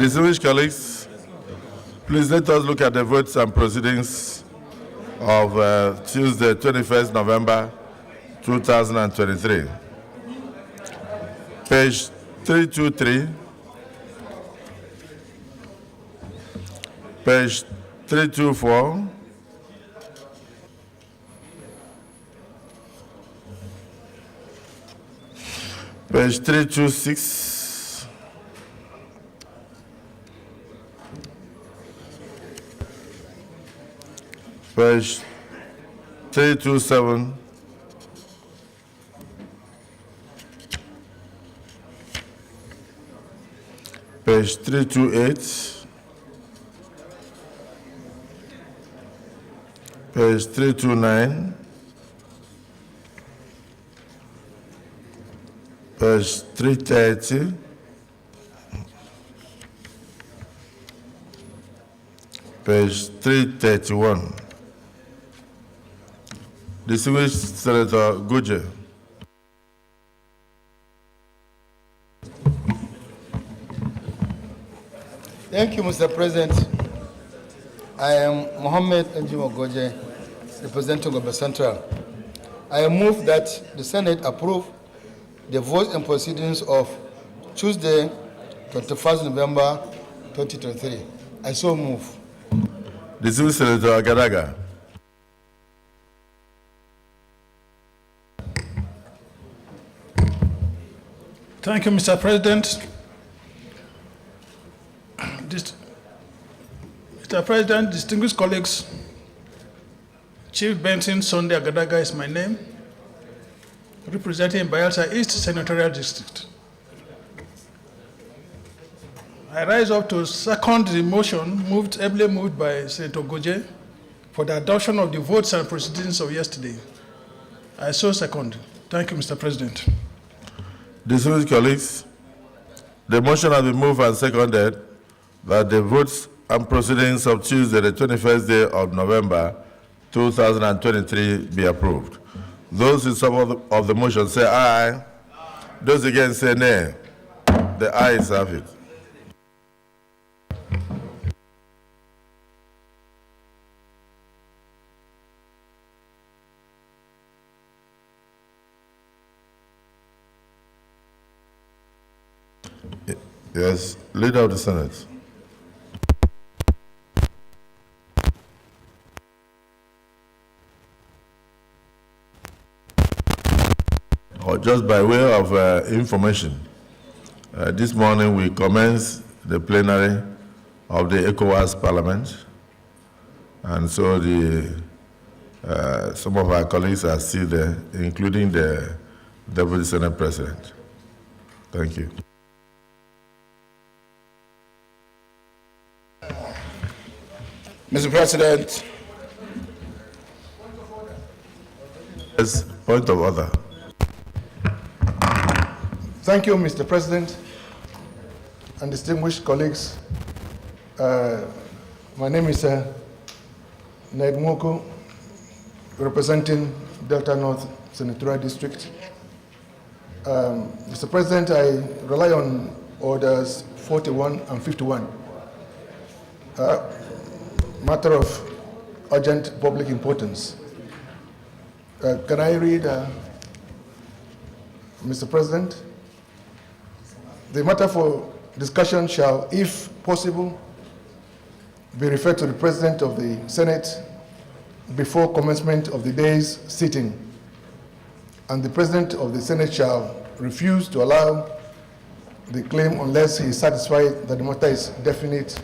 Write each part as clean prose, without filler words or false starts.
Distinguished colleagues, please let us look at the votes and proceedings of Tuesday, 21st November 2023. Page 323, page 324, page 326, page 327, page 328, page 329, page 330, page 331. Distinguished Senator Goje. Thank you, Mr. President. I am Mohammed Njimo Goje, representing Gombe Central. I move that the Senate approve the votes and proceedings of Tuesday, 21st November 2023. I so move. Distinguished Senator Agadaga. Thank you, Mr. President. Mr. President, distinguished colleagues, Chief Benson Sunday Agadaga is my name, representing Bayelsa East Senatorial District. I rise up to second the motion ably moved by Senator Goje for the adoption of the votes and proceedings of yesterday. I so second. Thank you, Mr. President. Distinguished colleagues, the motion has been moved and seconded that the votes and proceedings of Tuesday, the 21st day of November 2023 be approved. Those in support of the motion say aye. Those against say nay. The ayes have it. Yes, Leader of the Senate. Or just by way of information, this morning we commenced the plenary of the ECOWAS Parliament, and so some of our colleagues are still there, including the Deputy Senate President. Thank you. Mr. President. Yes, point of order. Thank you, Mr. President and distinguished colleagues. My name is Ned Mwoko, representing Delta North Senatorial District. Mr. President, I rely on orders 41 and 51. Matter of urgent public importance. Can I read, Mr. President? The matter for discussion shall, if possible, be referred to the President of the Senate before commencement of the day's sitting, and the President of the Senate shall refuse to allow the claim unless he is satisfied that the matter is definite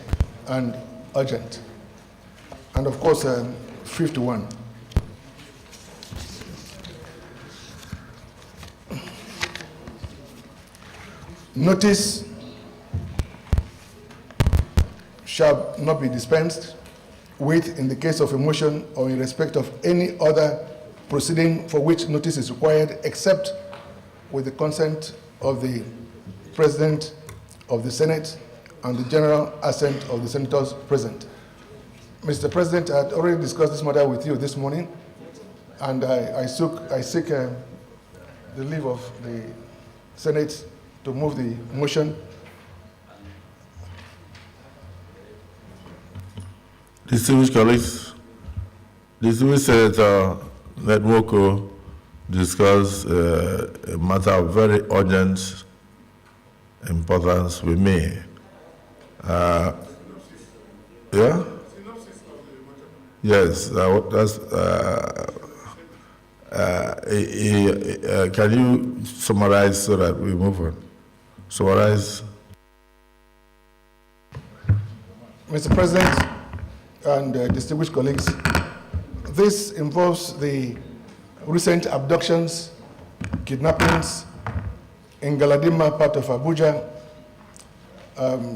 and urgent. And of course, 51. Notice shall not be dispensed with in the case of a motion or in respect of any other proceeding for which notice is required, except with the consent of the President of the Senate and the general assent of the senators present. Mr. President, I had already discussed this matter with you this morning, and I seek the leave of the Senate to move the motion Distinguished colleagues, distinguished Senator Nedwoko discussed a matter of very urgent importance with me. Yeah? Yes, that's. Can you summarize so that we move on? Summarize. Mr. President and distinguished colleagues, this involves the recent abductions, kidnappings in Galadima, part of Abuja.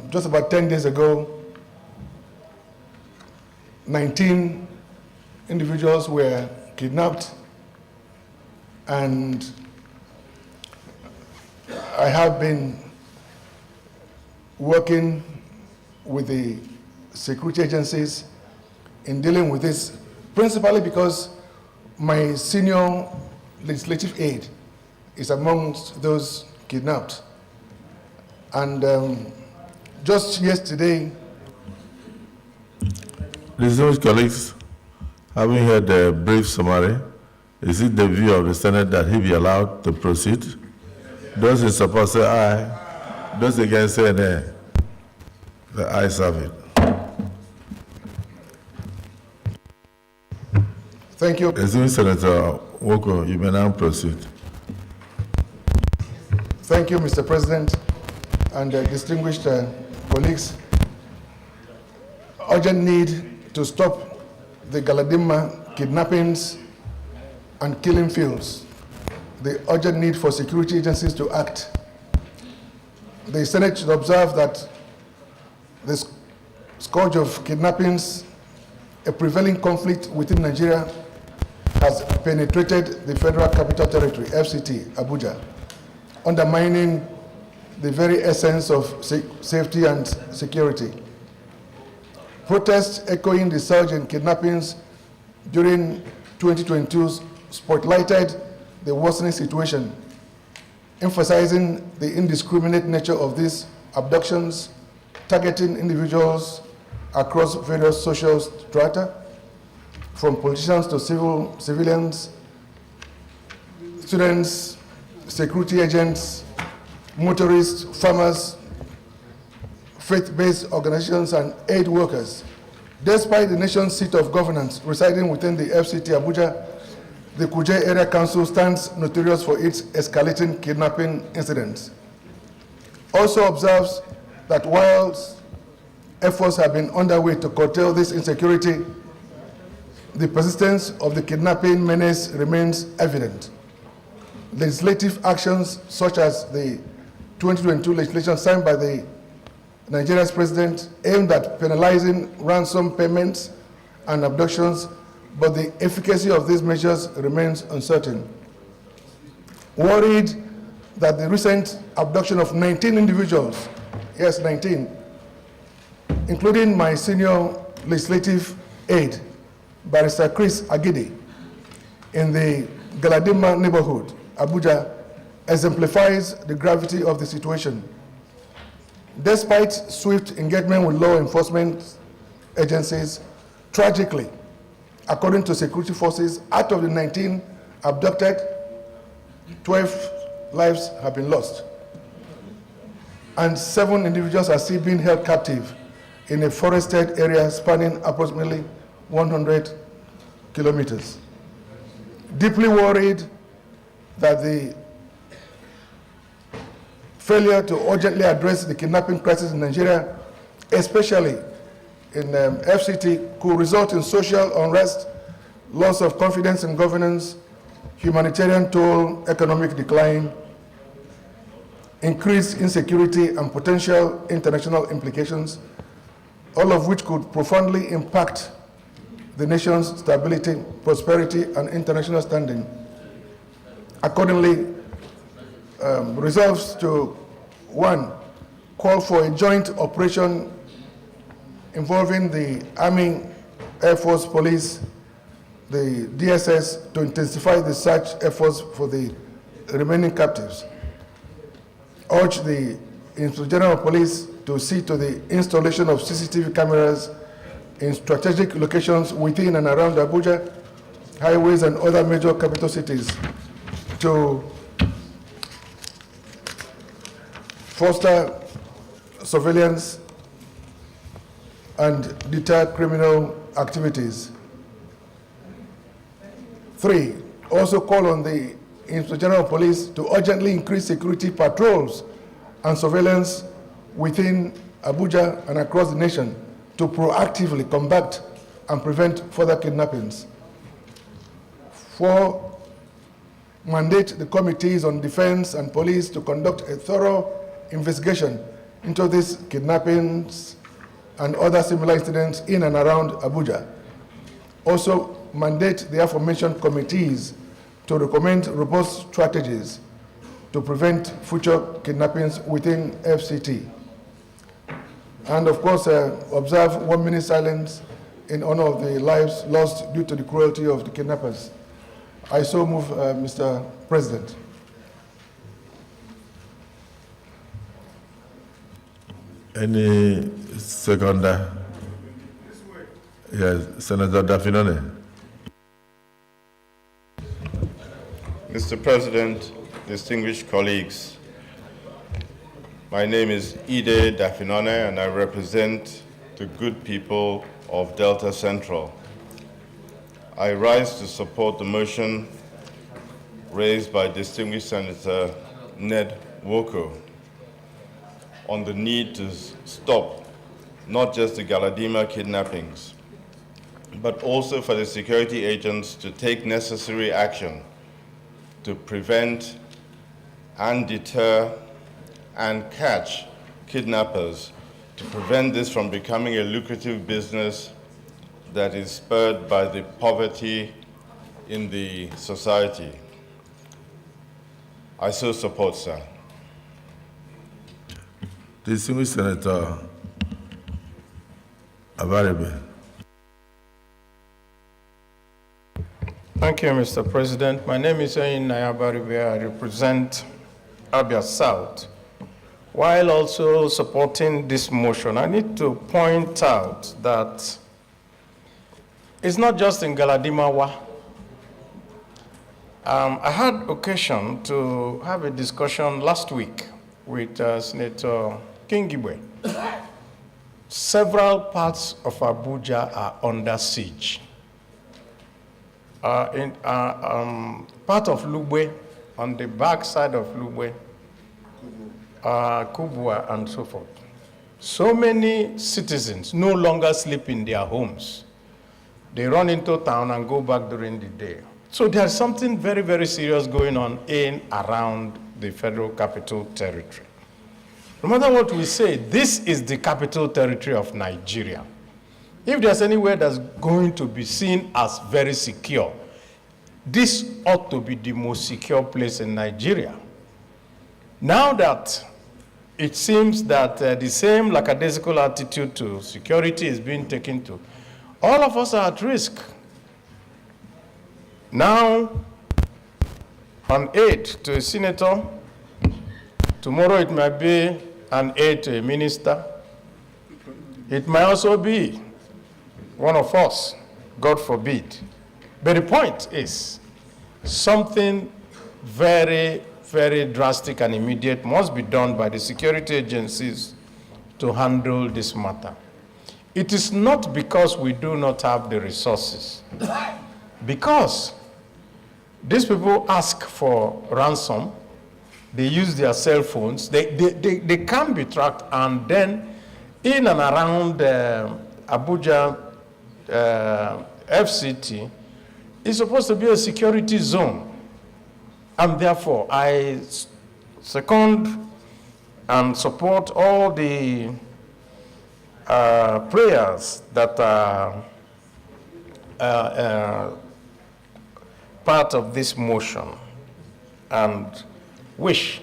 Just about 10 days ago, 19 individuals were kidnapped, and I have been working with the security agencies in dealing with this, principally because my senior legislative aide is amongst those kidnapped. And just yesterday, Distinguished colleagues, having heard the brief summary, is it the view of the Senate that he be allowed to proceed? Those in support say aye. Those against say nay. The ayes have it. thank you. Distinguished Senator Woko, you may now proceed. Thank you, Mr. President, and distinguished colleagues. Urgent need to stop the Galadima kidnappings and killing fields. The urgent need for security agencies to act. The Senate should observe that the scourge of kidnappings, a prevailing conflict within Nigeria, has penetrated the Federal Capital Territory, FCT, Abuja, undermining the very essence of safety and security. Protests echoing the surge in kidnappings during 2022 spotlighted the worsening situation, emphasizing the indiscriminate nature of these abductions, targeting individuals across various social strata, from politicians to civilians, students, security agents, motorists, farmers, faith-based organizations, and aid workers. Despite the nation's seat of governance residing within the FCT Abuja, the Kuje Area Council stands notorious for its escalating kidnapping incidents. Also observes that while efforts have been underway to curtail this insecurity, the persistence of the kidnapping menace remains evident. Legislative actions such as the 2022 legislation signed by the Nigeria's president aimed at penalizing ransom payments and abductions, but the efficacy of these measures remains uncertain. Worried that the recent abduction of 19 individuals, yes, 19, including my senior legislative aide, Barrister Chris Agidi, in the Galadima neighborhood, Abuja, exemplifies the gravity of the situation. Despite swift engagement with law enforcement agencies, tragically, according to security forces, out of the 19 abducted, 12 lives have been lost, and 7 individuals are still being held captive in a forested area spanning approximately 100 kilometers. Deeply worried that the failure to urgently address the kidnapping crisis in Nigeria, especially in FCT, could result in social unrest, loss of confidence in governance, humanitarian toll, economic decline, increased insecurity, and potential international implications, all of which could profoundly impact the nation's stability, prosperity, and international standing. Accordingly, resolves to, 1, call for a joint operation involving the Army, Air Force, Police, the DSS, to intensify the search efforts for the remaining captives. Urge the Inspector General of Police to see to the installation of CCTV cameras in strategic locations within and around Abuja, highways, and other major capital cities to foster surveillance and deter criminal activities. 3, also call on the Inspector General of Police to urgently increase security patrols and surveillance within Abuja and across the nation to proactively combat and prevent further kidnappings. 4, mandate the committees on defense and police to conduct a thorough investigation into these kidnappings and other similar incidents in and around Abuja. Also, mandate the aforementioned committees to recommend robust strategies to prevent future kidnappings within FCT. And of course, observe 1 minute silence in honor of the lives lost due to the cruelty of the kidnappers. I so move, Mr. President. Any seconder? Yes, Senator Dafinone. Mr. President, distinguished colleagues, my name is Ide Dafinone and I represent the good people of Delta Central. I rise to support the motion raised by distinguished Senator Ned Nwoko on the need to stop not just the Galadima kidnappings, but also for the security agents to take necessary action to prevent and deter and catch kidnappers, to prevent this from becoming a lucrative business that is spurred by the poverty in the society. I so support, sir. Distinguished Senator Abaribe. Thank you, Mr. President. My name is Oyin Nayabaribe. I represent Abia South. While also supporting this motion, I need to point out that it's not just in Galadimawa. I had occasion to have a discussion last week with Senator Kingibe. Several parts of Abuja are under siege. Part of Lugbe, on the back side of Lugbe, Kubwa, and so forth. So many citizens no longer sleep in their homes. They run into town and go back during the day. So there's something very, very serious going on in around the Federal Capital Territory. No matter what we say, this is the capital territory of Nigeria. If there's anywhere that's going to be seen as very secure, this ought to be the most secure place in Nigeria. Now that it seems that the same lackadaisical attitude to security is being taken to, all of us are at risk. Now, an aide to a senator, tomorrow it might be an aide to a minister. It might also be one of us, God forbid. But the point is, something very, very drastic and immediate must be done by the security agencies to handle this matter. It is not because we do not have the resources, because these people ask for ransom, they use their cell phones, they can be tracked, and then in and around Abuja FCT is supposed to be a security zone. And therefore, I second and support all the prayers that are part of this motion, and wish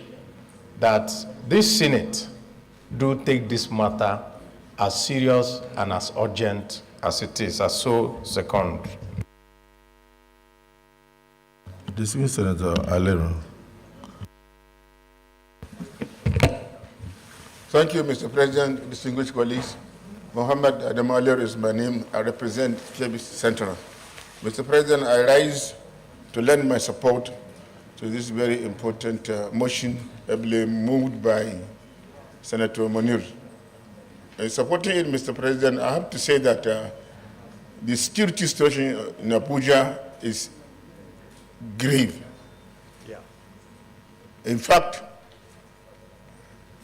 that this Senate do take this matter as serious and as urgent as it is. I so second. Distinguished Senator Alero. Thank you, Mr. President, distinguished colleagues. Mohammed Adamalir is my name. I represent KBC Central. Mr. President, I rise to lend my support to this very important motion ably moved by Senator Monir. In supporting it, Mr. President, I have to say that the security situation in Abuja is grave. Yeah. In fact,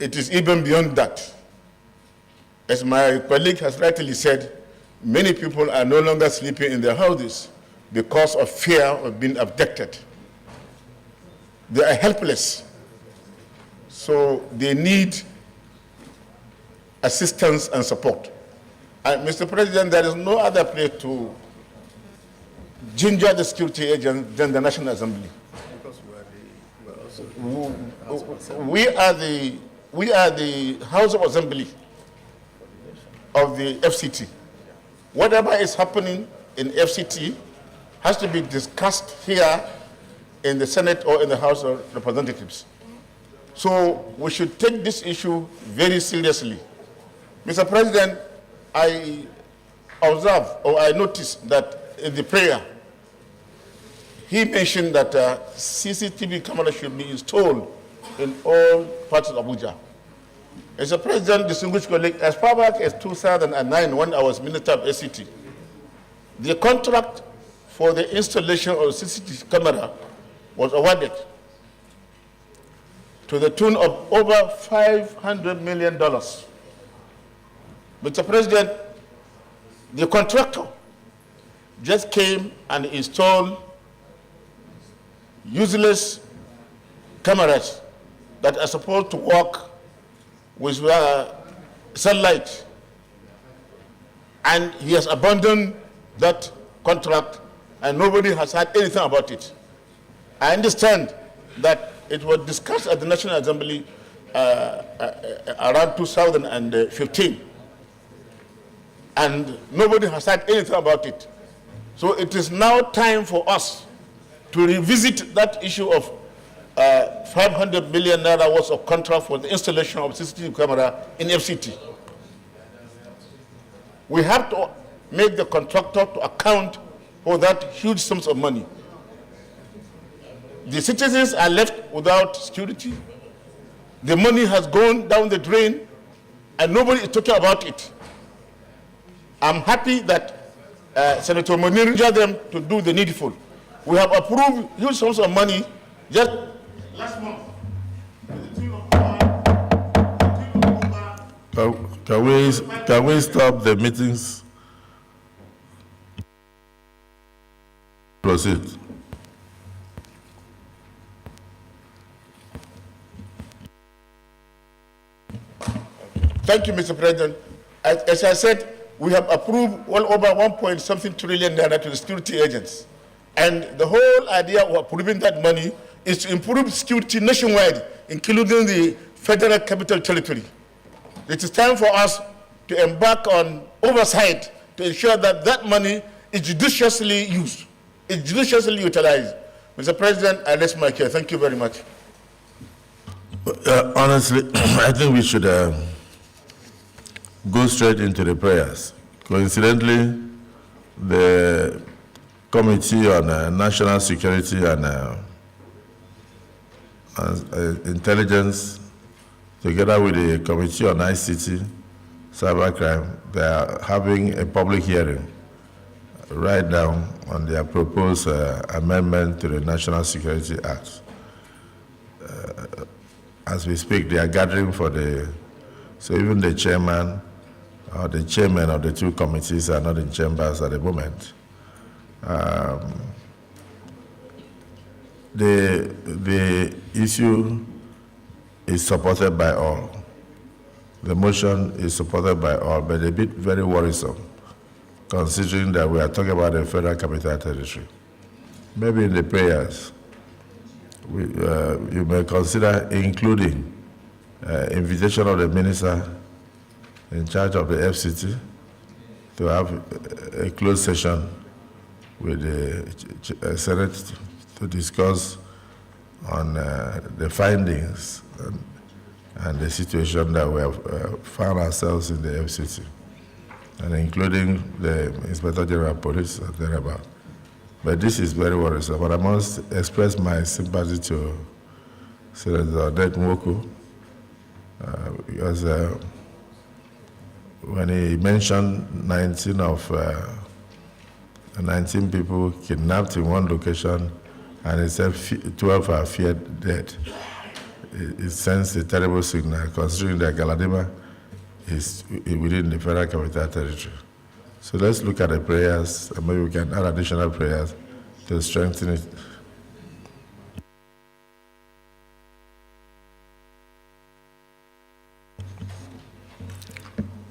it is even beyond that. As my colleague has rightly said, many people are no longer sleeping in their houses because of fear of being abducted. They are helpless. So they need assistance and support. And Mr. President, there is no other place to ginger the security agents than the National Assembly. Because we are the House of Assembly of the FCT. Whatever is happening in FCT has to be discussed here in the Senate or in the House of Representatives. So we should take this issue very seriously. Mr. President, I observe or I noticed that in the prayer, he mentioned that CCTV cameras should be installed in all parts of Abuja. As a President, distinguished colleague, as far back as 2009, when I was Minister of ACT, the contract for the installation of CCTV camera was awarded to the tune of over $500 million. Mr. President, the contractor just came and installed useless cameras that are supposed to work with sunlight, and he has abandoned that contract and nobody has heard anything about it. I understand that it was discussed at the National Assembly around 2015, and nobody has heard anything about it. So it is now time for us to revisit that issue of 500 million naira worth of contract for the installation of CCTV camera in FCT. We have to make the contractor to account for that huge sums of money. The citizens are left without security. The money has gone down the drain and nobody is talking about it. I'm happy that Senator Monir urged them to do the needful. We have approved huge sums of money just last month. Can we stop the meetings? Proceed. Thank you, Mr. President. As I said, we have approved well over 1.something trillion naira to the security agents. And the whole idea of approving that money is to improve security nationwide, including the Federal Capital Territory. It is time for us to embark on oversight to ensure that that money is judiciously used, is judiciously utilized. Mr. President, I rest my case. Thank you very much. Honestly, I think we should go straight into the prayers. Coincidentally, the Committee on National Security and Intelligence, together with the Committee on ICT, Cybercrime, they are having a public hearing right now on their proposed amendment to the National Security Act. As we speak, they are gathering for so even the chairman or the chairman of the two committees are not in chambers at the moment. The issue is supported by all. The motion is supported by all, but a bit very worrisome, considering that we are talking about the Federal Capital Territory. Maybe in the prayers, you may consider including invitation of the minister in charge of the FCT to have a closed session with the Senate to discuss on the findings and the situation that we have found ourselves in the FCT. and including the Inspector General of Police and thereabout. But this is very worrisome. But I must express my sympathy to Senator Odette Nwoku, because when he mentioned 19 people kidnapped in one location, and he said 12 are feared dead, it sends a terrible signal, considering that Galadima is within the Federal Capital Territory. So let's look at the prayers, and maybe we can add additional prayers to strengthen it.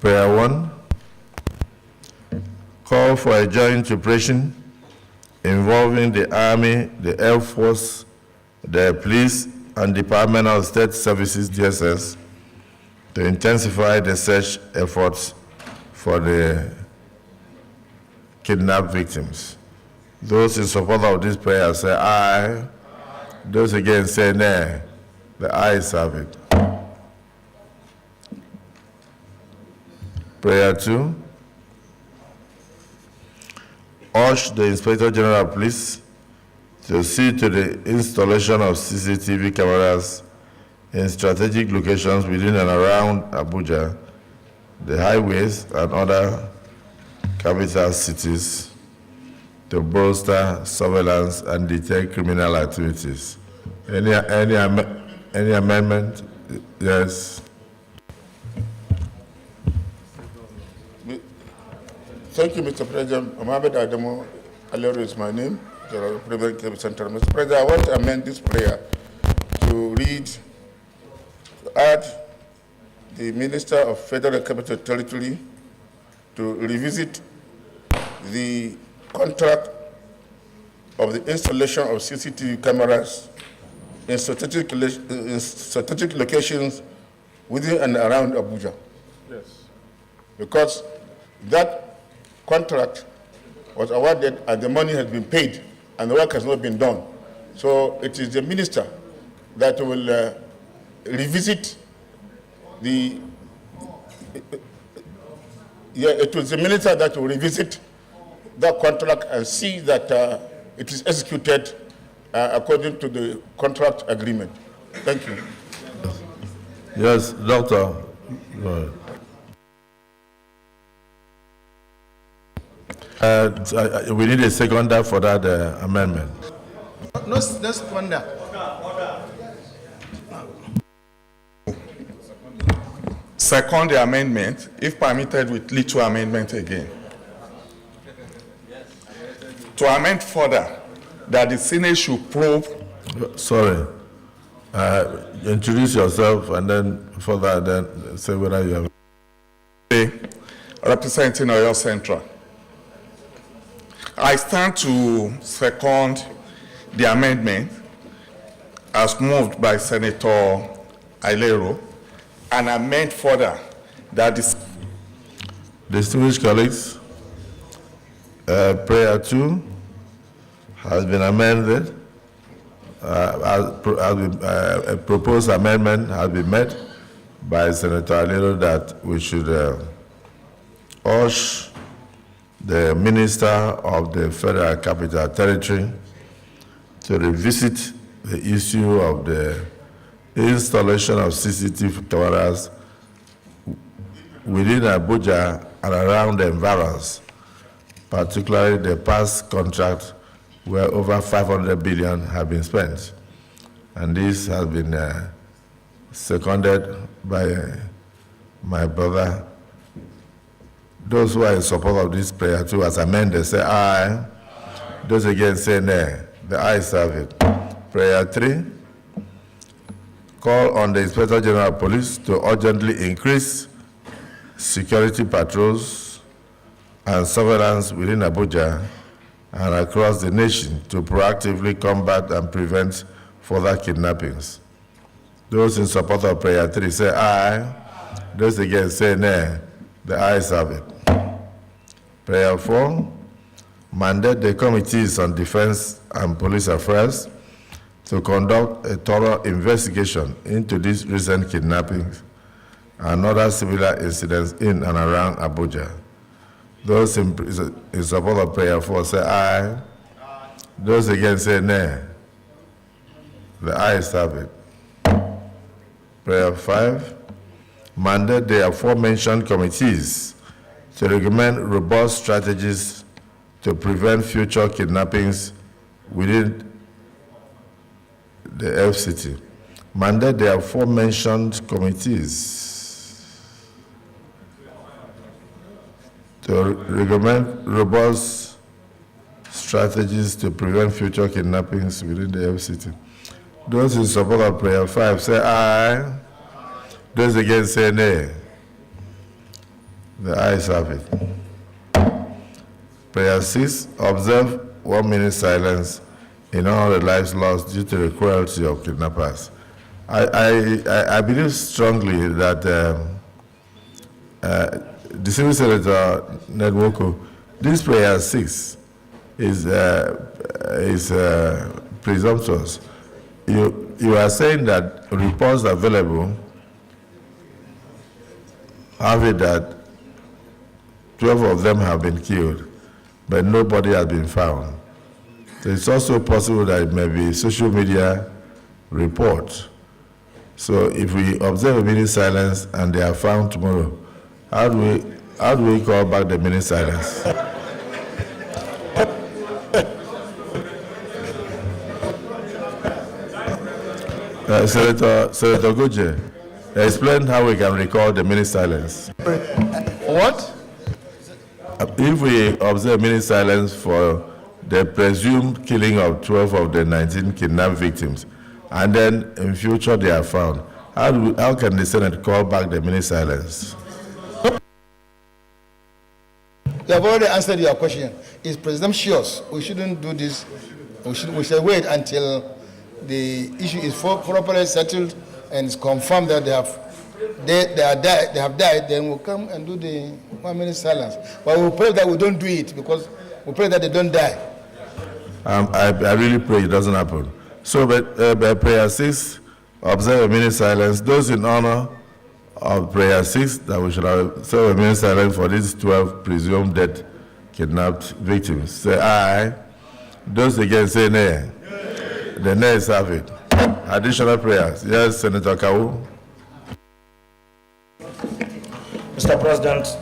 Prayer 1, call for a joint operation involving the Army, the Air Force, the Police, and Department of State Services, DSS, to intensify the search efforts for the kidnapped victims. Those in support of this prayer say aye. Those against say nay. The ayes have it. Prayer 2. Urge the Inspector General of Police to see to the installation of CCTV cameras in strategic locations within and around Abuja, the highways, and other capital cities to bolster surveillance and detect criminal activities. Any amendment? Yes. Thank you, Mr. President. Mohamed Adamu Alero is my name. Mr. President, I want to amend this prayer to read, to add the Minister of Federal Capital Territory to revisit the contract of the installation of CCTV cameras in strategic locations within and around Abuja. Yes. Because that contract was awarded and the money has been paid and the work has not been done. So it is the minister that will revisit the, it was the minister that will revisit that contract and see that it is executed according to the contract agreement. Thank you. Yes, Doctor. We need a seconder for that amendment. No seconder. Second the amendment, if permitted with little amendment again. To amend further, that the Senate should probe. Sorry. Introduce yourself and then further, then say whether you have. Representing Oyo Central. I stand to second the amendment as moved by Senator Alero and amend further that the Distinguished colleagues, prayer 2 has been amended. A proposed amendment has been made by Senator Alero that we should urge the Minister of the Federal Capital Territory to revisit the issue of the installation of CCTV cameras within Abuja and around the environs, particularly the past contract where over 500 billion have been spent. And this has been seconded by my brother. Those who are in support of this prayer too, as amended, say aye. Those against say nay. The ayes have it. Prayer 3, call on the Inspector General of Police to urgently increase security patrols and surveillance within Abuja and across the nation to proactively combat and prevent further kidnappings. Those in support of prayer 3 say aye. Those against say nay. The ayes have it. Prayer 4, mandate the committees on defense and police affairs to conduct a thorough investigation into these recent kidnappings and other similar incidents in and around Abuja Those in support of prayer 4 say aye. Those against say nay. The ayes have it. Prayer 5. Mandate the aforementioned committees to recommend robust strategies to prevent future kidnappings within the FCT. Mandate the aforementioned committees to recommend robust strategies to prevent future kidnappings within the FCT. Those in support of prayer 5 say aye. Those against say nay. The ayes have it. Prayer 6, observe 1 minute silence in honor of the lives lost due to the cruelty of kidnappers. I believe strongly that the Civil Senator Nedwoko, this prayer 6 is presumptuous. You are saying that reports available have it that 12 of them have been killed, but nobody has been found. So it's also possible that it may be social media report. So if we observe a minute silence and they are found tomorrow, how do we call back the minute silence? Senator Goje, explain how we can recall the minute silence. What? If we observe minute silence for the presumed killing of 12 of the 19 kidnapped victims, and then in future they are found, how can the Senate call back the minute silence? You have already answered your question. It's presumptuous. We shouldn't do this. We should wait until the issue is properly settled and it's confirmed that they have died. Then we'll come and do the 1 minute silence. But we pray that we don't do it because we pray that they don't die. I really pray it doesn't happen. So, by prayer 6, observe a minute silence. Those in honor of prayer 6, that we should observe a minute silence for these 12 presumed dead kidnapped victims. Say aye. Those against say nay. The nays have it. Additional prayers. Yes, Senator Kawu. Mr. President,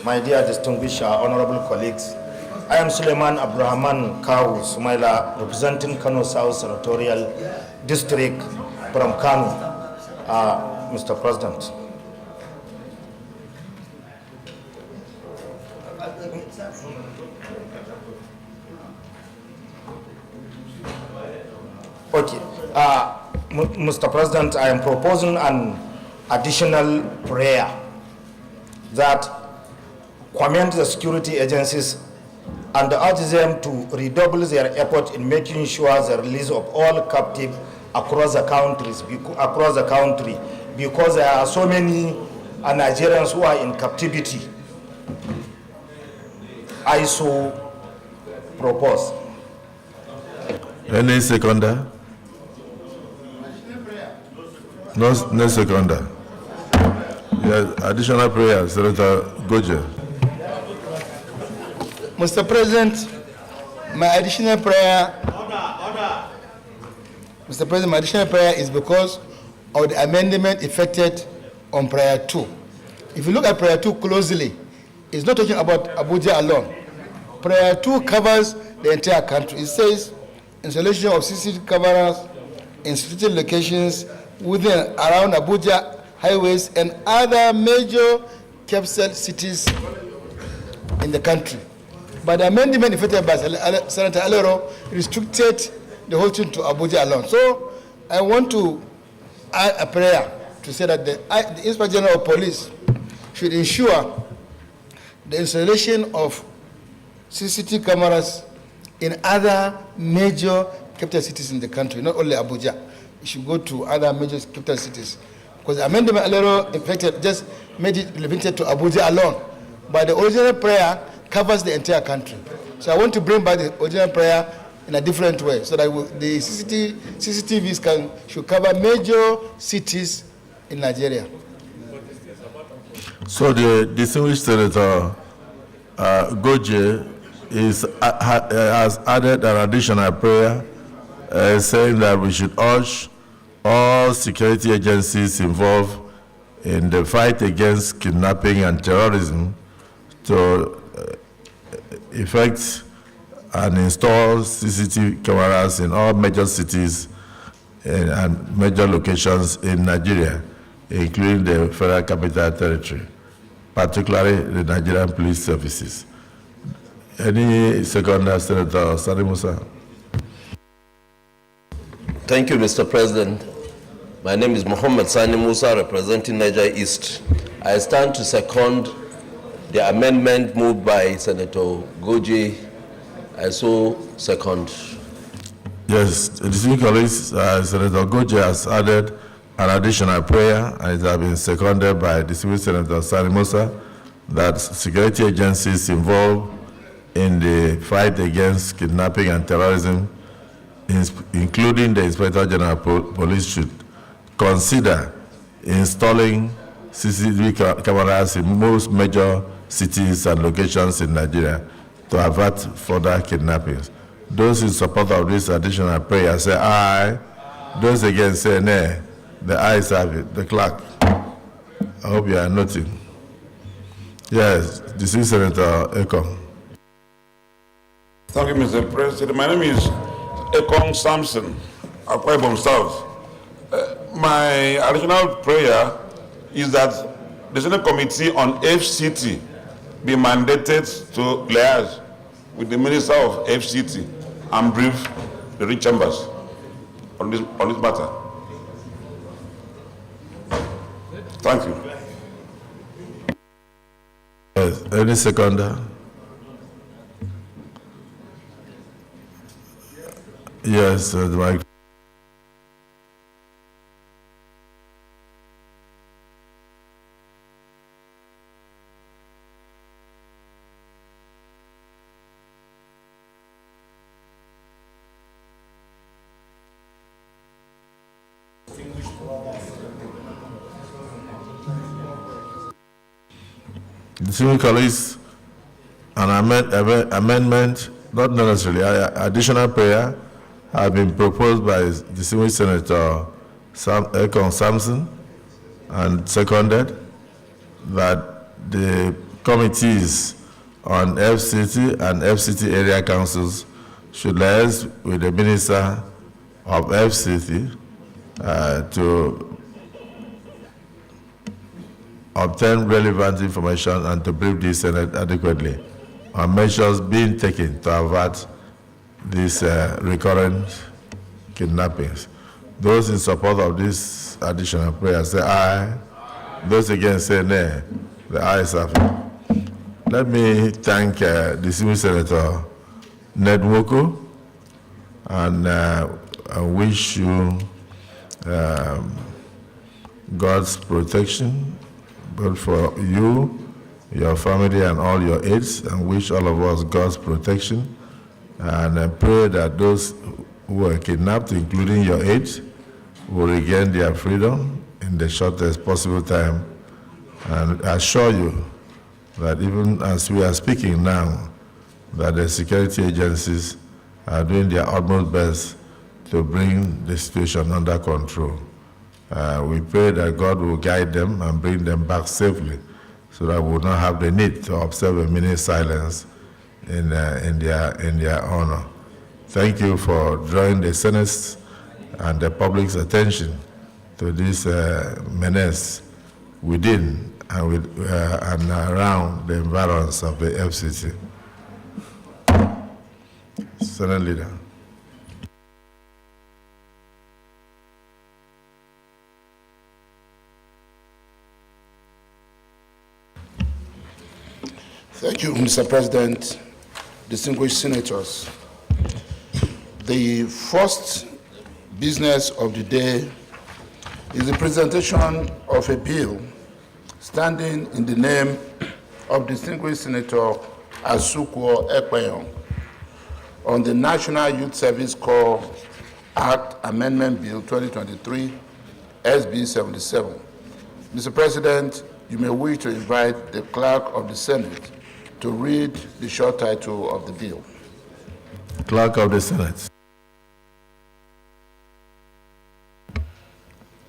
my dear distinguished honorable colleagues, I am Suleiman Abrahaman Kawu Sumaila, representing Kano South Senatorial District from Kano. Mr. President. Okay. Mr. President, I am proposing an additional prayer that commend the security agencies and urge them to redouble their effort in making sure the release of all captives across the country, because there are so many Nigerians who are in captivity. I so propose. Any seconder? No seconder. Yes, additional prayers, Senator Goje. Mr. President, my additional prayer. Mr. President, my additional prayer is because of the amendment effected on prayer 2. If you look at prayer 2 closely, it's not talking about Abuja alone. Prayer 2 covers the entire country. It says installation of CCTV cameras in strategic locations within around Abuja highways and other major capital cities in the country. But the amendment effected by Senator Alero restricted the whole thing to Abuja alone. So I want to add a prayer to say that the Inspector General of Police should ensure the installation of CCTV cameras in other major capital cities in the country, not only Abuja. It should go to other major capital cities. Because the amendment Alero effected just made it limited to Abuja alone. But the original prayer covers the entire country. So I want to bring back the original prayer in a different way, so that the CCTVs should cover major cities in Nigeria. So the distinguished Senator Goje has added an additional prayer saying that we should urge all security agencies involved in the fight against kidnapping and terrorism to effect and install CCTV cameras in all major cities and major locations in Nigeria, including the Federal Capital Territory, particularly the Nigerian Police Services. Any second, Senator Sani Musa? Thank you, Mr. President. My name is Muhammad Sani Musa, representing Niger East. I stand to second the amendment moved by Senator Goje. I so second. Yes, distinguished colleagues, Senator Goje has added an additional prayer, and it has been seconded by distinguished Senator Sani Musa, that security agencies involved in the fight against kidnapping and terrorism, including the Inspector General Police, should consider installing CCTV cameras in most major cities and locations in Nigeria to avert further kidnappings. Those in support of this additional prayer say aye. Those against say nay. The ayes have it. The clerk, I hope you are noting. Yes, this is Senator Ekong. Thank you, Mr. President. My name is Ekong Samson, Akwa Ibom South. My additional prayer is that the Senate Committee on FCT be mandated to liaise with the Minister of FCT and brief the rich chambers on this matter. Thank you. Yes, any seconder? Yes, the mic. Distinguished colleagues, an amendment, not necessarily, additional prayer has been proposed by distinguished Senator Ekong Samson and seconded, that the committees on FCT and FCT area councils should liaise with the Minister of FCT to obtain relevant information and to brief the Senate adequately on measures being taken to avert these recurrent kidnappings. Those in support of this additional prayer say aye. Those against say nay. The ayes have it. Let me thank distinguished Senator Ned Nwoko and wish you God's protection, both for you, your family, and all your aides, and wish all of us God's protection. And I pray that those who were kidnapped, including your aides, will regain their freedom in the shortest possible time. And I assure you that even as we are speaking now, that the security agencies are doing their utmost best to bring the situation under control. We pray that God will guide them and bring them back safely, so that we will not have the need to observe a minute silence in their honor. Thank you for drawing the Senate's and the public's attention to this menace within and around the environs of the FCT. Senate Leader. Thank you, Mr. President, distinguished senators. The first business of the day is the presentation of a bill standing in the name of distinguished Senator Asukwo Ekpeyon on the National Youth Service Corps Act Amendment Bill 2023, SB 77. Mr. President, you may wish to invite the Clerk of the Senate to read the short title of the bill. Clerk of the Senate.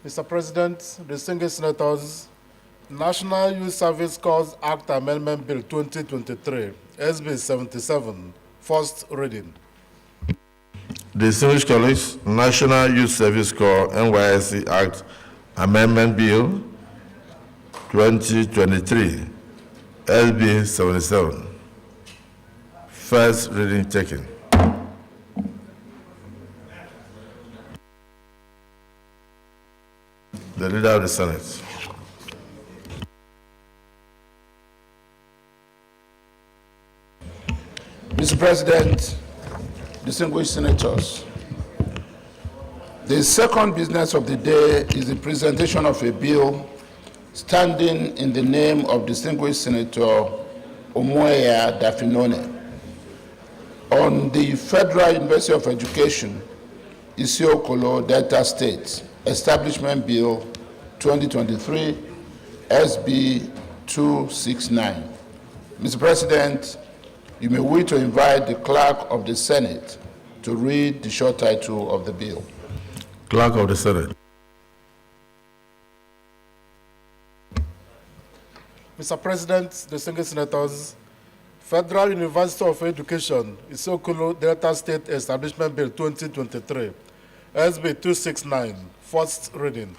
Mr. President, distinguished senators, National Youth Service Corps Act Amendment Bill 2023, SB 77, first reading. Distinguished colleagues, National Youth Service Corps NYSC Act Amendment Bill 2023, SB 77. First reading taken. The Leader of the Senate. Mr. President, distinguished senators, the second business of the day is the presentation of a bill standing in the name of distinguished Senator Omoya Dafinone on the Federal University of Education, Isiokolo, Delta State, Establishment Bill 2023, SB 269. Mr. President, you may wish to invite the Clerk of the Senate to read the short title of the bill. Clerk of the Senate. Mr. President, distinguished senators, Federal University of Education, Isiokolo, Delta State Establishment Bill 2023, SB 269, first reading.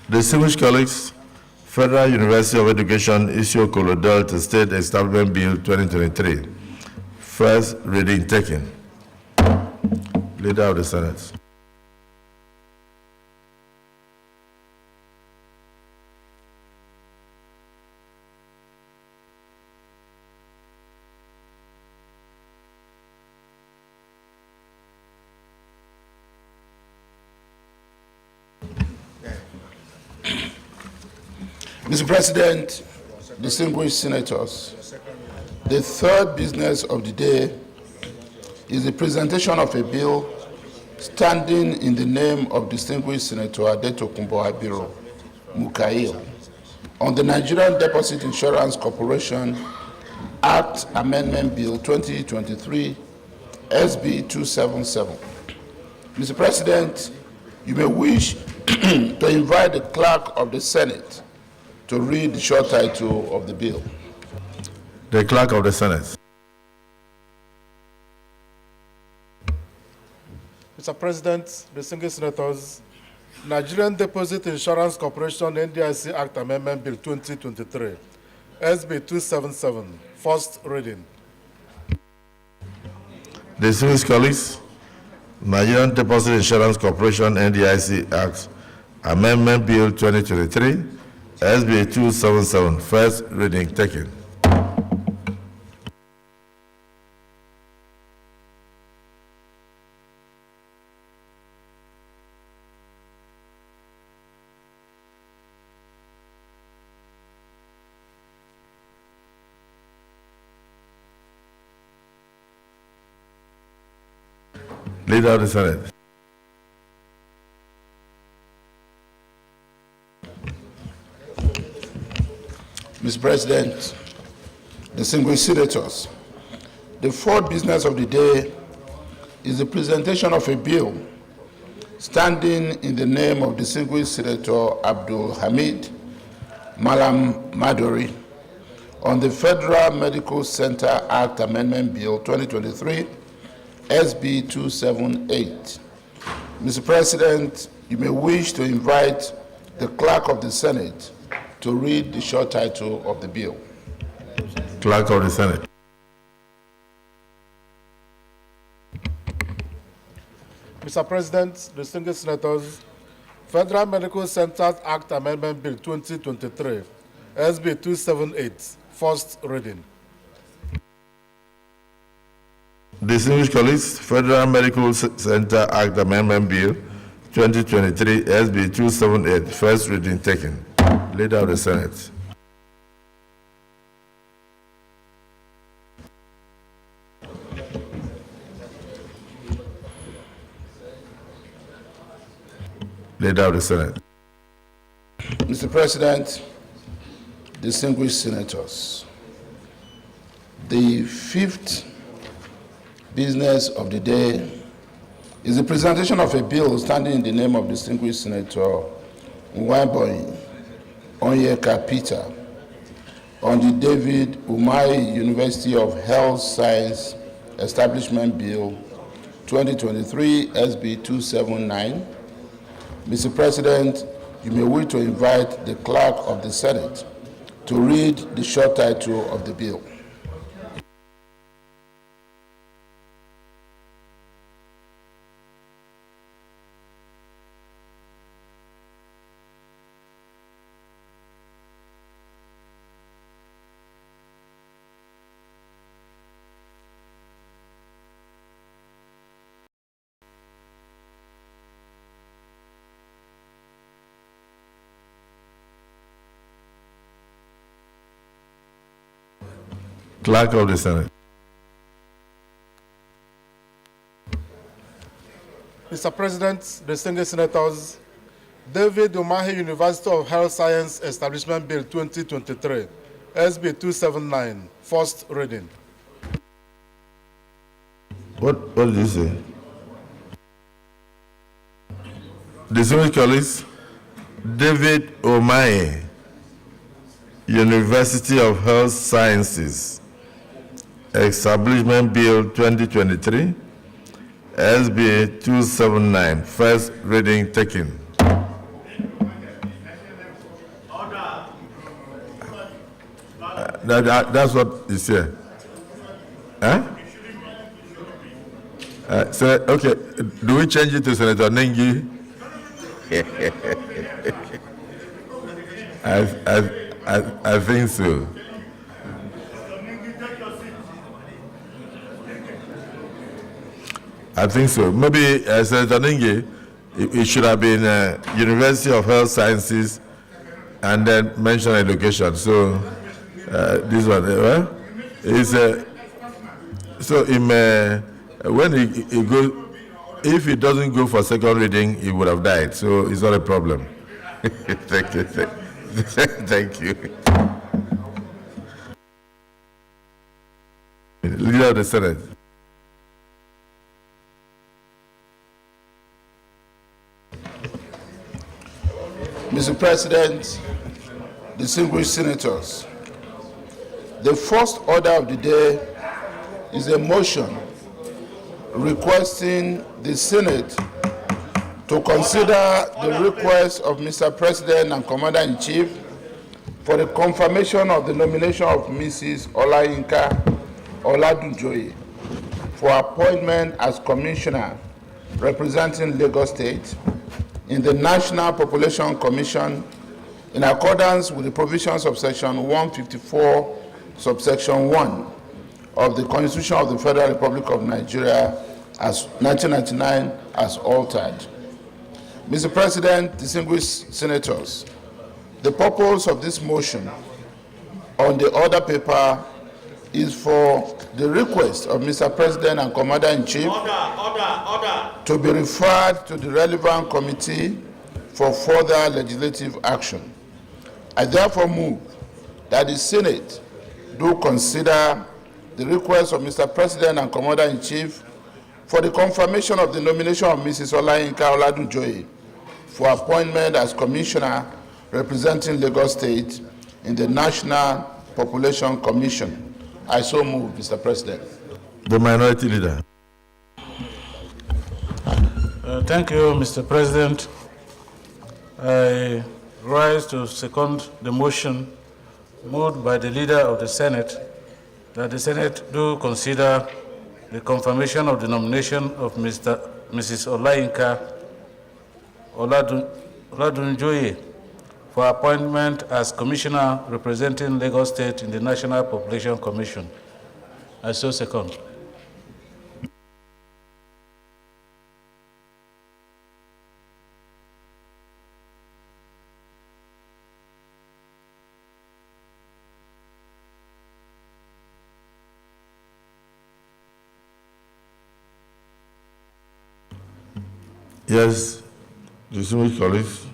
Distinguished colleagues, Federal University of Education, Isiokolo, Delta State Establishment Bill 2023. First reading taken. Leader of the Senate. Mr. President, distinguished senators, the third business of the day is the presentation of a bill standing in the name of distinguished Senator Adetokunbo Abiro Mukail on the Nigerian Deposit Insurance Corporation Act Amendment Bill 2023, SB 277. Mr. President, you may wish to invite the Clerk of the Senate to read the short title of the bill. The Clerk of the Senate. Mr. President, distinguished senators, Nigerian Deposit Insurance Corporation NDIC Act Amendment Bill 2023, SB 277, first reading. Distinguished colleagues, Nigerian Deposit Insurance Corporation NDIC Act Amendment Bill 2023, SB 277, first reading taken. Leader of the Senate. Mr. President, distinguished senators, the fourth business of the day is the presentation of a bill standing in the name of distinguished Senator Abdul Hamid Malam Madori on the Federal Medical Center Act Amendment Bill 2023, SB 278. Mr. President, you may wish to invite the Clerk of the Senate to read the short title of the bill. Clerk of the Senate. Mr. President, distinguished senators, Federal Medical Centers Act Amendment Bill 2023, SB 278, first reading. Distinguished colleagues, Federal Medical Center Act Amendment Bill 2023, SB 278, first reading taken. Leader of the Senate. Leader of the Senate. Mr. President, distinguished senators, The fifth business of the day is the presentation of a bill standing in the name of distinguished Senator Nwaiboy Onyeka Peter on the David Umahi University of Health Science Establishment Bill 2023 SB 279. Mr. President, you may wish to invite the clerk of the Senate to read the short title of the bill. Clerk of the Senate. Mr. President, distinguished senators, David Umahi University of Health Science Establishment Bill 2023, SB 279, first reading. What did you say? Distinguished colleagues, David Umahi University of Health Sciences Establishment Bill 2023, SB 279, first reading taken. That's what is here. Huh? So, okay, do we change it to Senator Nengi? I think so. I think so. Maybe Senator Nengi, it should have been University of Health Sciences and then mention education. So this one, is so when he goes, if he doesn't go for second reading, he would have died. So it's not a problem. Thank you. Thank you. Leader of the Senate. Mr. President, distinguished senators, the first order of the day is a motion requesting the Senate to consider the request of Mr. President and Commander-in-Chief for the confirmation of the nomination of Mrs. Olayinka Oladunjoye for appointment as Commissioner representing Lagos State in the National Population Commission in accordance with the provisions of Section 154, subsection 1 of the Constitution of the Federal Republic of Nigeria as 1999 as altered. Mr. President, distinguished senators, the purpose of this motion on the order paper is for the request of Mr. President and Commander-in-Chief to be referred to the relevant committee for further legislative action. I therefore move that the Senate do consider the request of Mr. President and Commander-in-Chief for the confirmation of the nomination of Mrs. Olayinka Oladunjoye for appointment as Commissioner representing Lagos State in the National Population Commission. I so move, Mr. President. The Minority Leader. Thank you, Mr. President. I rise to second the motion moved by the Leader of the Senate that the Senate do consider the confirmation of the nomination of Mrs. Olayinka Oladunjoye for appointment as Commissioner representing Lagos State in the National Population Commission. I so second. Yes, distinguished colleagues.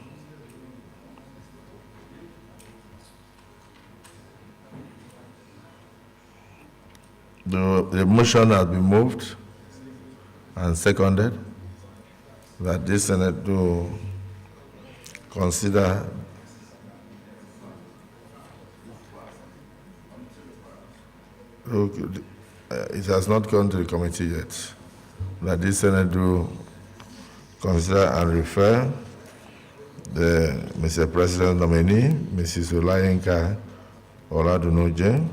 the motion has been moved and seconded that this Senate do consider it has not gone to the committee yet, that this Senate do consider and refer the Mr. President nominee, Mrs. Olayinka Oladunoje,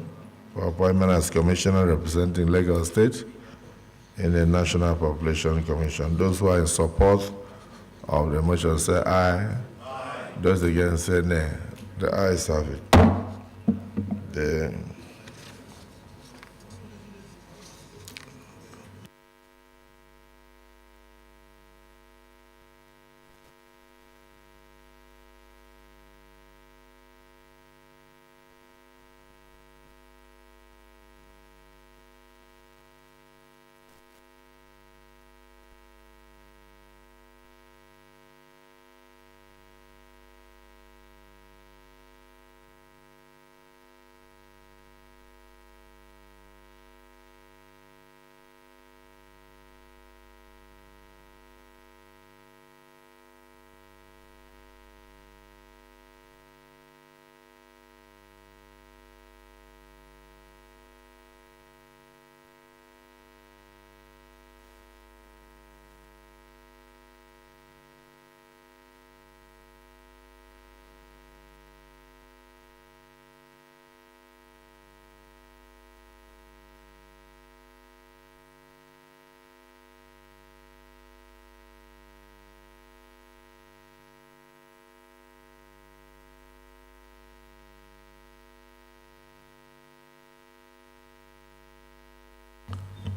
for appointment as Commissioner representing Lagos State in the National Population Commission. Those who are in support of the motion say aye. Those against say nay. The ayes have it.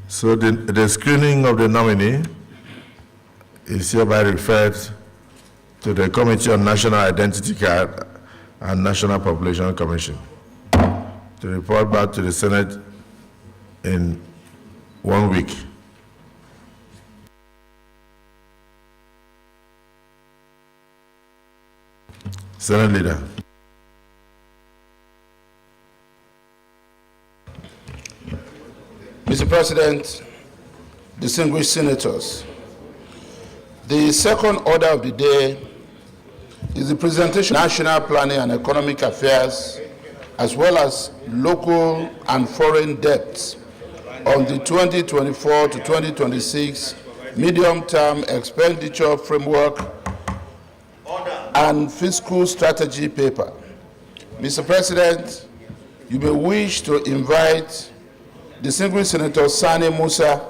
So the screening of the nominee is hereby referred to the Committee on National Identity Card and National Population Commission to report back to the Senate in 1 week. Senate Leader. Mr. President, distinguished senators, the second order of the day is the presentation of national planning and economic affairs, as well as local and foreign debts on the 2024 to 2026 medium-term expenditure framework and fiscal strategy paper. Mr. President, you may wish to invite distinguished Senator Sani Musa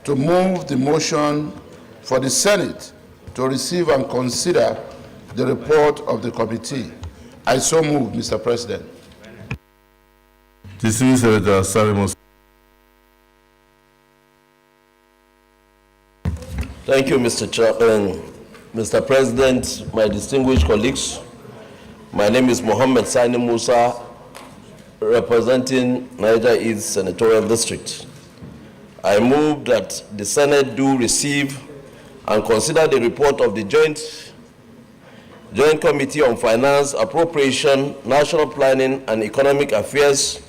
to move the motion for the Senate to receive and consider the report of the committee. I so move, Mr. President. Distinguished Senator Sani Musa. Thank you, Mr. President, my distinguished colleagues. My name is Mohammed Sani Musa, representing Niger East Senatorial District. I move that the Senate do receive and consider the report of the Joint Committee on Finance, Appropriation, National Planning and Economic Affairs,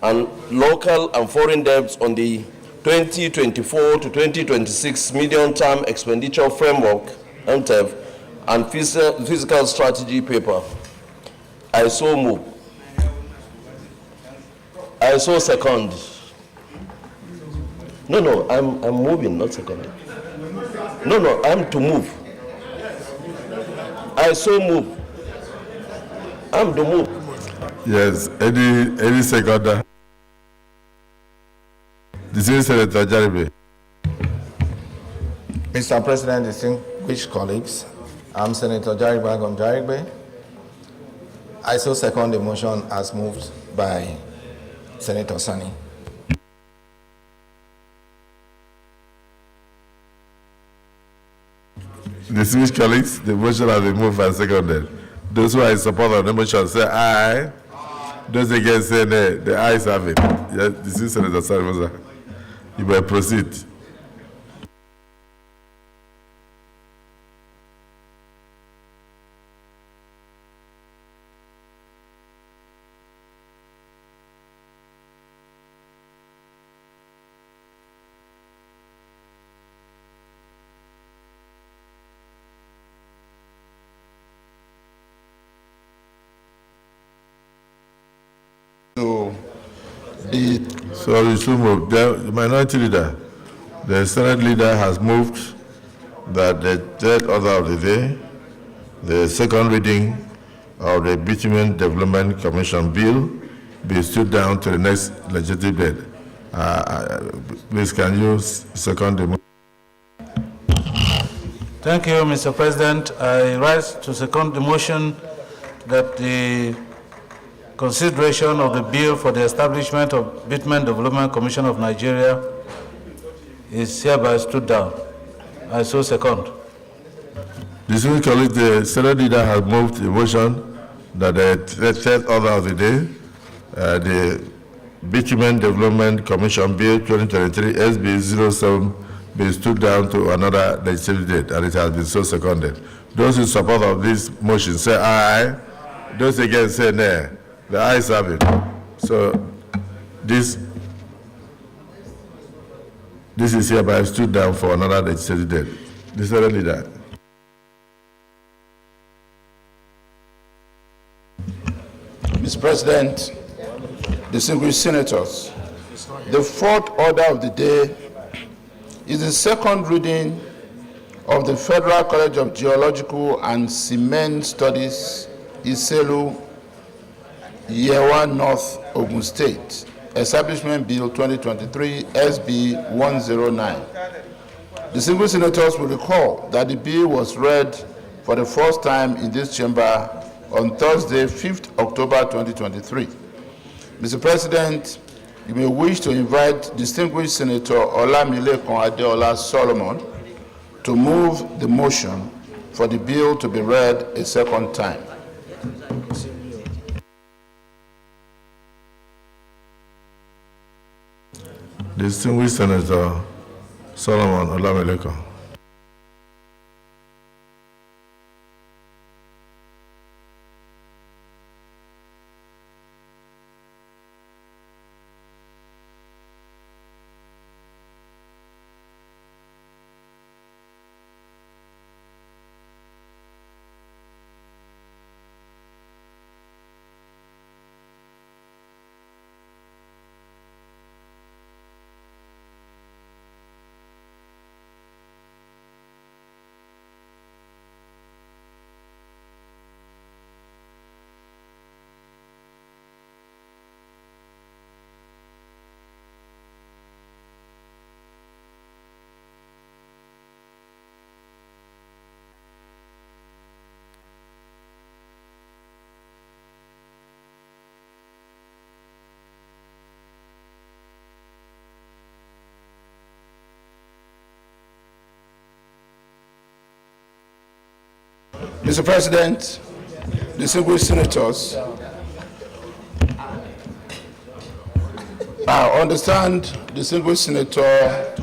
and local and foreign debts on the 2024 to 2026 medium-term expenditure framework, MTEF, and fiscal strategy paper. I so move. I so second. No, I'm moving, not seconding. No, I'm to move. I so move. I'm to move. Yes, any seconder. Distinguished Senator Jaribe. Mr. President, distinguished colleagues, I'm Senator Jarigbe Agom Jarigbe. I so second the motion as moved by Senator Sani. Distinguished colleagues, the motion has been moved and seconded. Those who are in support of the motion say aye. Those against say nay. The ayes have it. Yes, distinguished Senator Sani Musa. You may proceed. So we should move. The minority leader, the Senate leader has moved that the third order of the day, the second reading of the Bitumen Development Commission bill, be stood down to the next legislative date. Please, can you second the motion? Thank you, Mr. President. I rise to second the motion that the consideration of the bill for the establishment of Bitumen Development Commission of Nigeria is hereby stood down. I so second. Distinguished colleagues, the Senate leader has moved a motion that the third order of the day, the Bitumen Development Commission Bill 2023 SB 07 be stood down to another legislative date, and it has been so seconded. Those in support of this motion say aye. Those against say nay. The ayes have it. So this is hereby stood down for another legislative date. The Senate leader. Mr. President, distinguished senators, the fourth order of the day is the second reading of the Federal College of Geological and Cement Studies, Iselu, Yewa North, Ogun State, Establishment Bill 2023, SB 109. Distinguished senators will recall that the bill was read for the first time in this chamber on Thursday, 5th October 2023. Mr. President, you may wish to invite distinguished Senator Olamilekan Adeola Solomon to move the motion for the bill to be read a second time. Distinguished Senator Solomon Olamilekan. Mr. President, distinguished senators, I understand distinguished Senator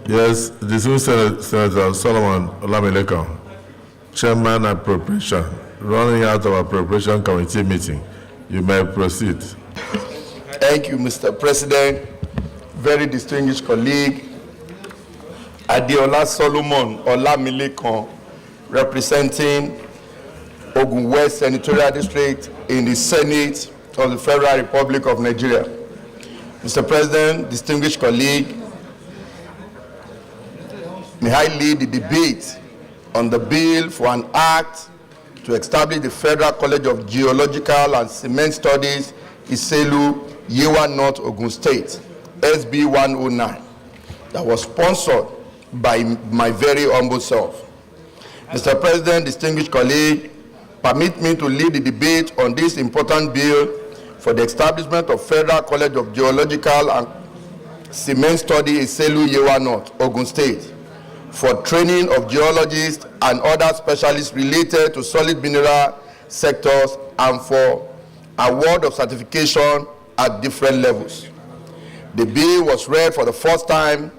Yes, distinguished Senator Solomon Olamilekan, Chairman Appropriation, running out of Appropriation Committee meeting. You may proceed. Thank you, Mr. President. Very distinguished colleague, Adeola Solomon Olamilekan, representing Ogun West Senatorial District in the Senate of the Federal Republic of Nigeria. Mr. President, distinguished colleague, may I lead the debate on the bill for an act to establish the Federal College of Geological and Cement Studies, Iselu, Yewa North, Ogun State, SB 109, that was sponsored by my very humble self. Mr. President, distinguished colleague, permit me to lead the debate on this important bill for the establishment of Federal College of Geological and Cement Studies, Iselu, Yewa North, Ogun State, for training of geologists and other specialists related to solid mineral sectors and for award of certification at different levels. The bill was read for the first time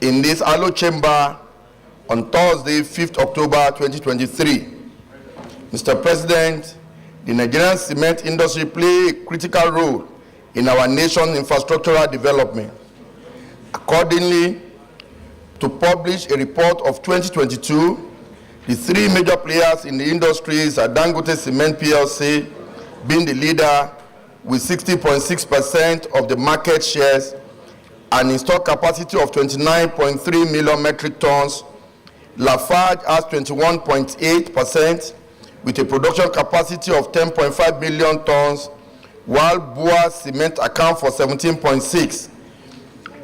in this Allo chamber on Thursday, 5th October 2023. Mr. President, the Nigerian cement industry plays a critical role in our nation's infrastructural development. Accordingly, to publish a report of 2022, the three major players in the industries are Dangote Cement PLC being the leader with 60.6% of the market shares and installed capacity of 29.3 million metric tons. Lafarge has 21.8% with a production capacity of 10.5 million tons, while Bua Cement accounts for 17.6%,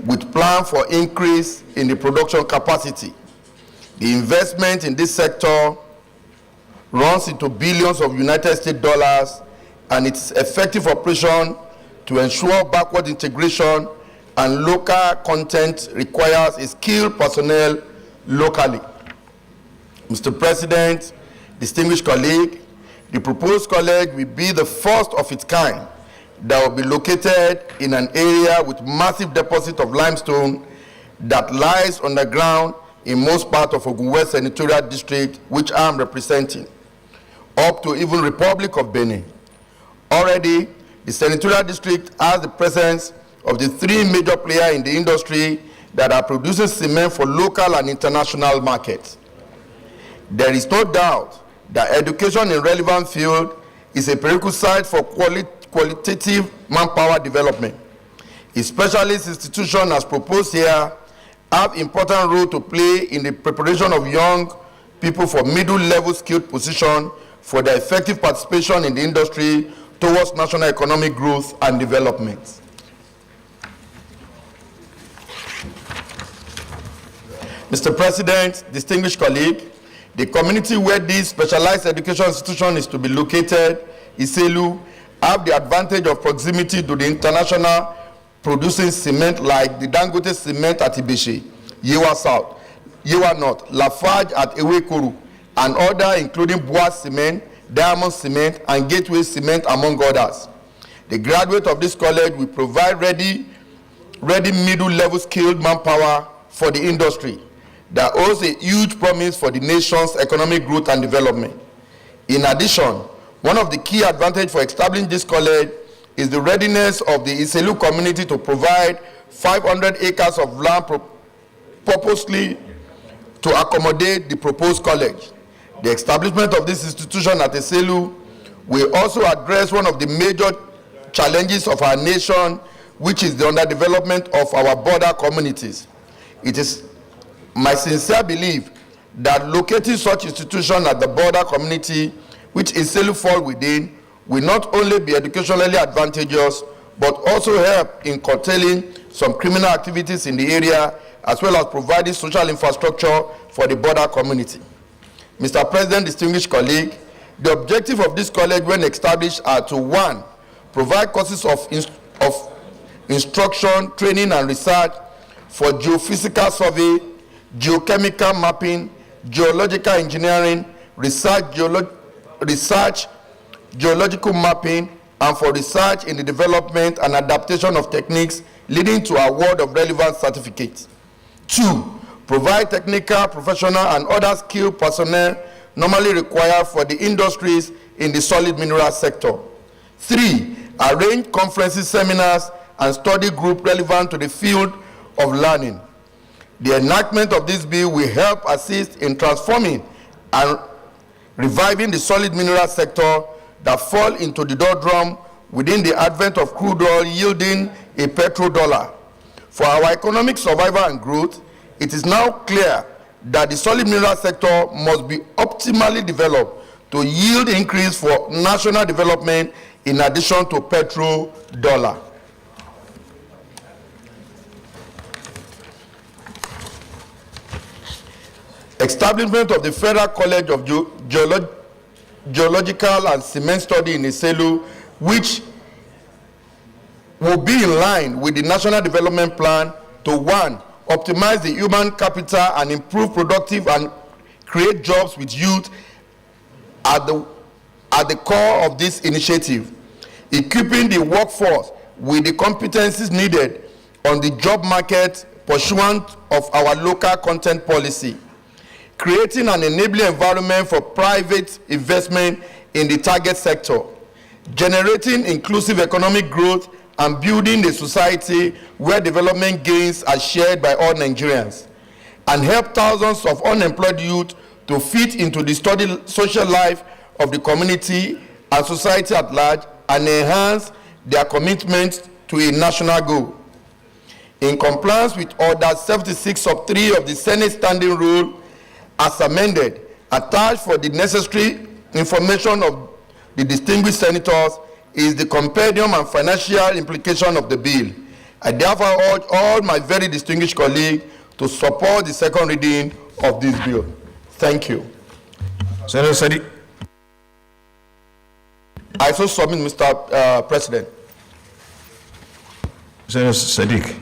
with plan for increase in the production capacity. The investment in this sector runs into billions of United States dollars, and its effective operation to ensure backward integration and local content requires a skilled personnel locally. Mr. President, distinguished colleague, the proposed college will be the first of its kind that will be located in an area with massive deposit of limestone that lies underground in most parts of Ogun West Senatorial District, which I am representing, up to even Republic of Benin. Already, the Senatorial District has the presence of the three major players in the industry that are producing cement for local and international markets. There is no doubt that education in relevant field is a prerequisite for qualitative manpower development. A specialist institution as proposed here have important role to play in the preparation of young people for middle-level skilled position for their effective participation in the industry towards national economic growth and development. Mr. President, distinguished colleague, the community where this specialized education institution is to be located, Iselu, have the advantage of proximity to the international producing cement like the Dangote Cement at Ibeshi, Yewa South, Yewa North, Lafarge at Ewekuru, and other including Bua Cement, Diamond Cement, and Gateway Cement, among others. The graduate of this college will provide ready middle-level skilled manpower for the industry that holds a huge promise for the nation's economic growth and development. In addition, one of the key advantages for establishing this college is the readiness of the Iselu community to provide 500 acres of land purposely to accommodate the proposed college. The establishment of this institution at Iselu will also address one of the major challenges of our nation, which is the underdevelopment of our border communities. It is my sincere belief that locating such institution at the border community, which Iselu fall within, will not only be educationally advantageous, but also help in curtailing some criminal activities in the area, as well as providing social infrastructure for the border community. Mr. President, distinguished colleague, the objective of this college when established are to, one, provide courses of instruction, training, and research for geophysical survey, geochemical mapping, geological engineering, geological mapping, and for research in the development and adaptation of techniques leading to award of relevant certificates. Two, provide technical, professional, and other skilled personnel normally required for the industries in the solid mineral sector. Three, arrange conferences, seminars, and study group relevant to the field of learning. The enactment of this bill will help assist in transforming and reviving the solid mineral sector that fall into the doldrum within the advent of crude oil yielding a petrodollar. For our economic survival and growth, it is now clear that the solid mineral sector must be optimally developed to yield increase for national development in addition to petrol dollar. Establishment of the Federal College of Geological and Cement Study in Iselu, which will be in line with the National Development Plan to 1, optimize the human capital and improve productive and create jobs with youth at the core of this initiative, equipping the workforce with the competencies needed on the job market pursuant of our local content policy, creating an enabling environment for private investment in the target sector, generating inclusive economic growth and building a society where development gains are shared by all Nigerians, and help thousands of unemployed youth to fit into the social life of the community and society at large and enhance their commitment to a national goal. In compliance with Order 76 of 3 of the Senate Standing Rule, as amended, attached for the necessary information of the distinguished senators is the compendium and financial implication of the bill. I therefore urge all my very distinguished colleagues to support the second reading of this bill. Thank you. Senator Sadiq. I so submit, Mr. President. Senator Sadiq.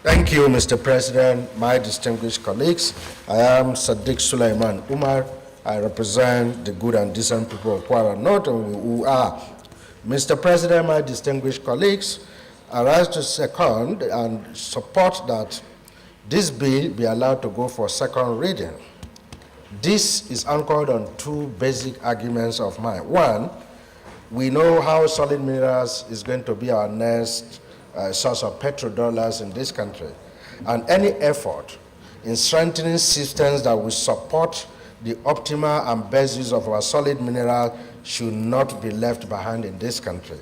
Thank you, Mr. President, my distinguished colleagues. I am Sadiq Sulaiman Umar. I represent the good and decent people of Kwara North, and who are. Mr. President, my distinguished colleagues, I rise to second and support that this bill be allowed to go for second reading. This is anchored on 2 basic arguments of mine. 1, we know how solid minerals is going to be our next source of petrodollars in this country, and any effort in strengthening systems that will support the optimal and best use of our solid mineral should not be left behind in this country.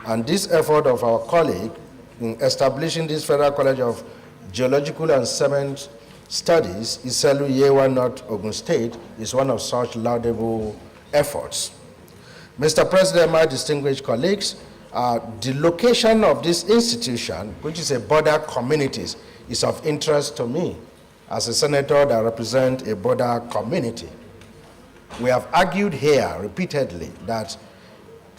And this effort of our colleague in establishing this Federal College of Geological and Cement Studies, Iselu Yewa North, Ogun State, is one of such laudable efforts. Mr. President, my distinguished colleagues, the location of this institution, which is a border community, is of interest to me as a senator that represents a border community. We have argued here repeatedly that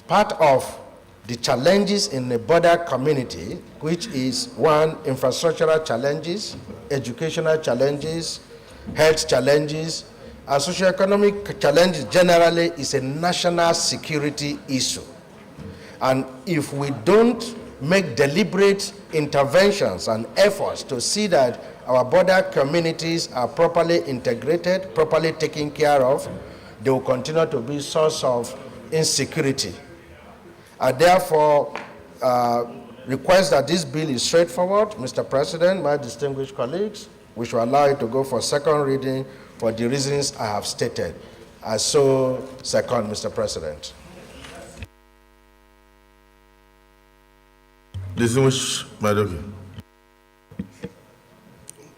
part of the challenges in the border community, which is 1, infrastructural challenges, educational challenges, health challenges, and socioeconomic challenges generally, is a national security issue. And if we don't make deliberate interventions and efforts to see that our border communities are properly integrated, properly taken care of, they will continue to be a source of insecurity. I therefore request that this bill is straightforward. Mr. President, my distinguished colleagues, we should allow it to go for second reading for the reasons I have stated. I so second, Mr. President. Distinguished Madoki.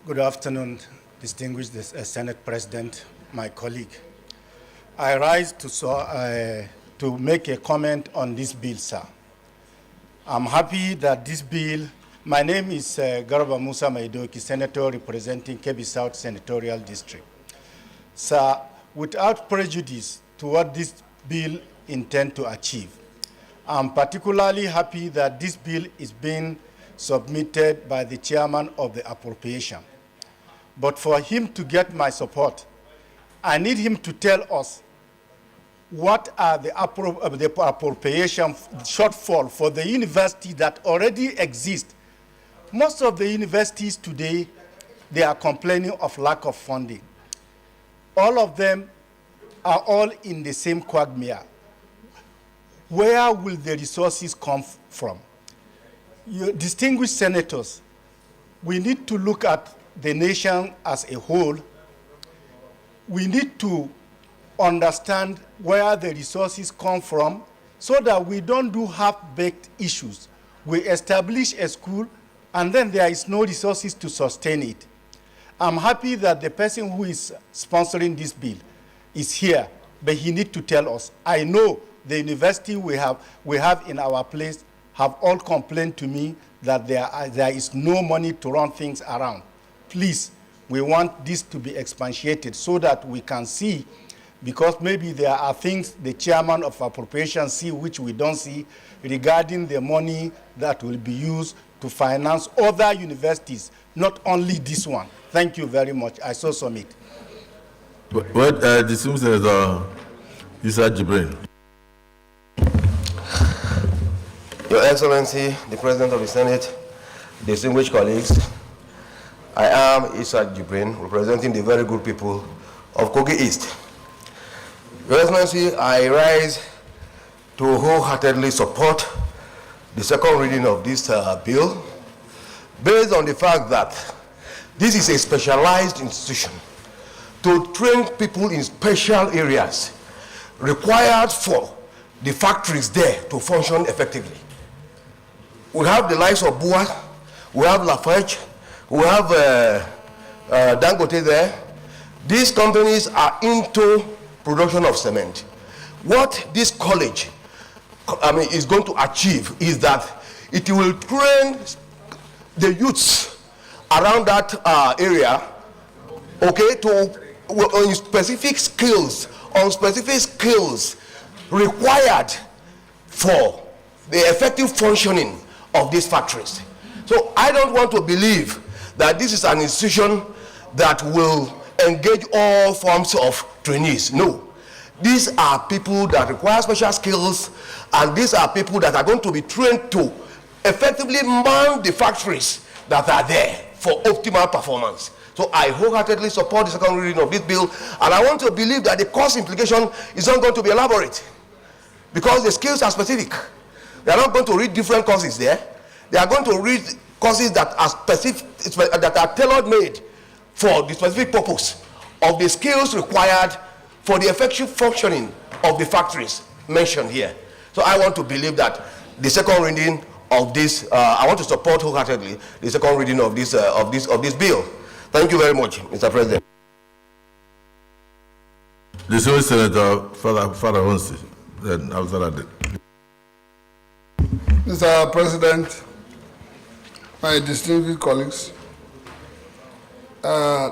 Good afternoon, distinguished Senate President, my colleague. I rise to make a comment on this bill, sir. I'm happy that this bill, my name is Garba Musa Maidoki, Senator representing Kebbi South Senatorial District. Sir, without prejudice to what this bill intends to achieve, I'm particularly happy that this bill is being submitted by the chairman of the appropriation. But for him to get my support, I need him to tell us what are the appropriation shortfall for the university that already exist. Most of the universities today, they are complaining of lack of funding. All of them are all in the same quagmire. Where will the resources come from? You distinguished senators, we need to look at the nation as a whole. We need to understand where the resources come from so that we don't do half-baked issues. We establish a school and then there is no resources to sustain it. I'm happy that the person who is sponsoring this bill is here, but he needs to tell us. I know the university we have in our place have all complained to me that there is no money to run things around. Please, we want this to be expatiated so that we can see, because maybe there are things the chairman of appropriations see which we don't see regarding the money that will be used to finance other universities, not only this one. Thank you very much. I so submit. What distinguished Senator Issa Jibrin. Your Excellency, the President of the Senate, distinguished colleagues, I am Issa Jibrin, representing the very good people of Kogi East. Your Excellency, I rise to wholeheartedly support the second reading of this bill, based on the fact that this is a specialized institution to train people in special areas required for the factories there to function effectively. We have the likes of Bua, we have Lafarge, we have Dangote there. These companies are into production of cement. What this college is going to achieve is that it will train the youths around that area, okay, on specific skills required for the effective functioning of these factories. So I don't want to believe that this is an institution that will engage all forms of trainees. No. These are people that require special skills, and these are people that are going to be trained to effectively man the factories that are there for optimal performance. So I wholeheartedly support the second reading of this bill, and I want to believe that the cost implication is not going to be elaborate, because the skills are specific. They are not going to read different courses there. They are going to read courses that are specific, that are tailor-made for the specific purpose of the skills required for the effective functioning of the factories mentioned here. So I want to believe that the second reading of this, I want to support wholeheartedly the second reading of this bill. Thank you very much, Mr. President. Distinguished Senator Father Honsi, then after that. Mr. President, my distinguished colleagues, I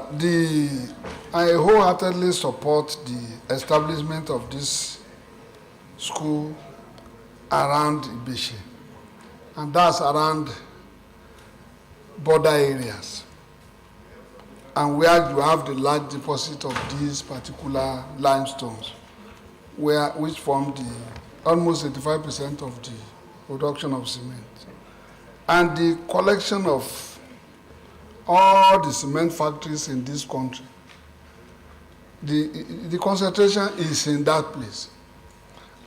wholeheartedly support the establishment of this school around Ibishi, and that's around border areas, and where you have the large deposit of these particular limestones, which form almost 85% of the production of cement, and the collection of all the cement factories in this country. The concentration is in that place.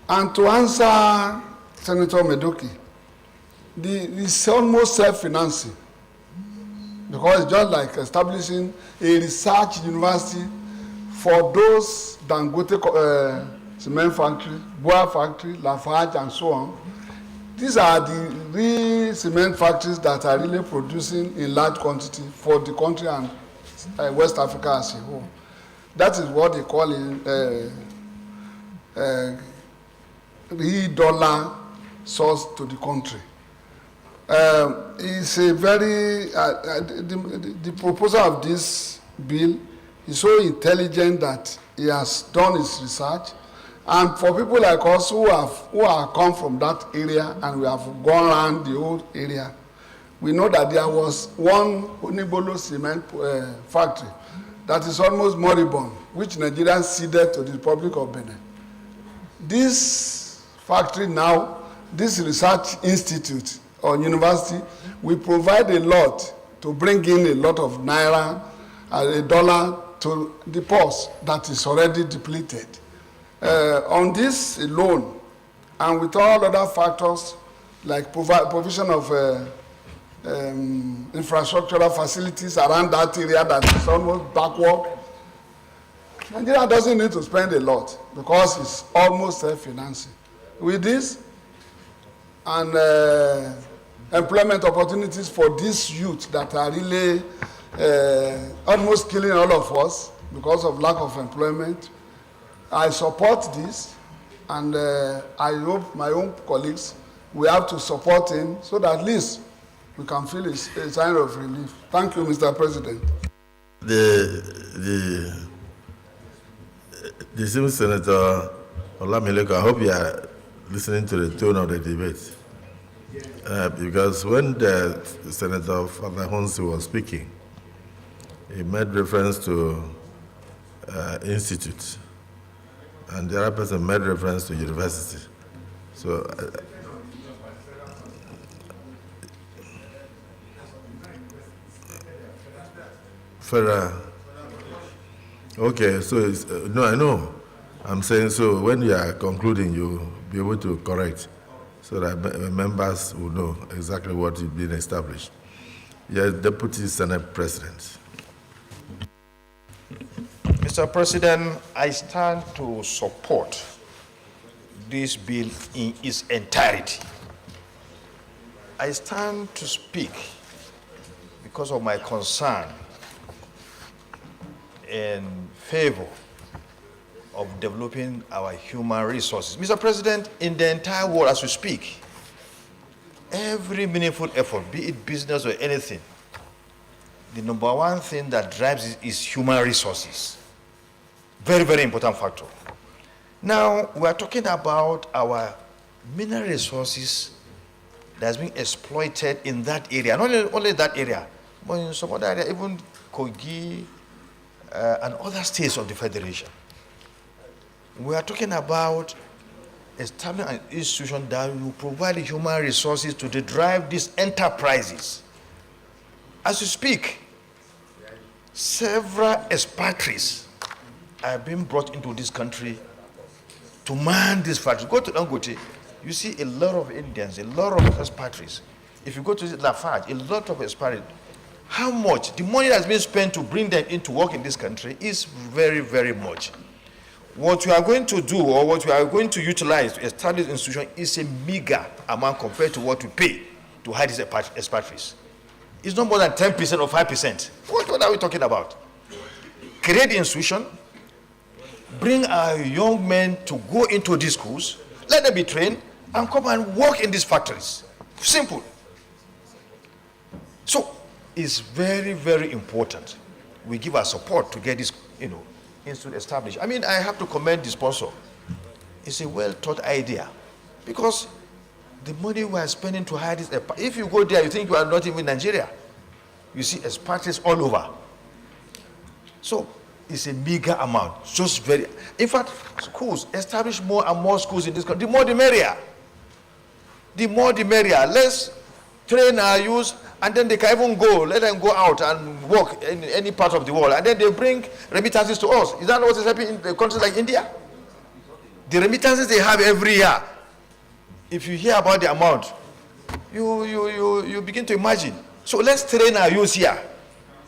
And to answer Senator Medoki, it's almost self-financing, because it's just like establishing a research university for those Dangote cement factory, Boa factory, Lafarge, and so on. These are the real cement factories that are really producing in large quantity for the country and West Africa as a whole. That is what they call real dollar source to the country. It's a very, the proposal of this bill is so intelligent that he has done his research. And for people like us who have come from that area and we have gone around the whole area, we know that there was one Onibolo cement factory that is almost moribund, which Nigerians ceded to the Republic of Benin. This factory now, this research institute or university, will provide a lot to bring in a lot of naira and a dollar to the purse that is already depleted. On this alone, and with all other factors like provision of infrastructural facilities around that area that is almost backward, Nigeria doesn't need to spend a lot because it's almost self-financing. With this, and employment opportunities for these youth that are really almost killing all of us because of lack of employment. I support this, and I hope my own colleagues will have to support him so that at least we can feel a sign of relief. Thank you, Mr. President. The distinguished Senator Olamileko, I hope you are listening to the tone of the debate. Because when the Senator Father Honsi was speaking, he made reference to institute, and the other person made reference to university. So, okay, so it's, no, I know. I'm saying so when you are concluding, you'll be able to correct so that members will know exactly what is being established. Yes, Deputy Senate President. Mr. President, I stand to support this bill in its entirety. I stand to speak because of my concern in favor of developing our human resources. Mr. President, in the entire world as we speak, every meaningful effort, be it business or anything, the number one thing that drives it is human resources. Very, very important factor. Now, we are talking about our mineral resources that's being exploited in that area, not only that area, but in some other area, even Kogi and other states of the Federation. We are talking about establishing an institution that will provide human resources to drive these enterprises. As you speak, several expatriates are being brought into this country to man this factory. Go to Dangote, you see a lot of Indians, a lot of expatriates. If you go to Lafarge, a lot of expatriates. How much? The money that's been spent to bring them into work in this country is very, very much. What we are going to do, or what we are going to utilize to establish the institution, is a meager amount compared to what we pay to hide these expatriates. It's not more than 10% or 5%. What are we talking about? Create the institution, bring our young men to go into these schools, let them be trained, and come and work in these factories. Simple. So it's very, very important we give our support to get this, institute established. I mean, I have to commend the sponsor. It's a well-thought idea, because the money we are spending to hire this, if you go there, you think you are not even in Nigeria. You see expatriates all over. So it's a meager amount, just very. In fact, schools, establish more and more schools in this country. The more the merrier. The more the merrier. Let's train our youth, and then they can even go, let them go out and work in any part of the world, and then they bring remittances to us. Is that what is happening in countries like India? The remittances they have every year, if you hear about the amount, you begin to imagine. So let's train our youth here.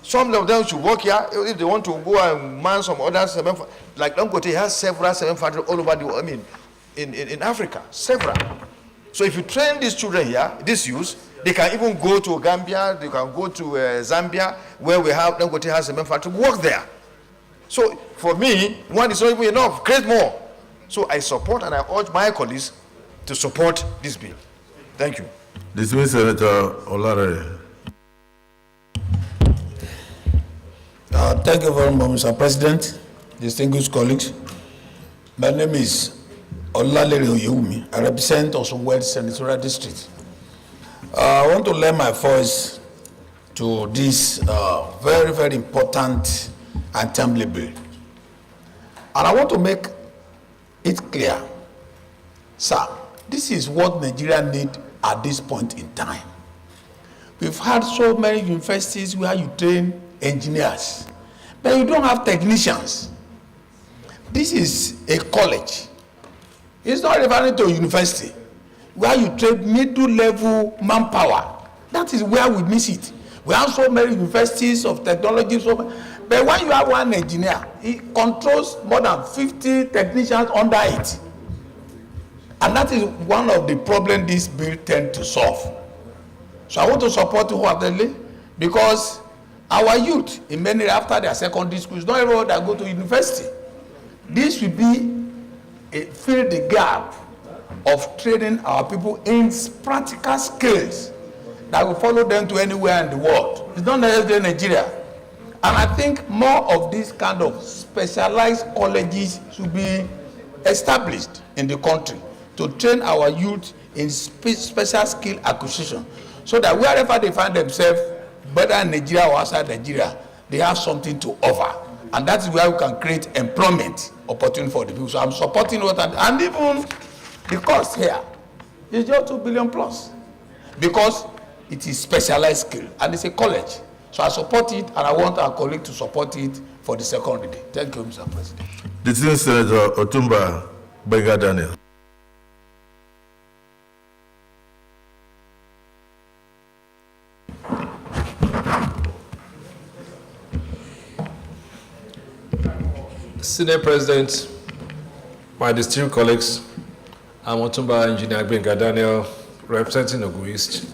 Some of them should work here if they want to go and man some other seven. Like Dangote has several 7 factories all over the world. I mean, in Africa, several. So if you train these children here, these youth, they can even go to Gambia, they can go to Zambia, where we have Dangote has a factory, work there. So for me, one is not even enough, create more. So I support and I urge my colleagues to support this bill. Thank you. Dismissed Senator Olare. Thank you very much, Mr. President, distinguished colleagues. My name is Olalere Oyewumi. I represent Osun West Senatorial District. I want to lend my voice to this very, very important and timely bill. And I want to make it clear, sir, this is what Nigeria needs at this point in time. We've had so many universities where you train engineers, but you don't have technicians. This is a college. It's not referring to a university where you train middle level manpower. That is where we miss it. We have so many universities of technology, but when you have one engineer, he controls more than 50 technicians under it. And that is one of the problems this bill tends to solve. So I want to support you wholeheartedly, because Our youth, in many after their secondary schools, not everyone that go to university. This will be fill the gap of training our people in practical skills that will follow them to anywhere in the world. It's not necessarily Nigeria. And I think more of these kind of specialized colleges should be established in the country to train our youth in special skill acquisition, so that wherever they find themselves, whether in Nigeria or outside Nigeria, they have something to offer. And that is where we can create employment opportunity for the people. So I'm supporting what and even the cost here is just 2 billion plus, because it is specialized skill and it's a college. So I support it, and I want our colleague to support it for the second day. Thank you, Mr. President. Distinguished Senator Otumba Bega Daniel. Senate President, my distinguished colleagues, I'm Otumba Engineer Benga Daniel, representing Ogun East,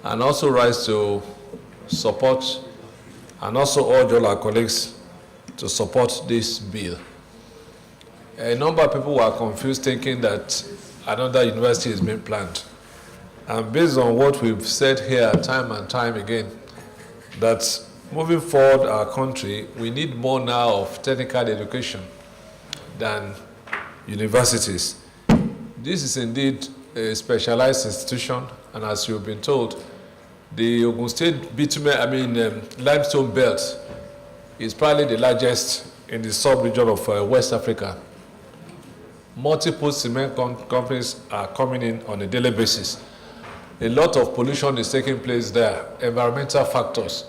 and also rise to support and also urge all our colleagues to support this bill. A number of people were confused, thinking that another university is being planned. And based on what we've said here time and time again, that moving forward our country, we need more now of technical education than universities. This is indeed a specialized institution, and as you've been told, the Ogun State limestone belt is probably the largest in the sub-region of West Africa. Multiple cement companies are coming in on a daily basis. A lot of pollution is taking place there, environmental factors,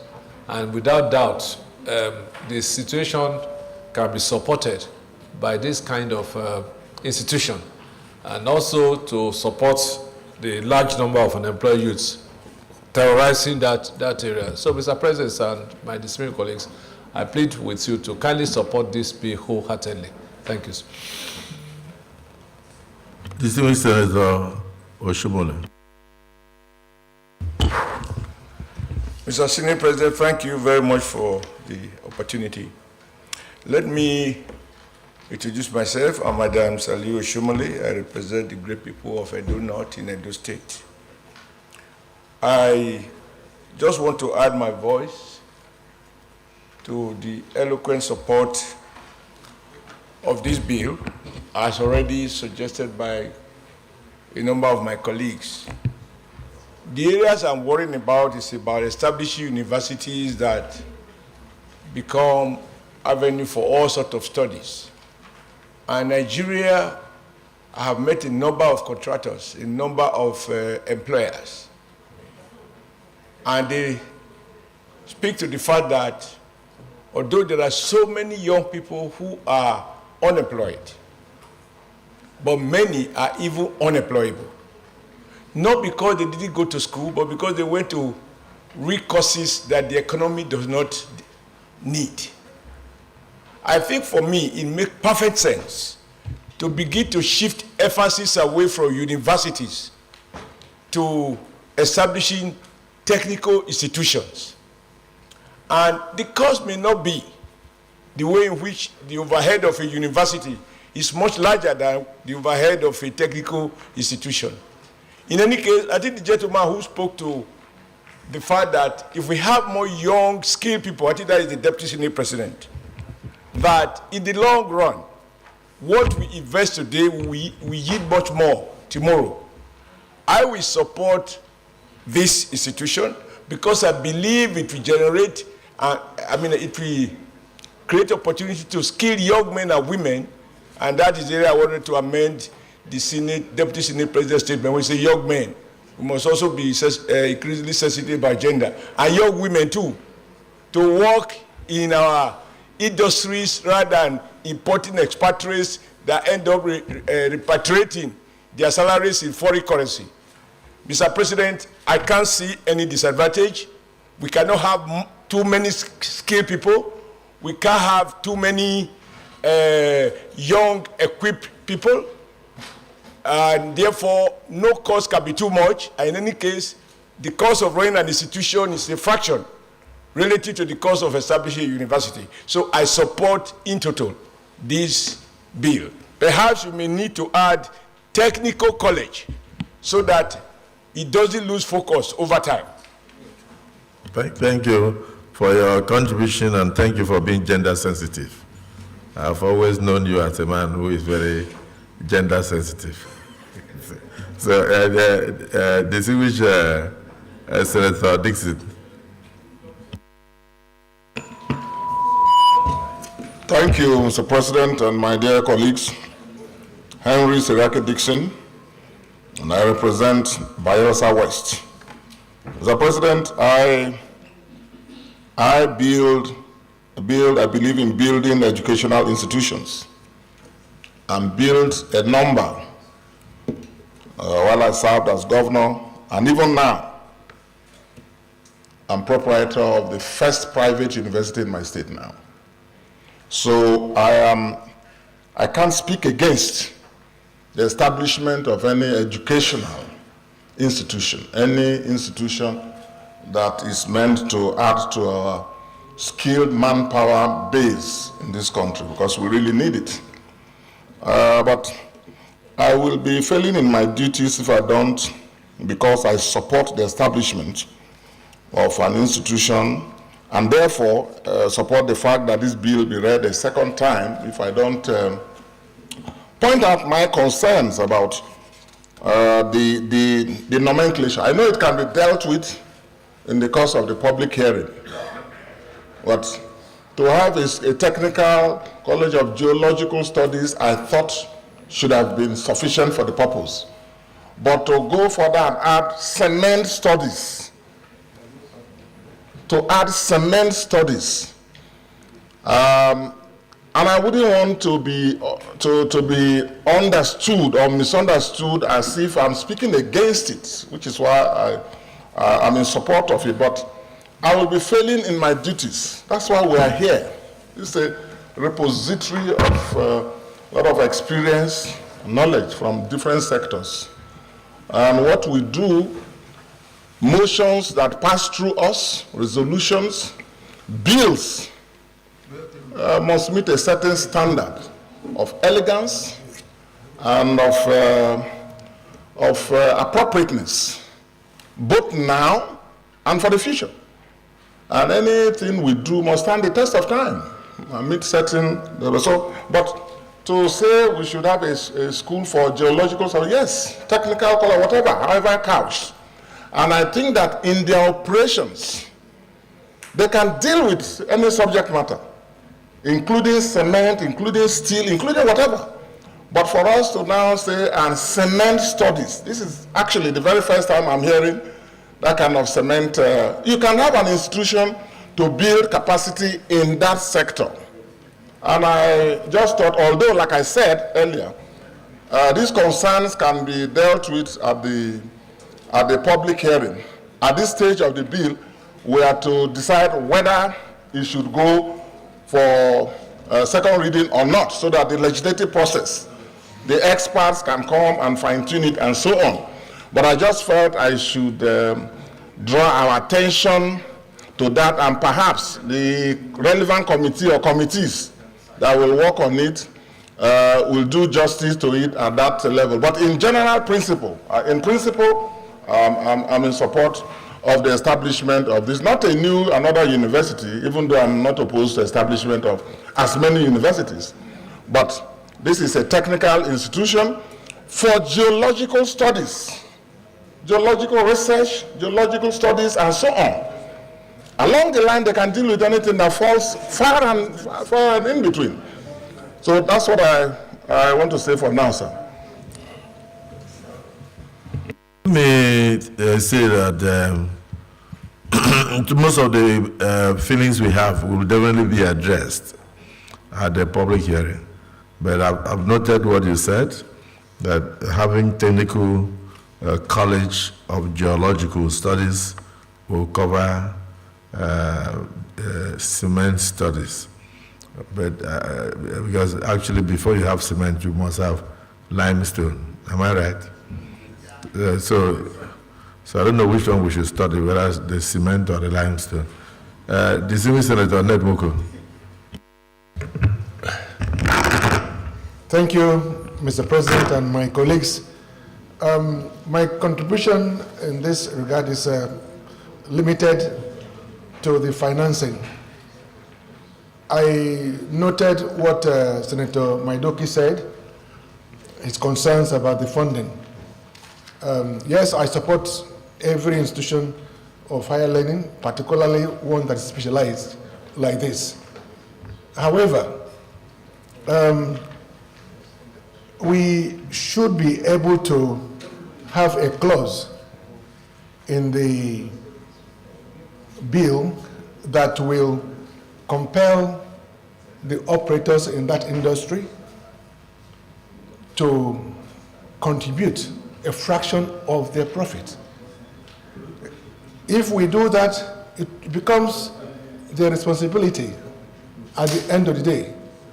and without doubt, the situation can be supported by this kind of institution, and also to support the large number of unemployed youths terrorizing that area. So, Mr. President and my distinguished colleagues, I plead with you to kindly support this bill wholeheartedly. Thank you, sir. Distinguished Senator Oshomole. Mr. Senate President, thank you very much for the opportunity. Let me introduce myself. I'm Madam Saliu Oshomole. I represent the great people of Edo North in Edo State. I just want to add my voice to the eloquent support of this bill, as already suggested by a number of my colleagues. The areas I'm worrying about is about establishing universities that become avenue for all sorts of studies. And Nigeria, I have met a number of contractors, a number of employers, and they speak to the fact that although there are so many young people who are unemployed, but many are even unemployable. Not because they didn't go to school, but because they went to read courses that the economy does not need. I think for me, it makes perfect sense to begin to shift emphasis away from universities to establishing technical institutions. And the cost may not be the way in which the overhead of a university is much larger than the overhead of a technical institution. In any case, I think the gentleman who spoke to the fact that if we have more young, skilled people, I think that is the Deputy Senate President, that in the long run, what we invest today, we yield much more tomorrow. I will support this institution because I believe it will generate, it will create opportunity to skill young men and women, and that is the area I wanted to amend the Deputy Senate President statement. When we say young men, we must also be increasingly sensitive about gender, and young women too, to work in our industries rather than importing expatriates that end up repatriating their salaries in foreign currency. Mr. President, I can't see any disadvantage. We cannot have too many skilled people. We can't have too many young, equipped people. And therefore, no cost can be too much. And in any case, the cost of running an institution is a fraction relative to the cost of establishing a university. So I support in total this bill. Perhaps you may need to add technical college so that it doesn't lose focus over time. Thank you for your contribution, and thank you for being gender sensitive. I've always known you as a man who is very gender sensitive. So, distinguished Senator Dixon. Thank you, Mr. President, and my dear colleagues. Henry Siraki Dixon, and I represent Bayelsa West. Mr. President, I believe in building educational institutions, and built a number while I served as governor, and even now, I'm proprietor of the first private university in my state now. So I can't speak against the establishment of any educational institution, any institution that is meant to add to our skilled manpower base in this country, because we really need it. But I will be failing in my duties if I don't, because I support the establishment of an institution, and therefore support the fact that this bill be read a second time if I don't point out my concerns about the nomenclature. I know it can be dealt with in the course of the public hearing, but to have a technical college of geological studies, I thought should have been sufficient for the purpose. But to go further and add cement studies, and I wouldn't want to be understood or misunderstood as if I'm speaking against it, which is why I'm in support of it. But I will be failing in my duties. That's why we are here. It's a repository of a lot of experience, knowledge from different sectors. And what we do, motions that pass through us, resolutions, bills, must meet a certain standard of elegance and of appropriateness, both now and for the future. And anything we do must stand the test of time and meet certain. But to say we should have a school for geological studies, yes, technical, color, whatever, however couched. And I think that in their operations, they can deal with any subject matter, including cement, including steel, including whatever. But for us to now say, and cement studies, this is actually the very first time I'm hearing that kind of cement. You can have an institution to build capacity in that sector. And I just thought, although, like I said earlier, these concerns can be dealt with at the public hearing. At this stage of the bill, we are to decide whether it should go for second reading or not, so that the legislative process, the experts can come and fine-tune it and so on. But I just felt I should draw our attention to that, and perhaps the relevant committee or committees that will work on it will do justice to it at that level. But in general principle, I'm in support of the establishment of this, not a new another university, even though I'm not opposed to establishment of as many universities, but this is a technical institution for geological studies, geological research, geological studies, and so on. Along the line, they can deal with anything that falls far and in between. So that's what I want to say for now, sir. Let me say that most of the feelings we have will definitely be addressed at the public hearing. But I've noted what you said, that having technical college of geological studies will cover cement studies. But because actually before you have cement, you must have limestone. Am I right? So I don't know which one we should study, whether it's the cement or the limestone. Distinguished Senator Ned Moko. Thank you, Mr. President and my colleagues. My contribution in this regard is limited to the financing. I noted what Senator Maidoki said, his concerns about the funding. Yes, I support every institution of higher learning, particularly one that is specialized like this. However, we should be able to have a clause in the bill that will compel the operators in that industry to contribute a fraction of their profit. If we do that, it becomes their responsibility at the end of the day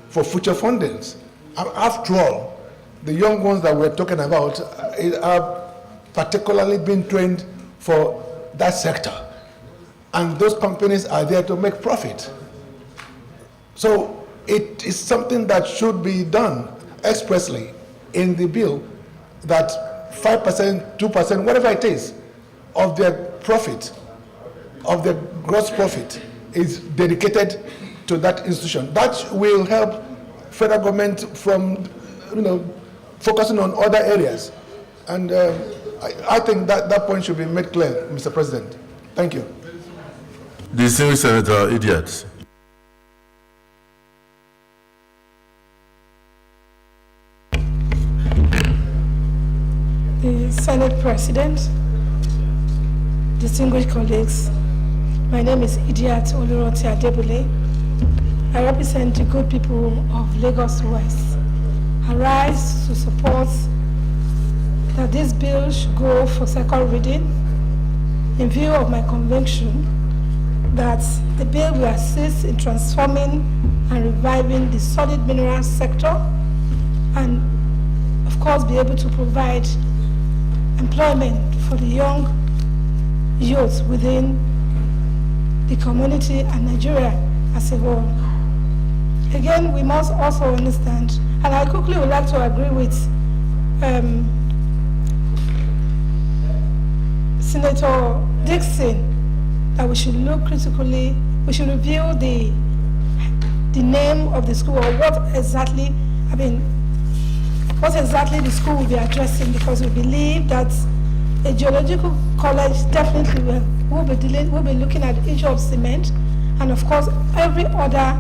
for future fundings. After all, the young ones that we're talking about are particularly being trained for that sector. And those companies are there to make profit. So it is something that should be done expressly in the bill, that 5%, 2%, whatever it is, of their profit, of their gross profit, is dedicated to that institution. That will help federal government from, focusing on other areas. And I think that point should be made clear, Mr. President. Thank you. Distinguished Senator Idiot. The Senate President, distinguished colleagues, my name is Idiat Oluronti Adebule. I represent the good people of Lagos West. I rise to support that this bill should go for second reading in view of my conviction that the bill will assist in transforming and reviving the solid mineral sector and, of course, be able to provide employment for the young youth within the community and Nigeria as a whole. Again, we must also understand, and I quickly would like to agree with Senator Dixon that we should look critically, we should review the name of the school, or what exactly the school will be addressing, because we believe that a geological college definitely will be looking at the issue of cement, and of course every other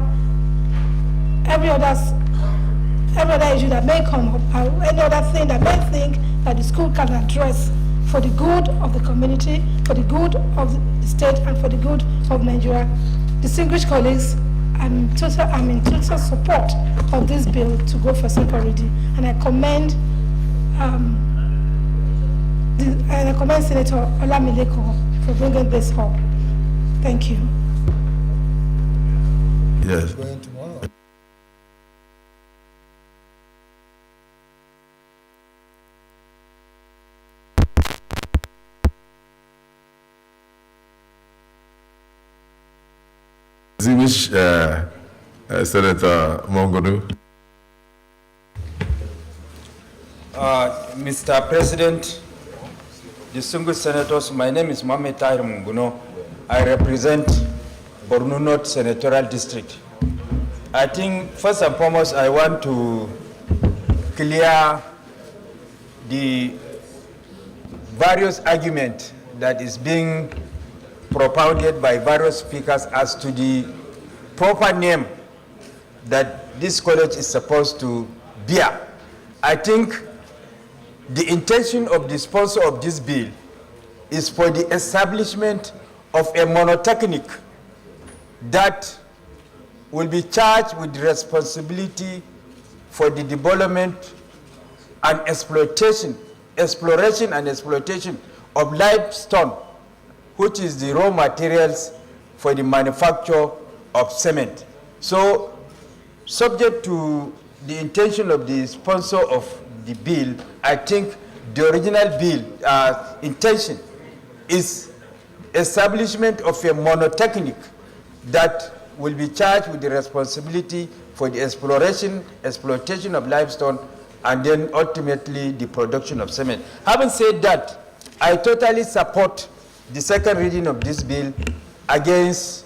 issue that may come up, or any other thing that may think that the school can address for the good of the community, for the good of the state, and for the good of Nigeria. Distinguished colleagues, I'm in total support of this bill to go for second reading, and I commend Senator Olamileko for bringing this up. Thank you. Yes. Distinguished Senator Mongodu. Mr. President, distinguished senators, my name is Mohamed Tahir Munguno. I represent Borno North Senatorial District. I think first and foremost I want to clear the various arguments that is being propounded by various speakers as to the proper name that this college is supposed to bear. I think the intention of the sponsor of this bill is for the establishment of a monotechnic that will be charged with the responsibility for the development and exploration and exploitation of limestone, which is the raw materials for the manufacture of cement. So, subject to the intention of the sponsor of the bill, I think the original bill intention is establishment of a monotechnic that will be charged with the responsibility for the exploitation of limestone, and then ultimately the production of cement. Having said that, I totally support the second reading of this bill against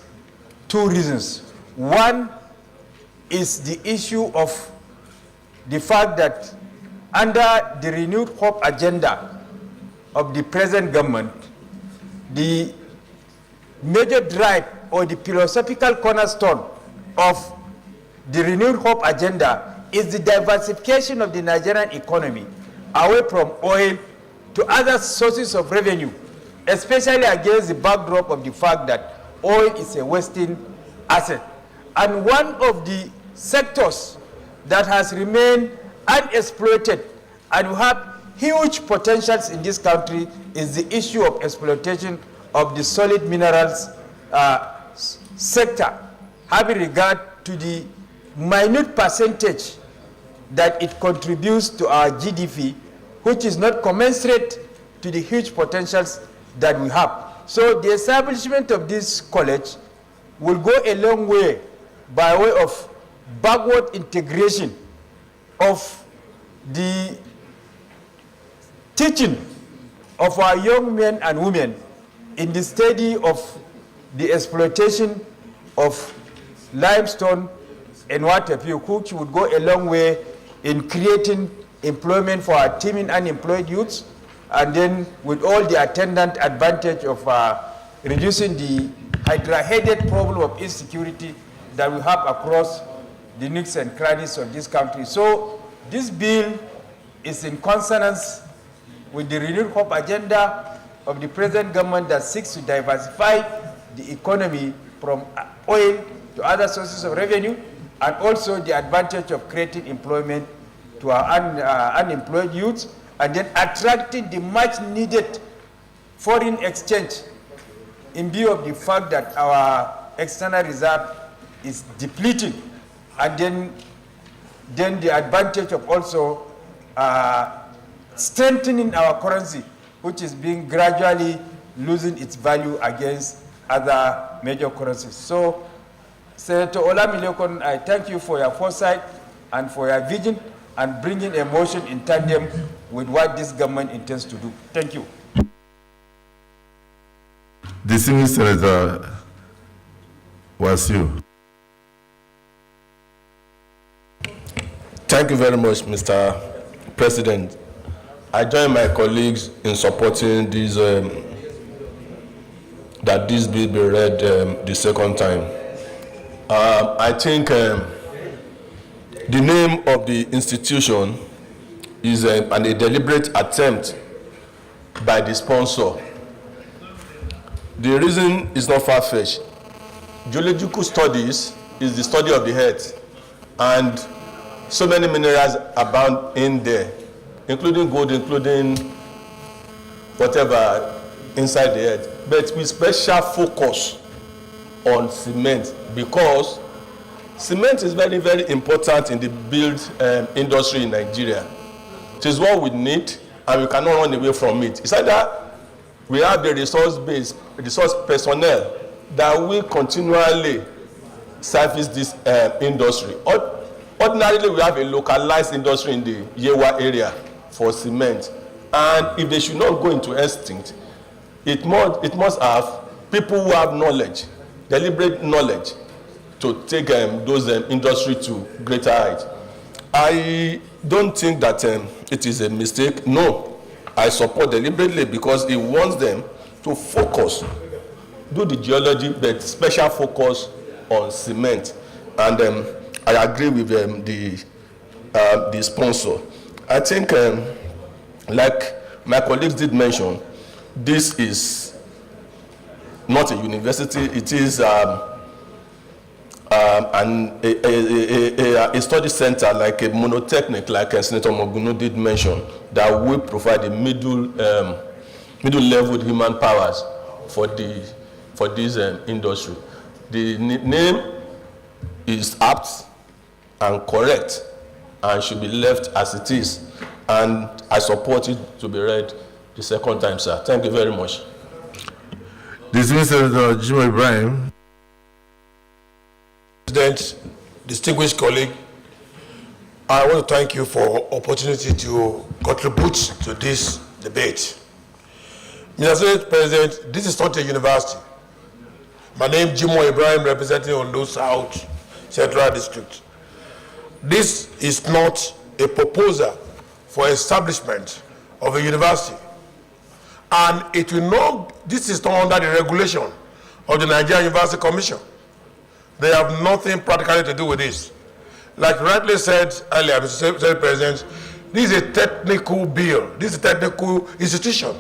two reasons. One is the issue of the fact that under the renewed hope agenda of the present government, the major drive or the philosophical cornerstone of the renewed hope agenda is the diversification of the Nigerian economy away from oil to other sources of revenue, especially against the backdrop of the fact that oil is a wasting asset. And one of the sectors that has remained unexploited and we have huge potentials in this country is the issue of exploitation of the solid minerals sector, having regard to the minute percentage that it contributes to our GDP, which is not commensurate to the huge potentials that we have. So the establishment of this college will go a long way by way of backward integration of the teaching of our young men and women in the study of the exploitation of limestone and water fuel, which would go a long way in creating employment for our teeming unemployed youths, and then with all the attendant advantage of reducing the hydra-headed problem of insecurity that we have across the nooks and crannies of this country. So this bill is in consonance with the renewed hope agenda of the present government that seeks to diversify the economy from oil to other sources of revenue, and also the advantage of creating employment to our unemployed youths, and then attracting the much needed foreign exchange in view of the fact that our external reserve is depleting, and then the advantage of also strengthening our currency, which is being gradually losing its value against other major currencies. So, Senator Olamilekon, I thank you for your foresight and for your vision and bringing a motion in tandem with what this government intends to do. Thank you. Distinguished Senator Wasiu. Thank you very much, Mr. President. I join my colleagues in supporting this, that this bill be read the second time. I think the name of the institution is a deliberate attempt by the sponsor. The reason is not far-fetched. Geological studies is the study of the earth, and so many minerals abound in there, including gold, including whatever inside the earth, but with special focus on cement, because cement is very, very important in the build industry in Nigeria. It is what we need, and we cannot run away from it. It's either we have the resource personnel that will continually service this industry. Ordinarily, we have a localized industry in the Yewa area for cement, and if they should not go into extinct, it must have people who have knowledge, deliberate knowledge, to take those industry to greater height. I don't think that it is a mistake. No, I support deliberately because it wants them to focus, do the geology, but special focus on cement. And I agree with the sponsor. I think, like my colleagues did mention, this is not a university. It is a study center, like a monotechnic, like Senator Moguno did mention, that will provide a middle-level human powers for this industry. The name is apt and correct and should be left as it is, and I support it to be read the second time, sir. Thank you very much. Dismissed Senator Jimo Ibrahim. President, distinguished colleague, I want to thank you for opportunity to contribute to this debate. Mr. Senate President, this is not a university. My name is Jimo Ibrahim, representing Ondo South Central District. This is not a proposal for establishment of a university. And it will not, this is not under the regulation of the Nigerian University Commission. They have nothing practically to do with this. Like rightly said earlier, Mr. Senate President, this is a technical bill. This is a technical institution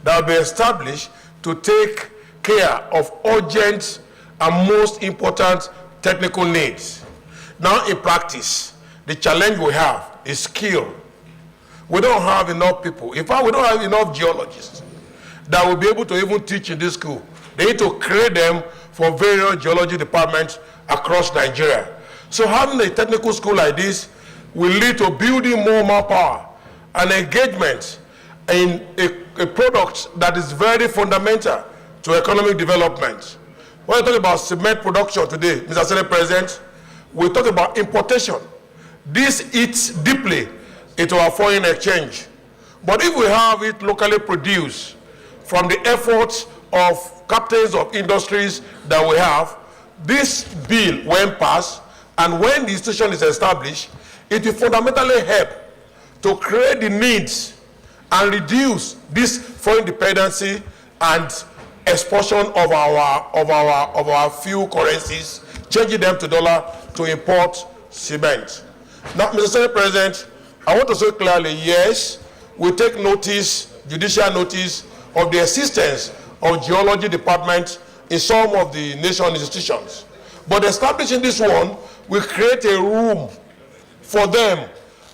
that will be established to take care of urgent and most important technical needs. Now in practice, the challenge we have is skill. We don't have enough people. In fact, we don't have enough geologists that will be able to even teach in this school. They need to create them for various geology departments across Nigeria. So having a technical school like this will lead to building more manpower and engagement in a product that is very fundamental to economic development. When we talk about cement production today, Mr. Senate President, we talk about importation. This eats deeply into our foreign exchange. But if we have it locally produced from the efforts of captains of industries that we have, this bill, when passed, and when the institution is established, it will fundamentally help to create the needs and reduce this foreign dependency and exportation of our few currencies, changing them to dollar to import cement. Now, Mr. Senate President, I want to say clearly, yes, we take notice, judicial notice, of the existence of geology department in some of the nation institutions. But establishing this one will create a room for them.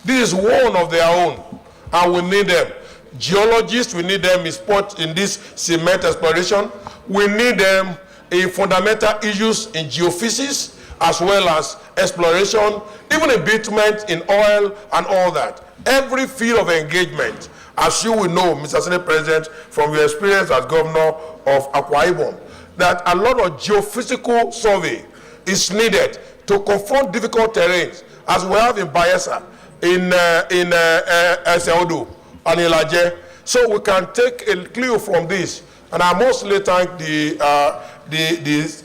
This is one of their own, and we need them. Geologists, we need them in this cement exploration. We need them in fundamental issues in geophysics, as well as exploration, even in bitumen, in oil, and all that. Every field of engagement, as you will know, Mr. Senate President, from your experience as governor of Akwa Ibom, that a lot of geophysical survey is needed to confront difficult terrains, as we have in Bayelsa, in Eseodo, and in Laje. So we can take a clue from this. And I mostly thank the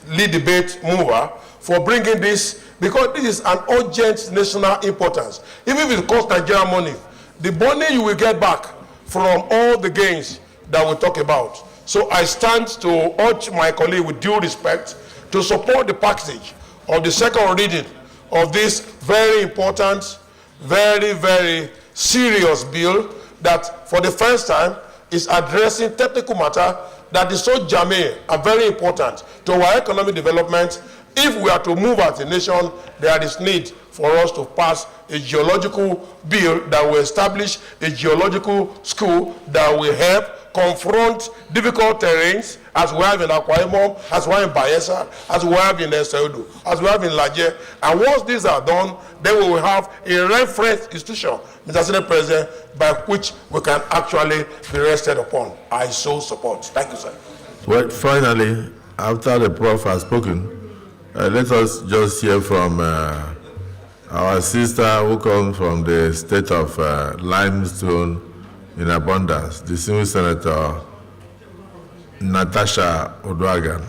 lead debate mover for bringing this, because this is an urgent national importance. Even if it costs Nigeria money, the money you will get back from all the gains that we talk about. So I stand to urge my colleague with due respect to support the passage of the second reading of this very important, very, very serious bill that for the first time is addressing technical matter that is so germane and very important to our economic development. If we are to move as a nation, there is need for us to pass a geological bill that will establish a geological school that will help confront difficult terrains, as we have in Akwa Ibom, as we have in Bayelsa, as we have in Eseodo, as we have in Laje. And once these are done, then we will have a reference institution, Mr. Senate President, by which we can actually be rested upon. I so support. Thank you, sir. Well, finally, after the Prof has spoken, let us just hear from our sister who comes from the state of limestone in abundance, distinguished Senator Natasha Odwagan.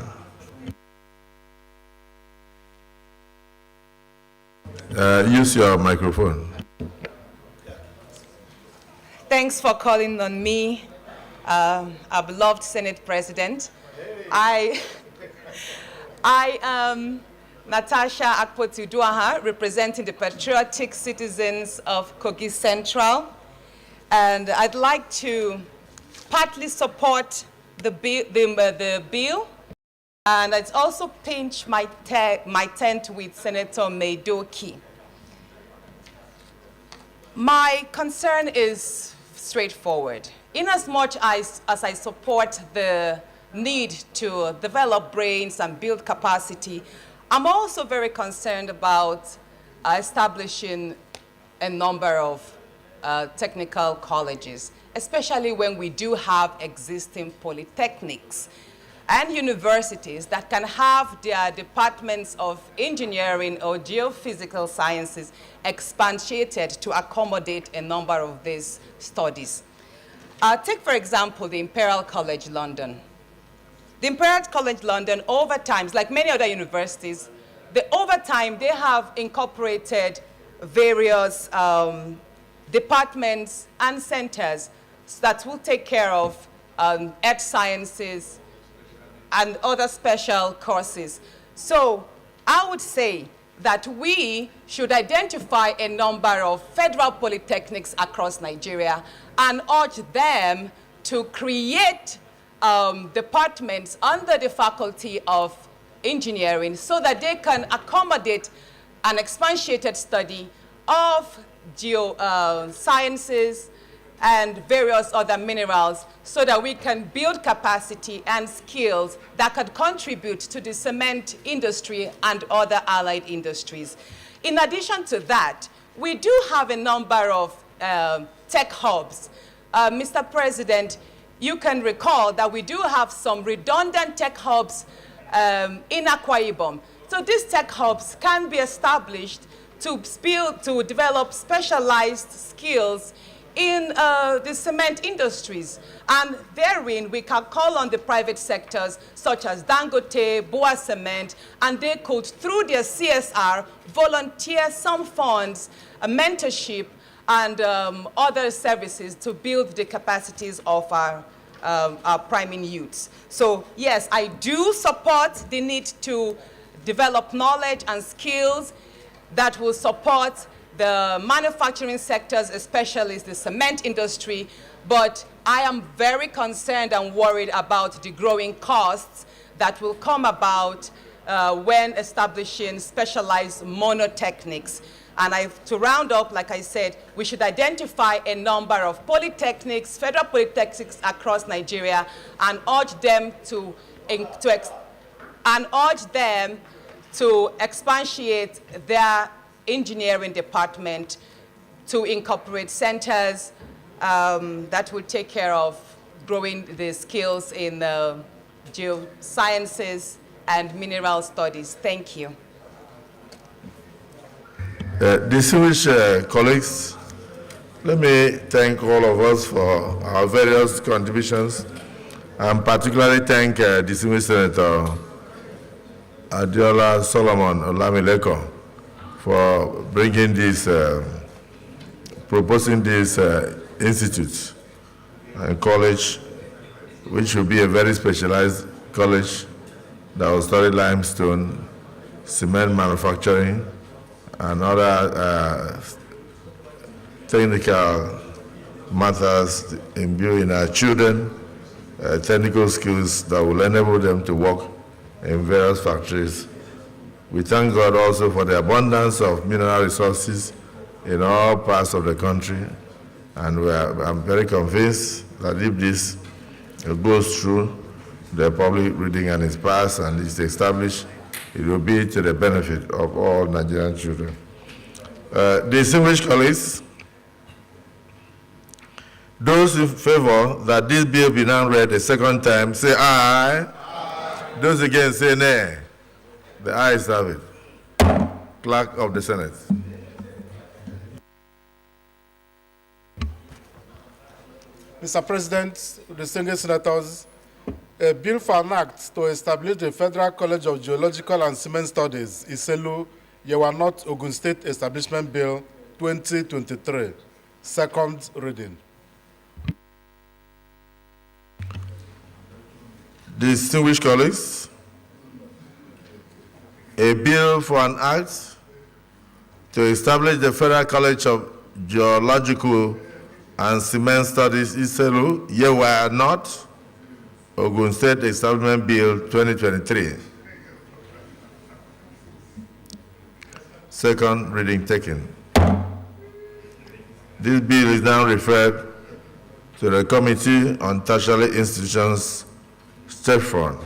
Use your microphone. Thanks for calling on me, our beloved Senate President. I am Natasha Akpoti-Uduaghan, representing the patriotic citizens of Kogi Central. And I'd like to partly support the bill, and I'd also pinch my tent with Senator Medoki. My concern is straightforward. Inasmuch as I support the need to develop brains and build capacity, I'm also very concerned about establishing a number of technical colleges, especially when we do have existing polytechnics. and universities that can have their departments of engineering or geophysical sciences expatiated to accommodate a number of these studies. Take, for example, the Imperial College London. The Imperial College London, over time, like many other universities, over time, they have incorporated various departments and centers that will take care of earth sciences and other special courses. So I would say that we should identify a number of federal polytechnics across Nigeria and urge them to create departments under the Faculty of Engineering so that they can accommodate an expatiated study of geosciences and various other minerals so that we can build capacity and skills that could contribute to the cement industry and other allied industries. In addition to that, we do have a number of tech hubs. Mr. President, you can recall that we do have some redundant tech hubs in Akwa Ibom. So these tech hubs can be established to develop specialized skills in the cement industries. And therein, we can call on the private sectors, such as Dangote, Boa Cement, and they could, through their CSR, volunteer some funds, a mentorship, and other services to build the capacities of our priming youths. So yes, I do support the need to develop knowledge and skills that will support the manufacturing sectors, especially the cement industry, but I am very concerned and worried about the growing costs that will come about when establishing specialized monotechnics. And to round up, like I said, we should identify a number of polytechnics, federal polytechnics across Nigeria, and urge them to expatiate their engineering department to incorporate centers that will take care of growing the skills in geosciences and mineral studies. Thank you. Distinguished colleagues, let me thank all of us for our various contributions, and particularly thank distinguished Senator Adiola Solomon Olamileko for bringing this, proposing this institute and college, which will be a very specialized college that will study limestone, cement manufacturing, and other technical matters imbuing our children technical skills that will enable them to work in various factories. We thank God also for the abundance of mineral resources in all parts of the country, and I'm very convinced that if this goes through the public reading and is passed and is established, it will be to the benefit of all Nigerian children. Distinguished colleagues, those in favor that this bill be now read a second time, say aye. Aye. Those against, say nay. The ayes have it. Clerk of the Senate. Mr. President, distinguished senators, a bill for an act to establish the Federal College of Geological and Cement Studies, Iselu, Yewa North, Ogun State Establishment Bill 2023, second reading. Distinguished colleagues, a bill for an act to establish the Federal College of Geological and Cement Studies, Iselu, Yewa North, Ogun State Establishment Bill 2023. Second reading taken. This bill is now referred to the Committee on Tertiary Institutions, STEPFON,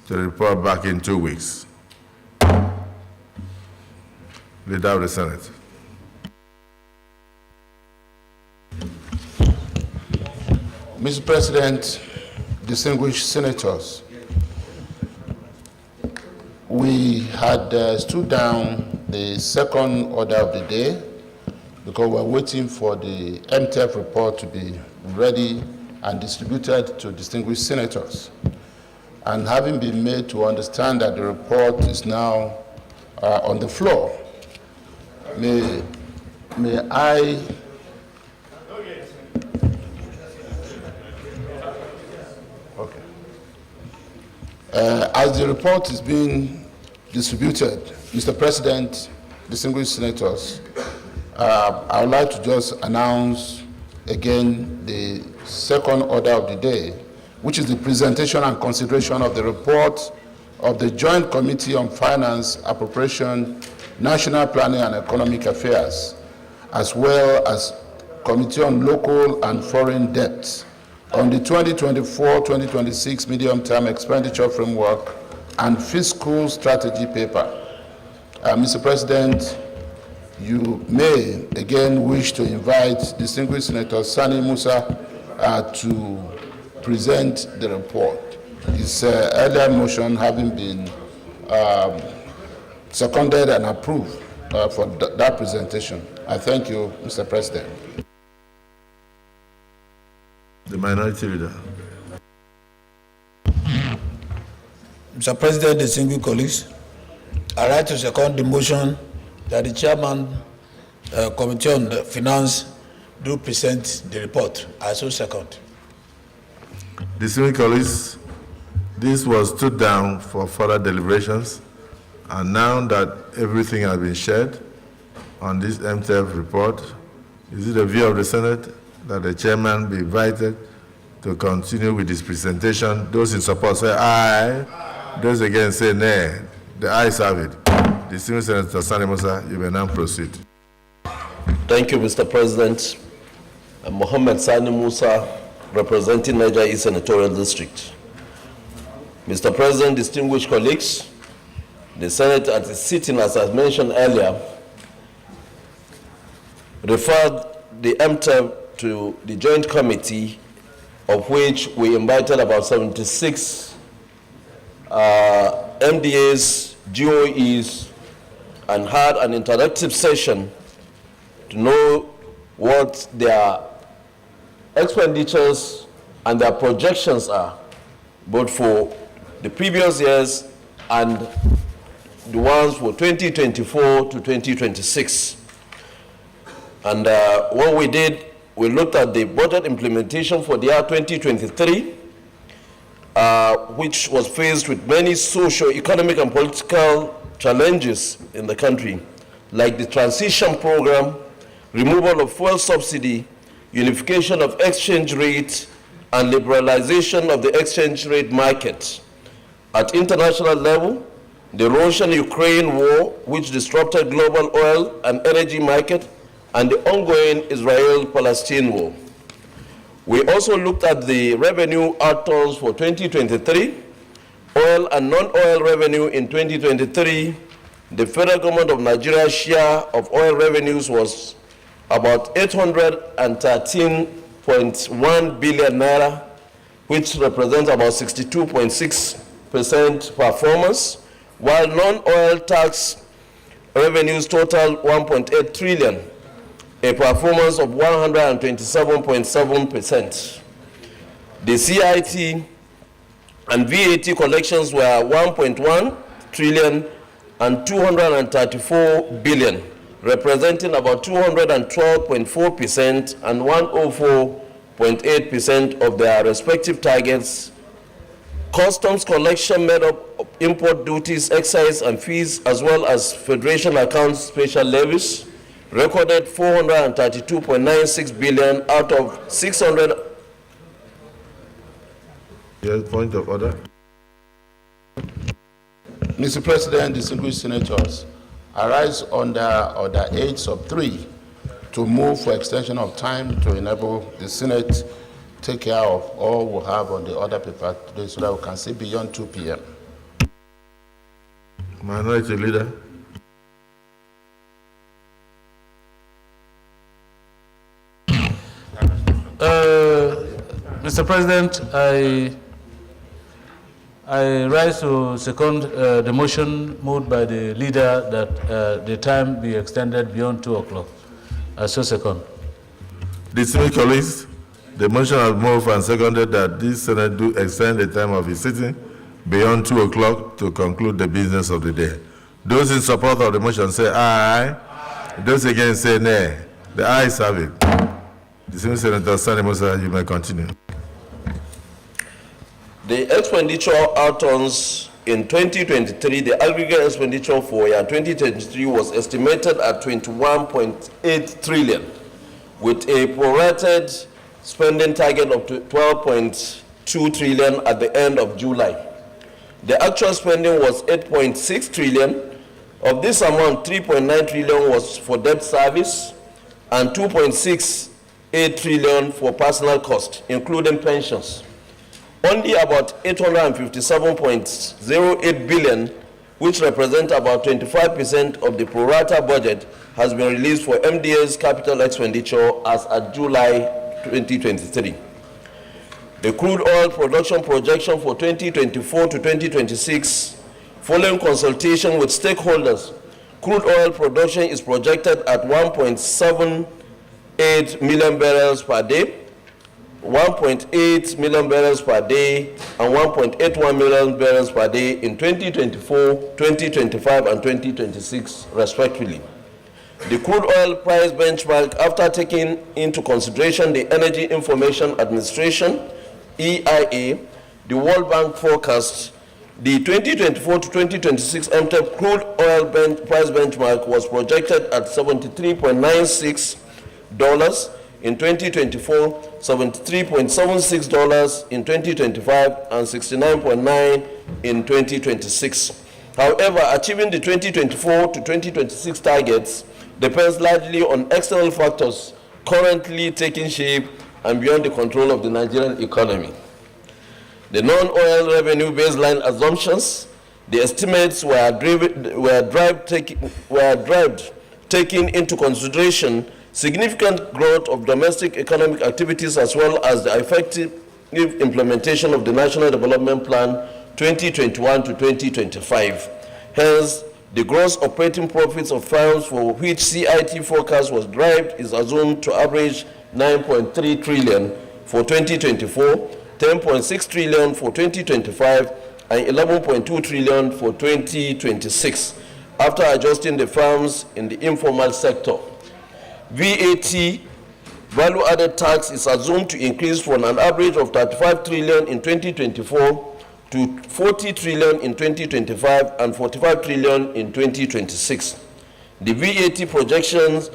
to report back in 2 weeks. Leader of the Senate. Mr. President, distinguished senators, We had stood down the second order of the day because we're waiting for the MTF report to be ready and distributed to distinguished senators. And having been made to understand that the report is now on the floor, may I as the report is being distributed, Mr. President, distinguished senators, I would like to just announce again the second order of the day, which is the presentation and consideration of the report of the Joint Committee on Finance, Appropriation, National Planning and Economic Affairs, as well as Committee on Local and Foreign Debt, on the 2024-2026 medium-term expenditure framework and fiscal strategy paper. Mr. President, you may again wish to invite distinguished Senator Sani Musa to present the report. His earlier motion having been seconded and approved for that presentation. I thank you, Mr. President. The Minority Leader. Mr. President, distinguished colleagues, I rise to second the motion that the Chairman Committee on Finance do present the report. I so second. Distinguished colleagues, this was stood down for further deliberations, and now that everything has been shared on this MTF report, is it the view of the Senate that the chairman be invited to continue with this presentation? Those in support say aye. Those against say nay. The ayes have it. Distinguished Senator Sani Musa, you may now proceed. Thank you, Mr. President. I'm Mohammed Sani Musa, representing Niger East Senatorial District. Mr. President, distinguished colleagues, the Senate at its sitting, as I mentioned earlier, referred the MTF to the Joint Committee, of which we invited about 76 MDAs, GOEs, and had an interactive session to know what their expenditures and their projections are, both for the previous years and the ones for 2024 to 2026. And what we did, we looked at the budget implementation for the year 2023, which was faced with many socio-economic and political challenges in the country, like the transition program, removal of fuel subsidy, unification of exchange rate, and liberalization of the exchange rate market. At international level, the Russian-Ukraine war, which disrupted global oil and energy market, and the ongoing Israel-Palestine war. We also looked at the revenue outturns for 2023, oil and non-oil revenue in 2023. The federal government of Nigeria's share of oil revenues was about 813.1 billion naira, which represents about 62.6% performance, while non-oil tax revenues total 1.8 trillion, a performance of 127.7%. The CIT and VAT collections were 1.1 trillion and 234 billion, representing about 212.4% and 104.8% of their respective targets. Customs collection made up of import duties, excise and fees, as well as Federation accounts special levies, recorded 432.96 billion out of 600. Yes, point of order. Mr. President, distinguished senators, I rise under Order 8 sub 3 to move for extension of time to enable the Senate take care of all we have on the order paper today so that we can see beyond 2 p.m. Minority Leader. Mr. President, I rise to second the motion moved by the leader that the time be extended beyond 2 o'clock. I so second. Distinguished colleagues, the motion has moved and seconded that this Senate do extend the time of its sitting beyond 2 o'clock to conclude the business of the day. Those in support of the motion say aye. Those against say nay. The ayes have it. Distinguished Senator Sani Musa, you may continue. The expenditure outturns in 2023, the aggregate expenditure for year 2023 was estimated at 21.8 trillion, with a prorated spending target of 12.2 trillion at the end of July. The actual spending was 8.6 trillion. Of this amount, 3.9 trillion was for debt service and 2.68 trillion for personal costs, including pensions. Only about 857.08 billion, which represent about 25% of the pro rata budget, has been released for MDA's capital expenditure as at July 2023. The crude oil production projection for 2024 to 2026, following consultation with stakeholders, crude oil production is projected at 1.78 million barrels per day, 1.8 million barrels per day, and 1.81 million barrels per day in 2024, 2025, and 2026, respectively. The crude oil price benchmark, after taking into consideration the Energy Information Administration, EIA, the World Bank forecast, the 2024 to 2026 MTEP crude oil price benchmark was projected at $73.96 in 2024, $73.76 in 2025, and $69.9 in 2026. However, achieving the 2024 to 2026 targets depends largely on external factors currently taking shape and beyond the control of the Nigerian economy. The non-oil revenue baseline assumptions, the estimates were taking into consideration significant growth of domestic economic activities as well as the effective implementation of the National Development Plan 2021 to 2025. Hence, the gross operating profits of firms for which CIT forecast was derived is assumed to average 9.3 trillion for 2024, 10.6 trillion for 2025, and 11.2 trillion for 2026, after adjusting the firms in the informal sector. VAT, value-added tax, is assumed to increase from an average of 35 trillion in 2024 to 40 trillion in 2025 and 45 trillion in 2026. The VAT projections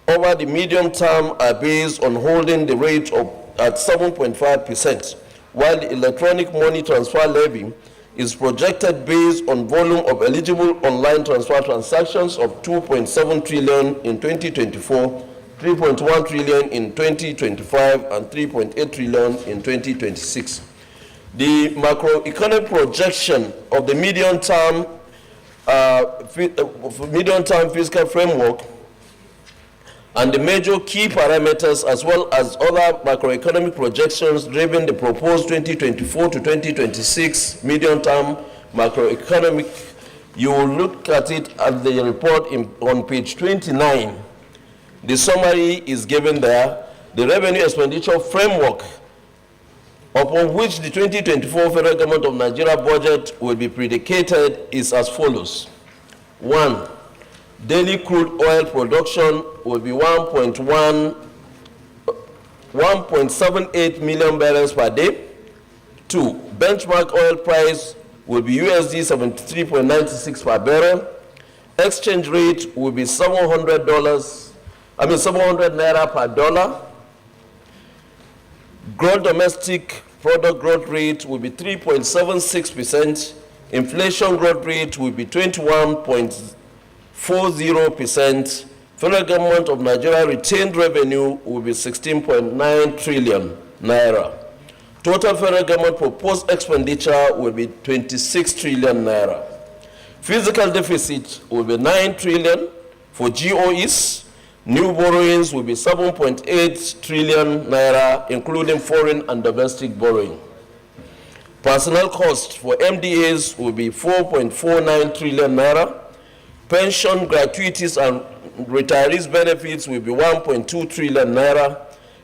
over the medium term are based on holding the rate at 7.5%, while the electronic money transfer levy is projected based on volume of eligible online transfer transactions of 2.7 trillion in 2024, 3.1 trillion in 2025, and 3.8 trillion in 2026. The macroeconomic projection of the medium-term fiscal framework and the major key parameters, as well as other macroeconomic projections driving the proposed 2024 to 2026 medium-term macroeconomic, you will look at it at the report on page 29. The summary is given there. The revenue expenditure framework upon which the 2024 Federal Government of Nigeria budget will be predicated is as follows. 1. Daily crude oil production will be 1.78 million barrels per day. 2. Benchmark oil price will be USD 73.96 per barrel. Exchange rate will be $700 naira per dollar. Gross domestic product growth rate will be 3.76%. Inflation growth rate will be 21.40%. Federal Government of Nigeria retained revenue will be 16.9 trillion naira. Total federal government proposed expenditure will be 26 trillion naira. Physical deficit will be 9 trillion for GOEs. New borrowings will be 7.8 trillion naira, including foreign and domestic borrowing. Personnel costs for MDAs will be 4.49 trillion naira. Pension, gratuities, and retirees' benefits will be 1.2 trillion naira.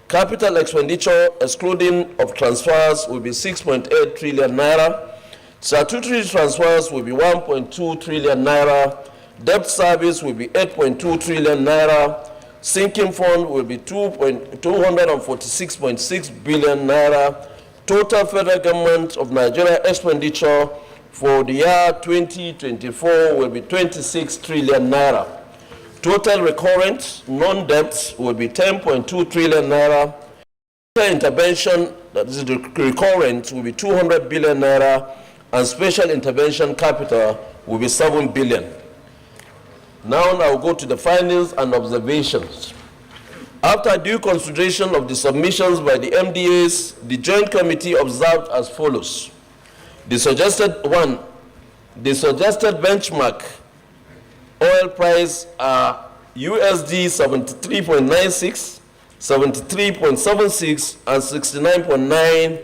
Capital expenditure, excluding of transfers, will be 6.8 trillion naira. Statutory transfers will be 1.2 trillion naira. Debt service will be 8.2 trillion naira. Sinking fund will be 246.6 billion naira. Total federal government of Nigeria expenditure for the year 2024 will be 26 trillion naira. Total recurrent non-debt will be 10.2 trillion naira. Total intervention, that is the recurrent, will be 200 billion naira, and special intervention capital will be 7 billion. Now I will go to the findings and observations. After due consideration of the submissions by the MDAs, the Joint Committee observed as follows. The suggested benchmark oil price are USD 73.96, 73.76, and 69.9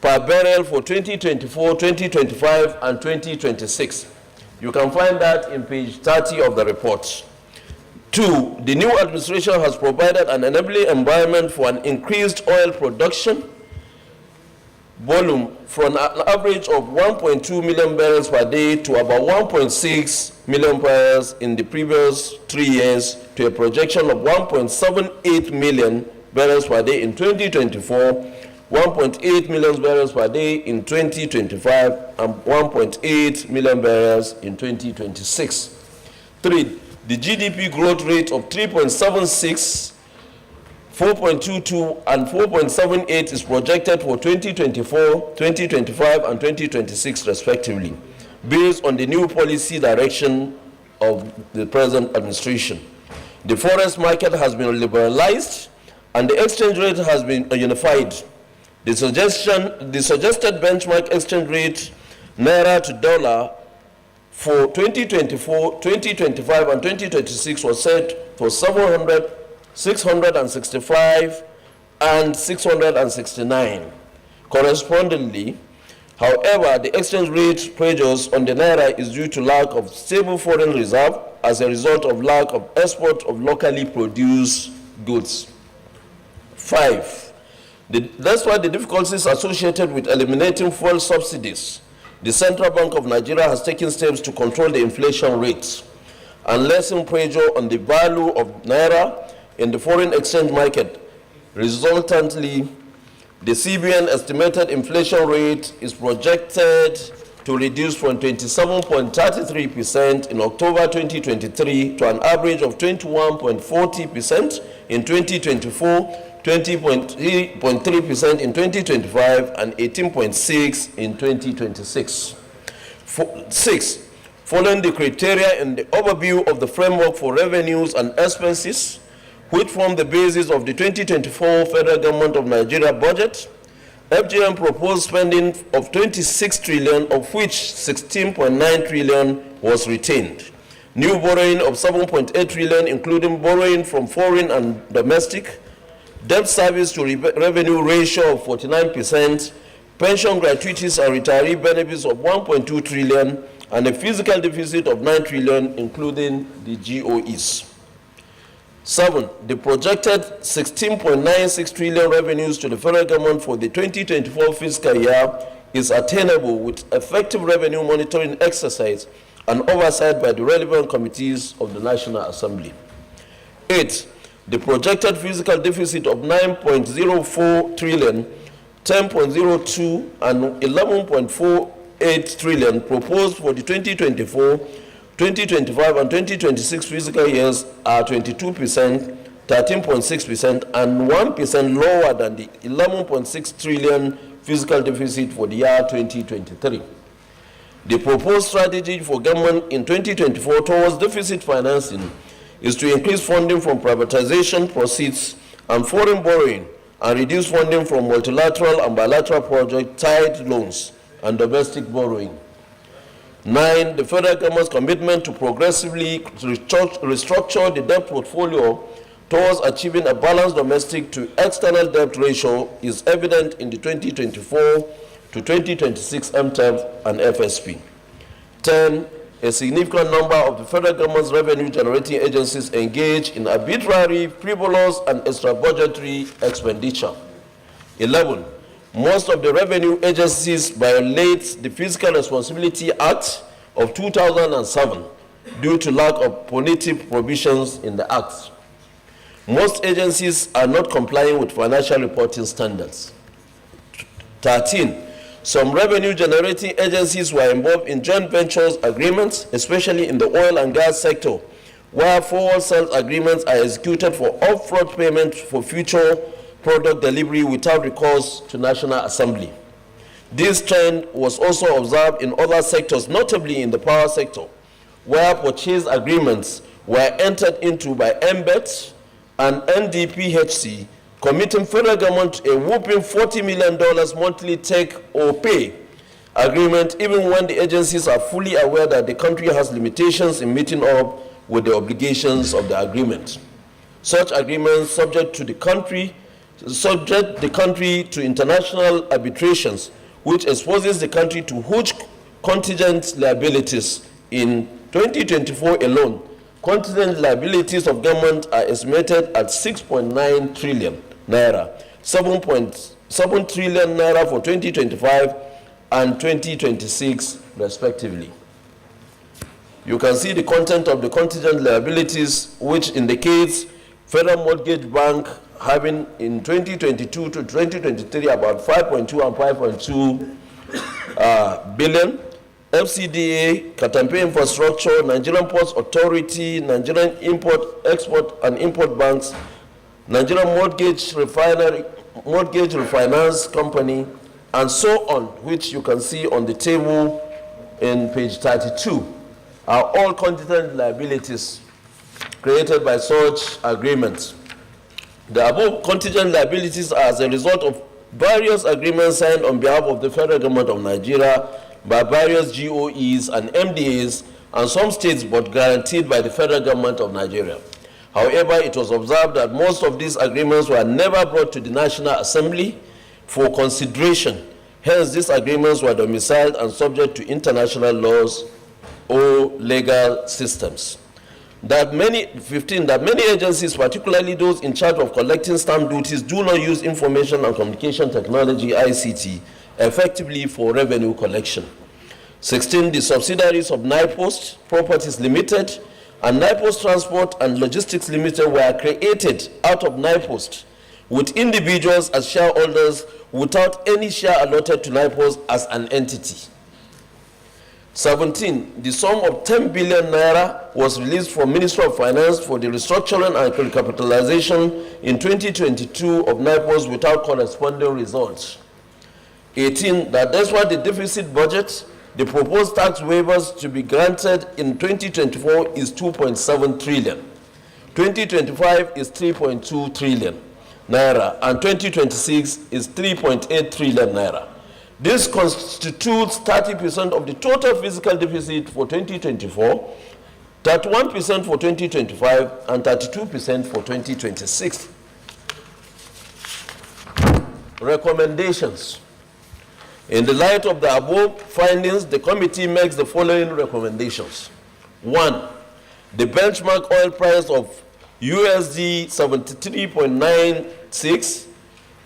per barrel for 2024, 2025, and 2026. You can find that in page 30 of the report. 2, the new administration has provided an enabling environment for an increased oil production volume from an average of 1.2 million barrels per day to about 1.6 million barrels in the previous 3 years to a projection of 1.78 million barrels per day in 2024, 1.8 million barrels per day in 2025, and 1.8 million barrels in 2026. 3, the GDP growth rate of 3.76, 4.22, and 4.78 is projected for 2024, 2025, and 2026 respectively, based on the new policy direction of the present administration. The forex market has been liberalized and the exchange rate has been unified. The suggested benchmark exchange rate naira to dollar for 2024, 2025, and 2026 was set for 700, 665, and 669. Correspondingly, however, the exchange rate pressures on the naira is due to lack of stable foreign reserve as a result of lack of export of locally produced goods. 5. That's why the difficulties associated with eliminating fuel subsidies. The Central Bank of Nigeria has taken steps to control the inflation rates and lessen pressure on the value of naira in the foreign exchange market. Resultantly, the CBN estimated inflation rate is projected to reduce from 27.33% in October 2023 to an average of 21.40% in 2024, 20.3% in 2025, and 18.6% in 2026. 6. Following the criteria in the overview of the framework for revenues and expenses, which form the basis of the 2024 Federal Government of Nigeria budget, FGM proposed spending of 26 trillion, of which 16.9 trillion was retained. New borrowing of 7.8 trillion, including borrowing from foreign and domestic, debt service to revenue ratio of 49%, pension gratuities and retiree benefits of 1.2 trillion, and a fiscal deficit of 9 trillion, including the GOEs. 7. The projected 16.96 trillion revenues to the federal government for the 2024 fiscal year is attainable with effective revenue monitoring exercise and oversight by the relevant committees of the National Assembly. 8. The projected fiscal deficit of 9.04 trillion, 10.02, and 11.48 trillion proposed for the 2024, 2025, and 2026 fiscal years are 22%, 13.6%, and 1% lower than the 11.6 trillion fiscal deficit for the year 2023. The proposed strategy for government in 2024 towards deficit financing is to increase funding from privatization proceeds and foreign borrowing and reduce funding from multilateral and bilateral project-tied loans and domestic borrowing. 9. The federal government's commitment to progressively restructure the debt portfolio towards achieving a balanced domestic to external debt ratio is evident in the 2024 to 2026 MTEF and FSP. 10, a significant number of the federal government's revenue-generating agencies engage in arbitrary, frivolous, and extra-budgetary expenditure. 11, most of the revenue agencies violate the Fiscal Responsibility Act of 2007 due to lack of punitive provisions in the Act. Most agencies are not complying with financial reporting standards. 13, some revenue-generating agencies were involved in joint ventures agreements, especially in the oil and gas sector, where forward sales agreements are executed for upfront payment for future product delivery without recourse to National Assembly. This trend was also observed in other sectors, notably in the power sector, where purchase agreements were entered into by MBET and NDPHC, committing federal government to a whopping $40 million monthly take or pay agreement, even when the agencies are fully aware that the country has limitations in meeting up with the obligations of the agreement. Such agreements subject the country to international arbitrations, which exposes the country to huge contingent liabilities. In 2024 alone, contingent liabilities of government are estimated at 6.9 trillion naira, 7.7 trillion naira for 2025 and 2026 respectively. You can see the content of the contingent liabilities, which indicates Federal Mortgage Bank having in 2022 to 2023 about 5.2 and 5.2 billion. FCDA, Katampe Infrastructure, Nigerian Ports Authority, Nigerian Export and Import Banks, Nigerian Mortgage Refinance Company, and so on, which you can see on the table in page 32, are all contingent liabilities created by such agreements. The above contingent liabilities are as a result of various agreements signed on behalf of the federal government of Nigeria by various GOEs and MDAs and some states, but guaranteed by the federal government of Nigeria. However, it was observed that most of these agreements were never brought to the National Assembly for consideration. Hence, these agreements were domiciled and subject to international laws or legal systems. 15, that many agencies, particularly those in charge of collecting stamp duties, do not use information and communication technology, ICT, effectively for revenue collection. 16, the subsidiaries of NIPOST Properties Limited and NIPOST Transport and Logistics Limited were created out of NIPOST with individuals as shareholders without any share allotted to NIPOST as an entity. 17, the sum of 10 billion naira was released from Ministry of Finance for the restructuring and recapitalization in 2022 of NIPOST without corresponding results. 18, that despite the deficit budget, the proposed tax waivers to be granted in 2024 is 2.7 trillion. 2025 is 3.2 trillion naira, and 2026 is 3.8 trillion naira. This constitutes 30% of the total fiscal deficit for 2024, 31% for 2025, and 32% for 2026. Recommendations. In the light of the above findings, the committee makes the following recommendations. 1, the benchmark oil price of USD 73.96,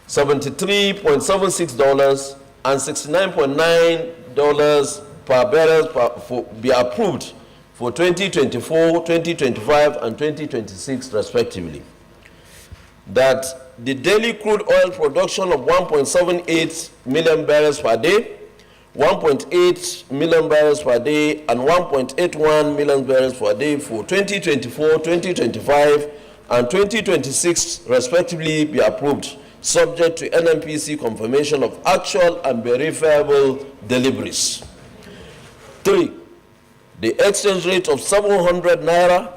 $73.76, and $69.9 per barrel be approved for 2024, 2025, and 2026 respectively. That the daily crude oil production of 1.78 million barrels per day, 1.8 million barrels per day, and 1.81 million barrels per day for 2024, 2025, and 2026 respectively be approved, subject to NNPC confirmation of actual and verifiable deliveries. 3, the exchange rate of 700 naira,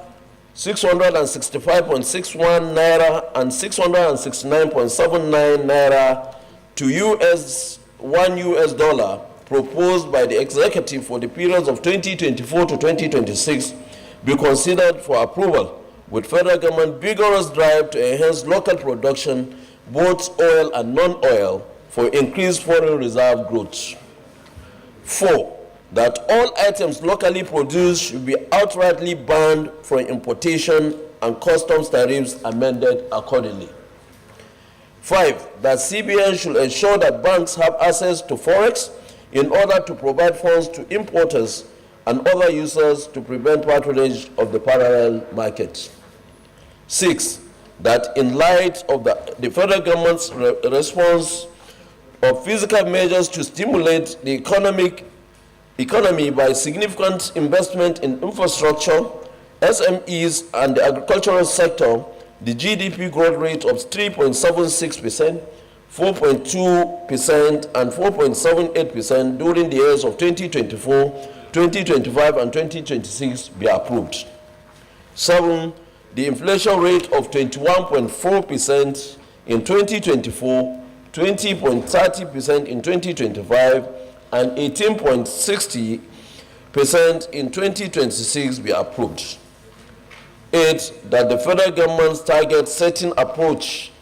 665.61 naira, and 669.79 naira to $1 proposed by the executive for the periods of 2024 to 2026 be considered for approval, with federal government vigorous drive to enhance local production, both oil and non-oil, for increased foreign reserve growth. 4, that all items locally produced should be outrightly banned from importation and customs tariffs amended accordingly. 5, that CBN should ensure that banks have access to forex in order to provide funds to importers and other users to prevent patronage of the parallel market. 6, that in light of the federal government's response of physical measures to stimulate the economy by significant investment in infrastructure, SMEs, and the agricultural sector, the GDP growth rate of 3.76%, 4.2%, and 4.78% during the years of 2024, 2025, and 2026 be approved. 7, the inflation rate of 21.4% in 2024, 20.30% in 2025, and 18.60% in 2026 be approved. 8, that the federal government's target setting approach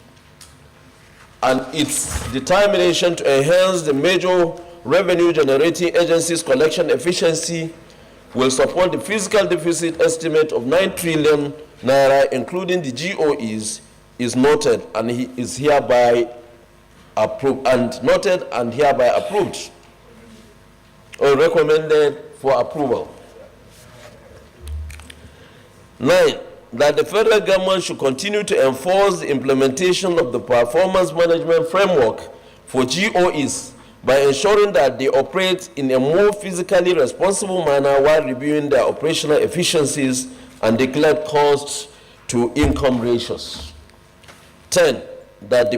and its determination to enhance the major revenue generating agencies' collection efficiency will support the fiscal deficit estimate of 9 trillion naira, including the GOEs, is noted and is hereby approved or recommended for approval. 9, that the federal government should continue to enforce the implementation of the performance management framework for GOEs by ensuring that they operate in a more fiscally responsible manner while reviewing their operational efficiencies and declared costs to income ratios. 10, that the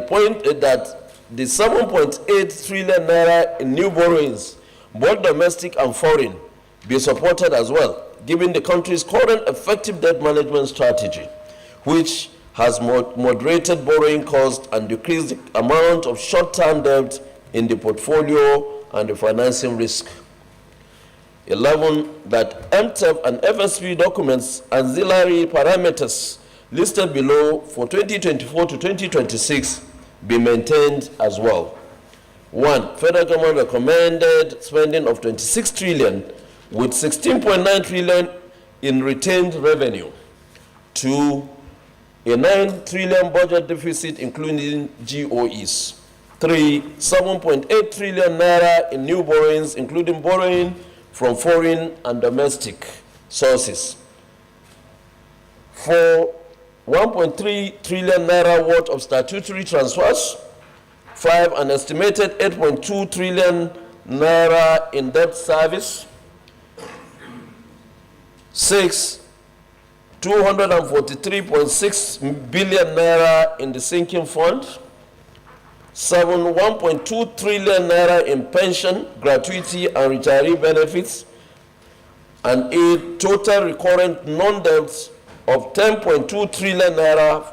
7.8 trillion naira in new borrowings, both domestic and foreign, be supported as well, given the country's current effective debt management strategy, which has moderated borrowing costs and decreased the amount of short-term debt in the portfolio and the financing risk. 11, that MTEP and FSP documents ancillary parameters listed below for 2024 to 2026 be maintained as well. 1, federal government recommended spending of 26 trillion with 16.9 trillion in retained revenue. 2, a 9 trillion budget deficit including GOEs. 3, 7.8 trillion naira in new borrowings, including borrowing from foreign and domestic sources. 4, 1.3 trillion naira worth of statutory transfers. 5, an estimated 8.2 trillion naira in debt service. 6, 243.6 billion naira in the sinking fund. 7, 1.2 trillion naira in pension, gratuity, and retiree benefits. And 8, total recurrent non-debts of 10.2 trillion naira,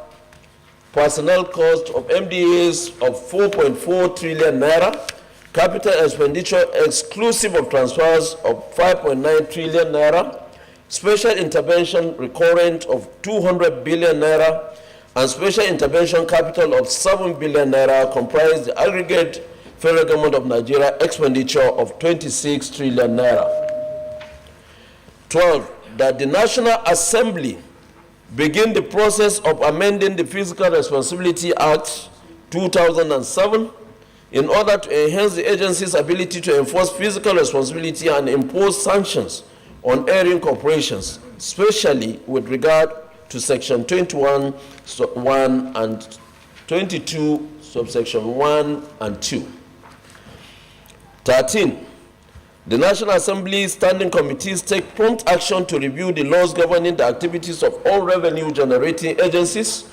personnel cost of MDAs of 4.4 trillion naira, capital expenditure exclusive of transfers of 5.9 trillion naira, special intervention recurrent of 200 billion naira, and special intervention capital of 7 billion naira comprise the aggregate federal government of Nigeria expenditure of 26 trillion naira. 12, that the National Assembly begin the process of amending the Fiscal Responsibility Act 2007 in order to enhance the agency's ability to enforce fiscal responsibility and impose sanctions on erring corporations, especially with regard to Section 21(1) and 22, subsection 1 and 2. 13, the National Assembly standing committees take prompt action to review the laws governing the activities of all revenue-generating agencies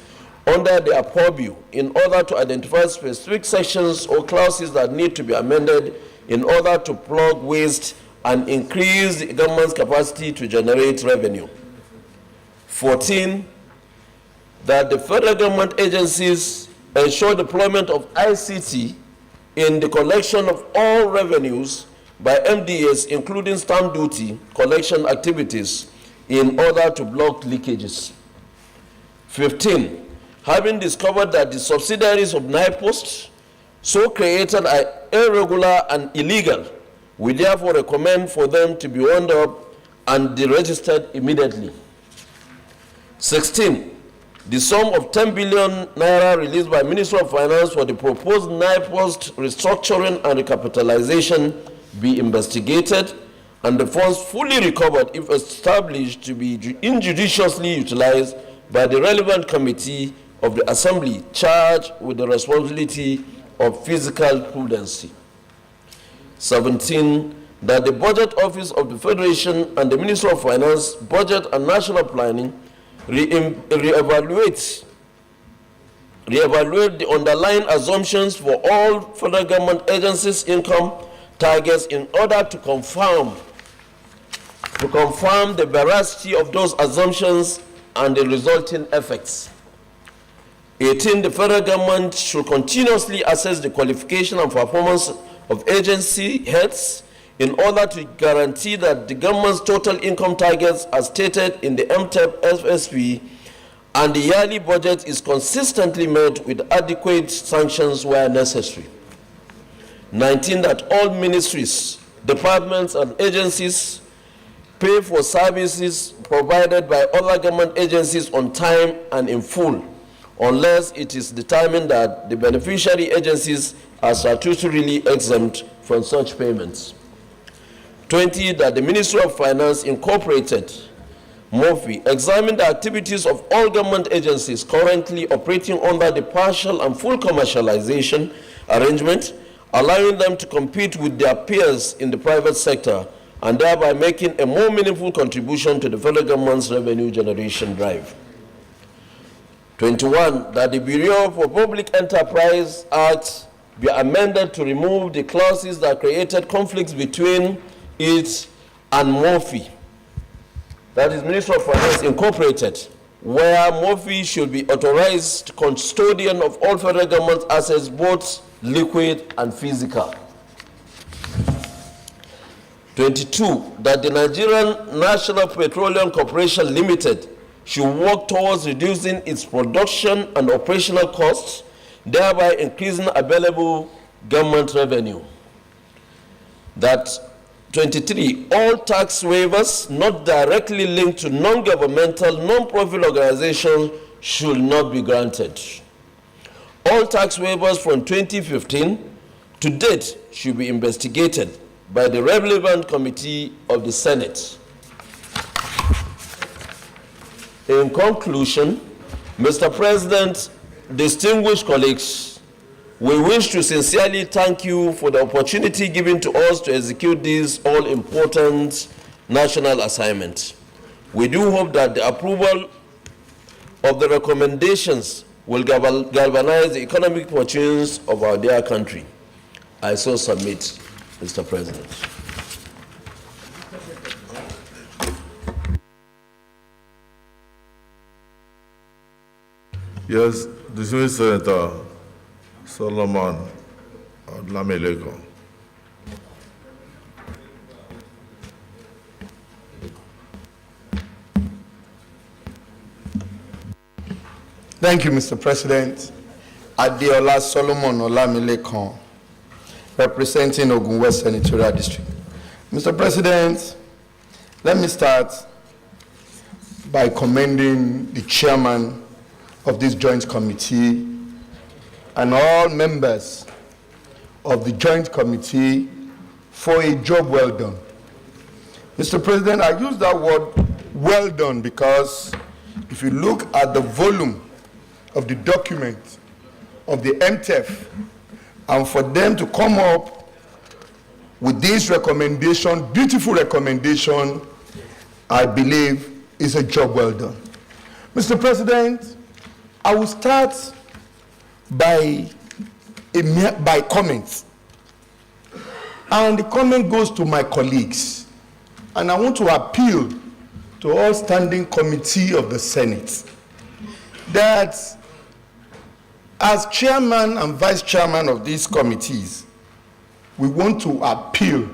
under their purview in order to identify specific sections or clauses that need to be amended in order to plug waste and increase the government's capacity to generate revenue. 14, that the federal government agencies ensure deployment of ICT in the collection of all revenues by MDAs, including stamp duty collection activities, in order to block leakages. 15, having discovered that the subsidiaries of NIPOST so created are irregular and illegal. We therefore recommend for them to be wound up and deregistered immediately. 16. The sum of 10 billion naira released by Ministry of Finance for the proposed NIPOST restructuring and recapitalization be investigated and the funds fully recovered if established to be injudiciously utilized by the relevant committee of the Assembly charged with the responsibility of fiscal prudency. 17. That the Budget Office of the Federation and the Ministry of Finance, Budget and National Planning reevaluate the underlying assumptions for all federal government agencies' income targets in order to confirm the veracity of those assumptions and the resulting effects. 18. The federal government should continuously assess the qualification and performance of agency heads in order to guarantee that the government's total income targets as stated in the MTEP FSP and the yearly budget is consistently met with adequate sanctions where necessary. 19. That all ministries, departments, and agencies pay for services provided by other government agencies on time and in full, unless it is determined that the beneficiary agencies are statutorily exempt from such payments. 20. That the Ministry of Finance Incorporated, MOFI, examine the activities of all government agencies currently operating under the partial and full commercialization arrangement, allowing them to compete with their peers in the private sector and thereby making a more meaningful contribution to the federal government's revenue generation drive. 21. That the Bureau for Public Enterprise Act be amended to remove the clauses that created conflicts between it and MOFI, that is Ministry of Finance Incorporated, where MOFI should be authorized custodian of all federal government assets, both liquid and physical. 22. That the Nigerian National Petroleum Corporation Limited should work towards reducing its production and operational costs, thereby increasing available government revenue. That 23. All tax waivers not directly linked to non-governmental, non-profit organizations should not be granted. All tax waivers from 2015 to date should be investigated by the relevant committee of the Senate. In conclusion, Mr. President, distinguished colleagues, we wish to sincerely thank you for the opportunity given to us to execute this all-important national assignment. We do hope that the approval of the recommendations will galvanize the economic fortunes of our dear country. I so submit, Mr. President. Yes, distinguished Senator Solomon Odlameleko. Thank you, Mr. President. Adeola Solomon Olamilekon, representing Ogun West Senatorial District. Mr. President, let me start by commending the chairman of this joint committee and all members of the joint committee for a job well done. Mr. President, I use that word well done because if you look at the volume of the document of the MTEF, and for them to come up with this recommendation, beautiful recommendation, I believe is a job well done. Mr. President, I will start by comments. And the comment goes to my colleagues. And I want to appeal to all standing committee of the Senate that as chairman and vice chairman of these committees, we want to appeal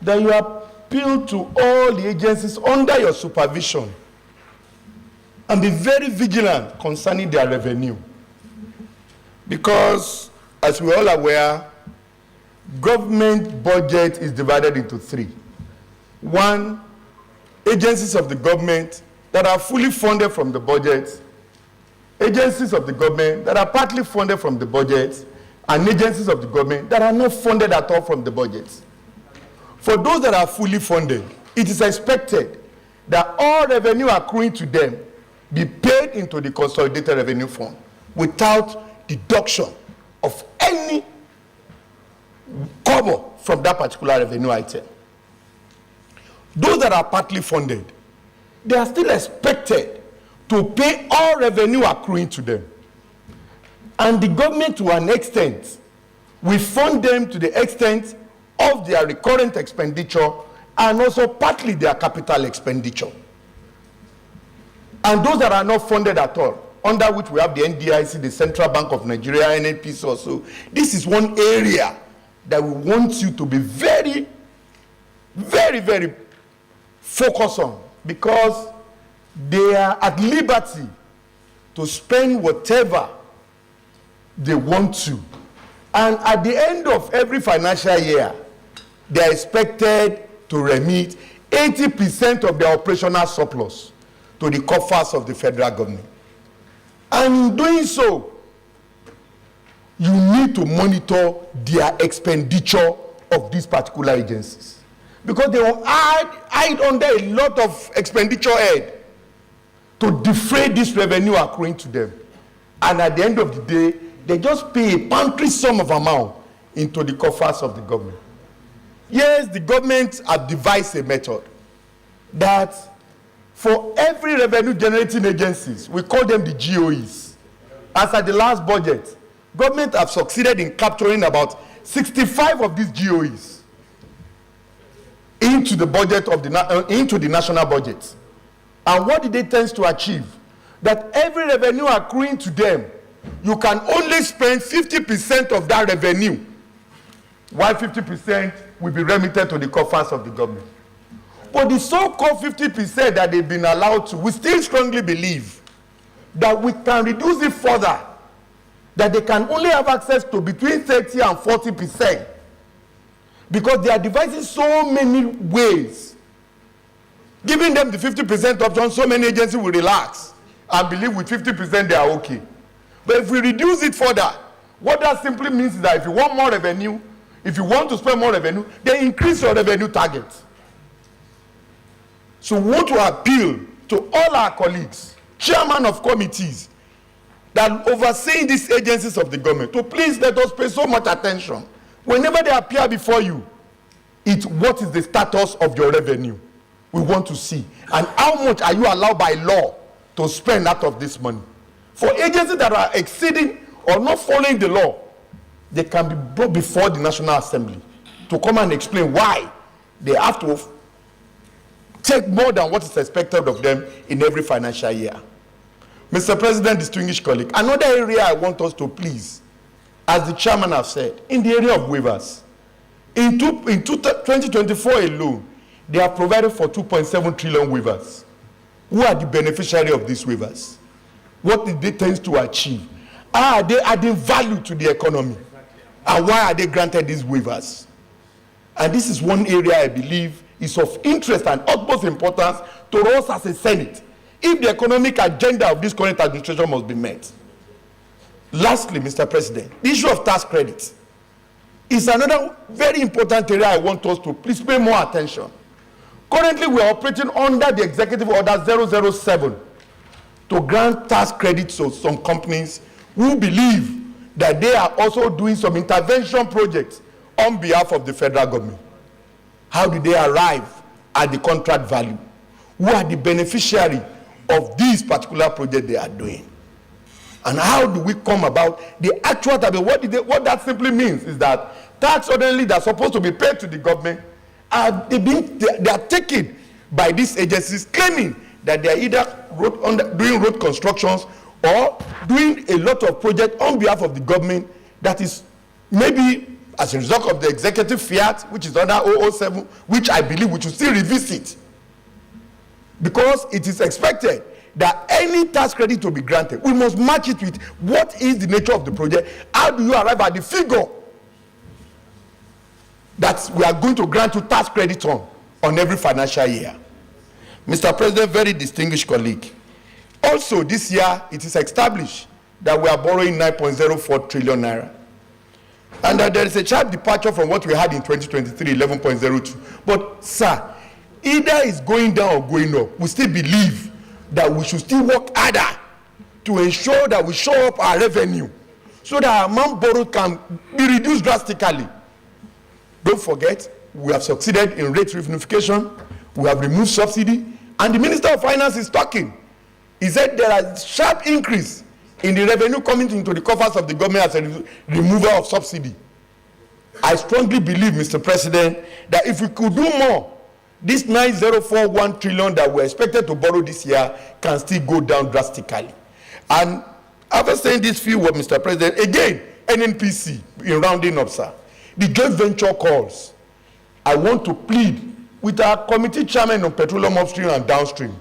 that you appeal to all the agencies under your supervision and be very vigilant concerning their revenue. Because as we're all aware, government budget is divided into three. One, agencies of the government that are fully funded from the budget, agencies of the government that are partly funded from the budget, and agencies of the government that are not funded at all from the budget. For those that are fully funded, it is expected that all revenue accruing to them be paid into the Consolidated Revenue Fund without deduction of any cover from that particular revenue item. Those that are partly funded, they are still expected to pay all revenue accruing to them. And the government, to an extent, will fund them to the extent of their recurrent expenditure and also partly their capital expenditure. And those that are not funded at all, under which we have the NDIC, the Central Bank of Nigeria, NNPC also, this is one area that we want you to be very, very, very focused on, because they are at liberty to spend whatever they want to. And at the end of every financial year, they are expected to remit 80% of their operational surplus to the coffers of the federal government. And in doing so, you need to monitor their expenditure of these particular agencies, because they will hide under a lot of expenditure head to defray this revenue accruing to them. And at the end of the day, they just pay a paltry sum of amount into the coffers of the government. Yes, the government have devised a method that for every revenue generating agencies, we call them the GOEs. As at the last budget, government have succeeded in capturing about 65 of these GOEs into the budget of into the national budget. And what did they tend to achieve? That every revenue accruing to them, you can only spend 50% of that revenue, while 50% will be remitted to the coffers of the government. But the so-called 50% that they've been allowed to, we still strongly believe that we can reduce it further, that they can only have access to between 30 and 40%, because they are devising so many ways. Giving them the 50% option, so many agencies will relax and believe with 50% they are okay. But if we reduce it further, what that simply means is that if you want more revenue, if you want to spend more revenue, then increase your revenue target. So we want to appeal to all our colleagues, chairman of committees, that overseeing these agencies of the government, to please let us pay so much attention. Whenever they appear before you, it's what is the status of your revenue we want to see, and how much are you allowed by law to spend out of this money. For agencies that are exceeding or not following the law, they can be brought before the National Assembly to come and explain why they have to take more than what is expected of them in every financial year. Mr. President, distinguished colleague, another area I want us to please, as the chairman has said, in the area of waivers. In 2024 alone, they have provided for 2.7 trillion waivers. Who are the beneficiary of these waivers? What did they tend to achieve? Are they adding value to the economy? And why are they granted these waivers? And this is one area I believe is of interest and utmost importance to us as a Senate, if the economic agenda of this current administration must be met. Lastly, Mr. President, the issue of tax credits is another very important area I want us to please pay more attention. Currently, we are operating under the Executive Order 007 to grant tax credits to some companies who believe that they are also doing some intervention projects on behalf of the federal government. How do they arrive at the contract value? Who are the beneficiary of these particular projects they are doing? And how do we come about the actual type? What that simply means is that tax ordinarily that's supposed to be paid to the government, they are taken by these agencies claiming that they are either doing road constructions or doing a lot of projects on behalf of the government that is maybe as a result of the executive fiat, which is under 007, which I believe we should still revisit. Because it is expected that any tax credit to be granted, we must match it with what is the nature of the project. How do you arrive at the figure that we are going to grant you tax credit on every financial year? Mr. President, very distinguished colleague, also this year it is established that we are borrowing 9.04 trillion naira. And that there is a sharp departure from what we had in 2023, 11.02. But sir, either it's going down or going up, we still believe that we should still work harder to ensure that we show up our revenue so that our amount borrowed can be reduced drastically. Don't forget, we have succeeded in rate reunification, we have removed subsidy, and the Minister of Finance is talking. He said there is sharp increase in the revenue coming into the coffers of the government as a removal of subsidy. I strongly believe, Mr. President, that if we could do more, this 9.041 trillion that we're expected to borrow this year can still go down drastically. And after saying this few words, Mr. President, again, NNPC, in rounding up, sir, the joint venture calls, I want to plead with our committee chairman on petroleum upstream and downstream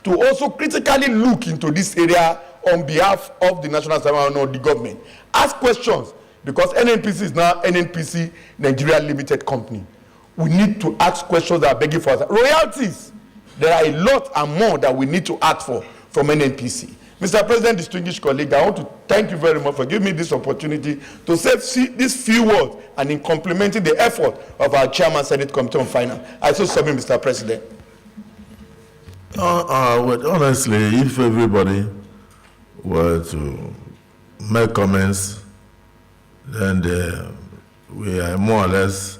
to also critically look into this area on behalf of the National Assembly or the government. Ask questions, because NNPC is now NNPC Nigeria Limited Company. We need to ask questions that are begging for us. Royalties, there are a lot and more that we need to ask for from NNPC. Mr. President, distinguished colleague, I want to thank you very much for giving me this opportunity to say these few words and in complementing the effort of our Chairman, Senate Committee on Finance. I so submit, Mr. President. Well, honestly, if everybody were to make comments, then we are more or less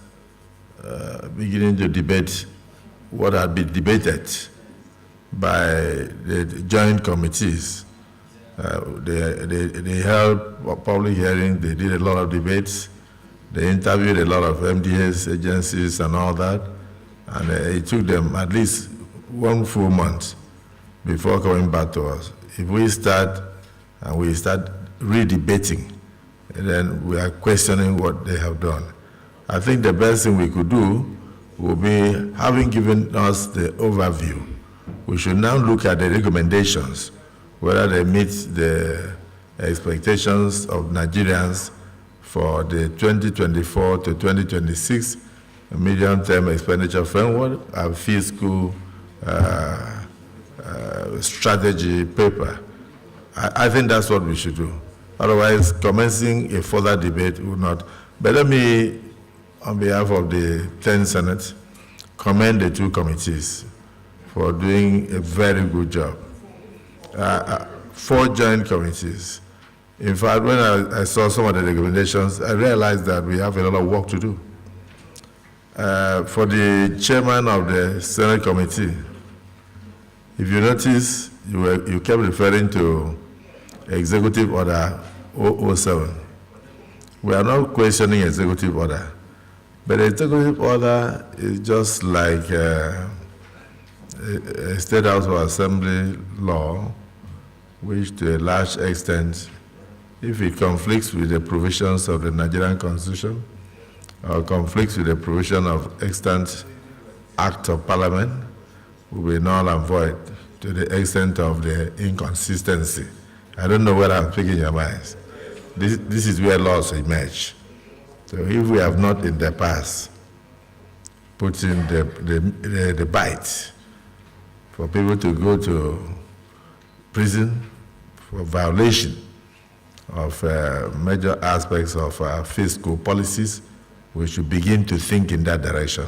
beginning to debate what had been debated by the joint committees. They held public hearings, they did a lot of debates, they interviewed a lot of MDS agencies and all that, and it took them at least 1 full month before coming back to us. If we start and we start re-debating, then we are questioning what they have done. I think the best thing we could do will be, having given us the overview, we should now look at the recommendations, whether they meet the expectations of Nigerians for the 2024 to 2026 medium-term expenditure framework and fiscal strategy paper. I think that's what we should do. Otherwise, commencing a further debate will not. But let me, on behalf of the 10th Senate, commend the two committees for doing a very good job. 4 joint committees. In fact, when I saw some of the recommendations, I realized that we have a lot of work to do. For the chairman of the Senate committee, if you notice, you kept referring to Executive Order 007. We are not questioning Executive Order, but Executive Order is just like a State House of Assembly law, which to a large extent, if it conflicts with the provisions of the Nigerian Constitution or conflicts with the provision of extant Act of Parliament, will be null and void to the extent of the inconsistency. I don't know whether I'm speaking your minds. This is where laws emerge. So if we have not in the past put in the bite for people to go to prison for violation of major aspects of fiscal policies, we should begin to think in that direction.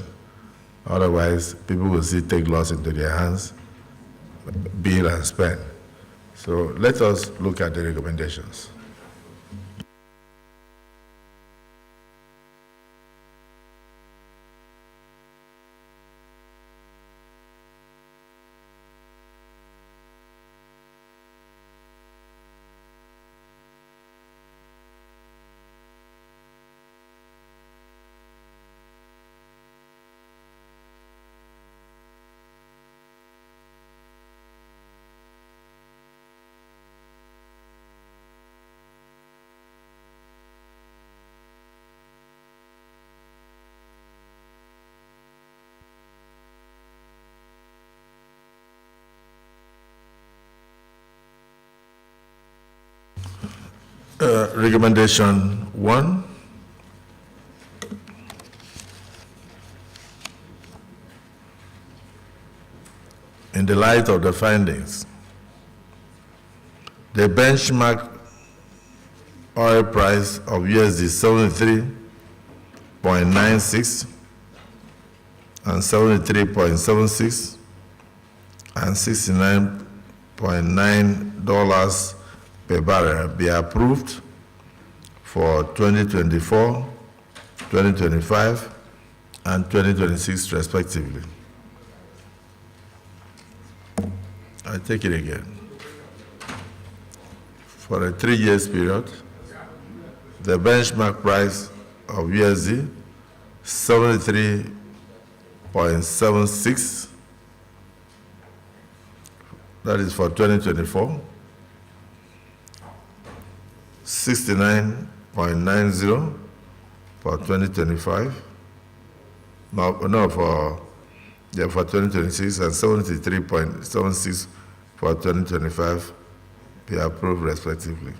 Otherwise, people will still take laws into their hands, bill and spend. So let us look at the recommendations. Recommendation 1. In the light of the findings, the benchmark oil price of USD 73.96 and 73.76 and $69.9 per barrel be approved for 2024, 2025, and 2026 respectively. I take it again. For a 3-year period, the benchmark price of USD 73.76, that is for 2024, 69.90 for 2025, for 2026, and 73.76 for 2025 be approved respectively.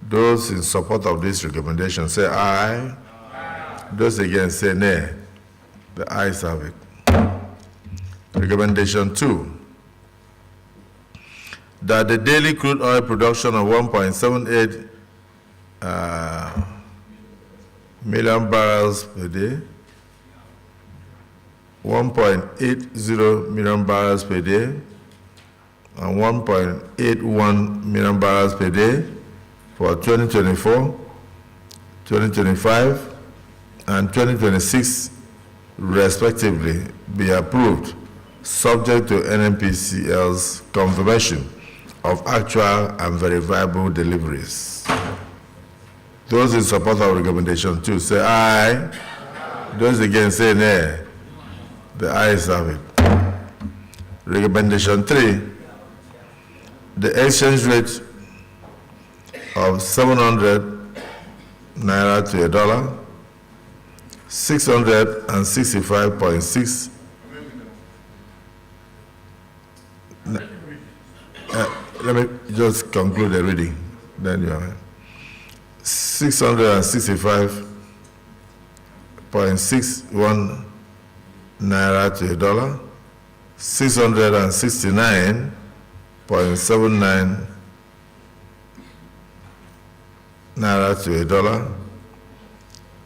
Those in support of this recommendation say aye. Those against say nay. The ayes have it. Recommendation 2. That the daily crude oil production of 1.78 million barrels per day, 1.80 million barrels per day, and 1.81 million barrels per day for 2024, 2025, and 2026 respectively be approved, subject to NNPCL's confirmation of actual and verifiable deliveries. Those in support of recommendation 2 say aye. Those against say nay. The ayes have it. Recommendation 3. The exchange rate of 700 naira to a dollar, 665.6. Let me just conclude the reading. Then you are 665.61 naira to a dollar, 669.79 naira to a dollar,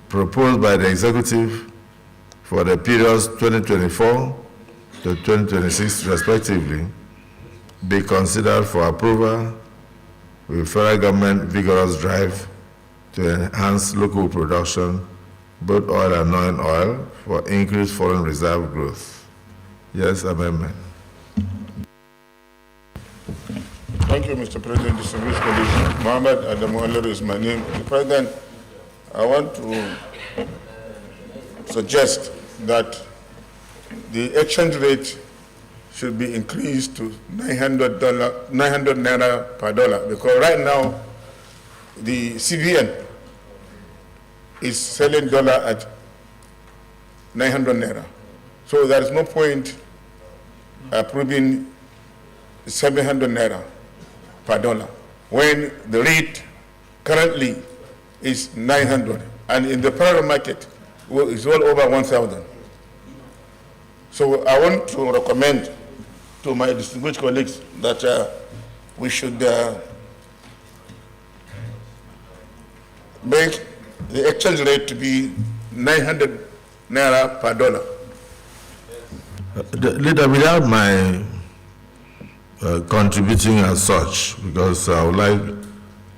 proposed by the executive for the periods 2024 to 2026 respectively, be considered for approval with federal government vigorous drive to enhance local production, both oil and non-oil, for increased foreign reserve growth. Yes, amendment. Thank you, Mr. President. Distinguished colleagues, Mohammed Adamu Alaru is my name. Mr. President, I want to suggest that the exchange rate should be increased to $900 naira per dollar, because right now the CBN is selling dollar at 900 naira. So there is no point approving 700 naira per dollar when the rate currently is 900, and in the parallel market it's well over 1,000. So I want to recommend to my distinguished colleagues that we should make the exchange rate to be 900 naira per dollar. Leader, without my contributing as such, because I would like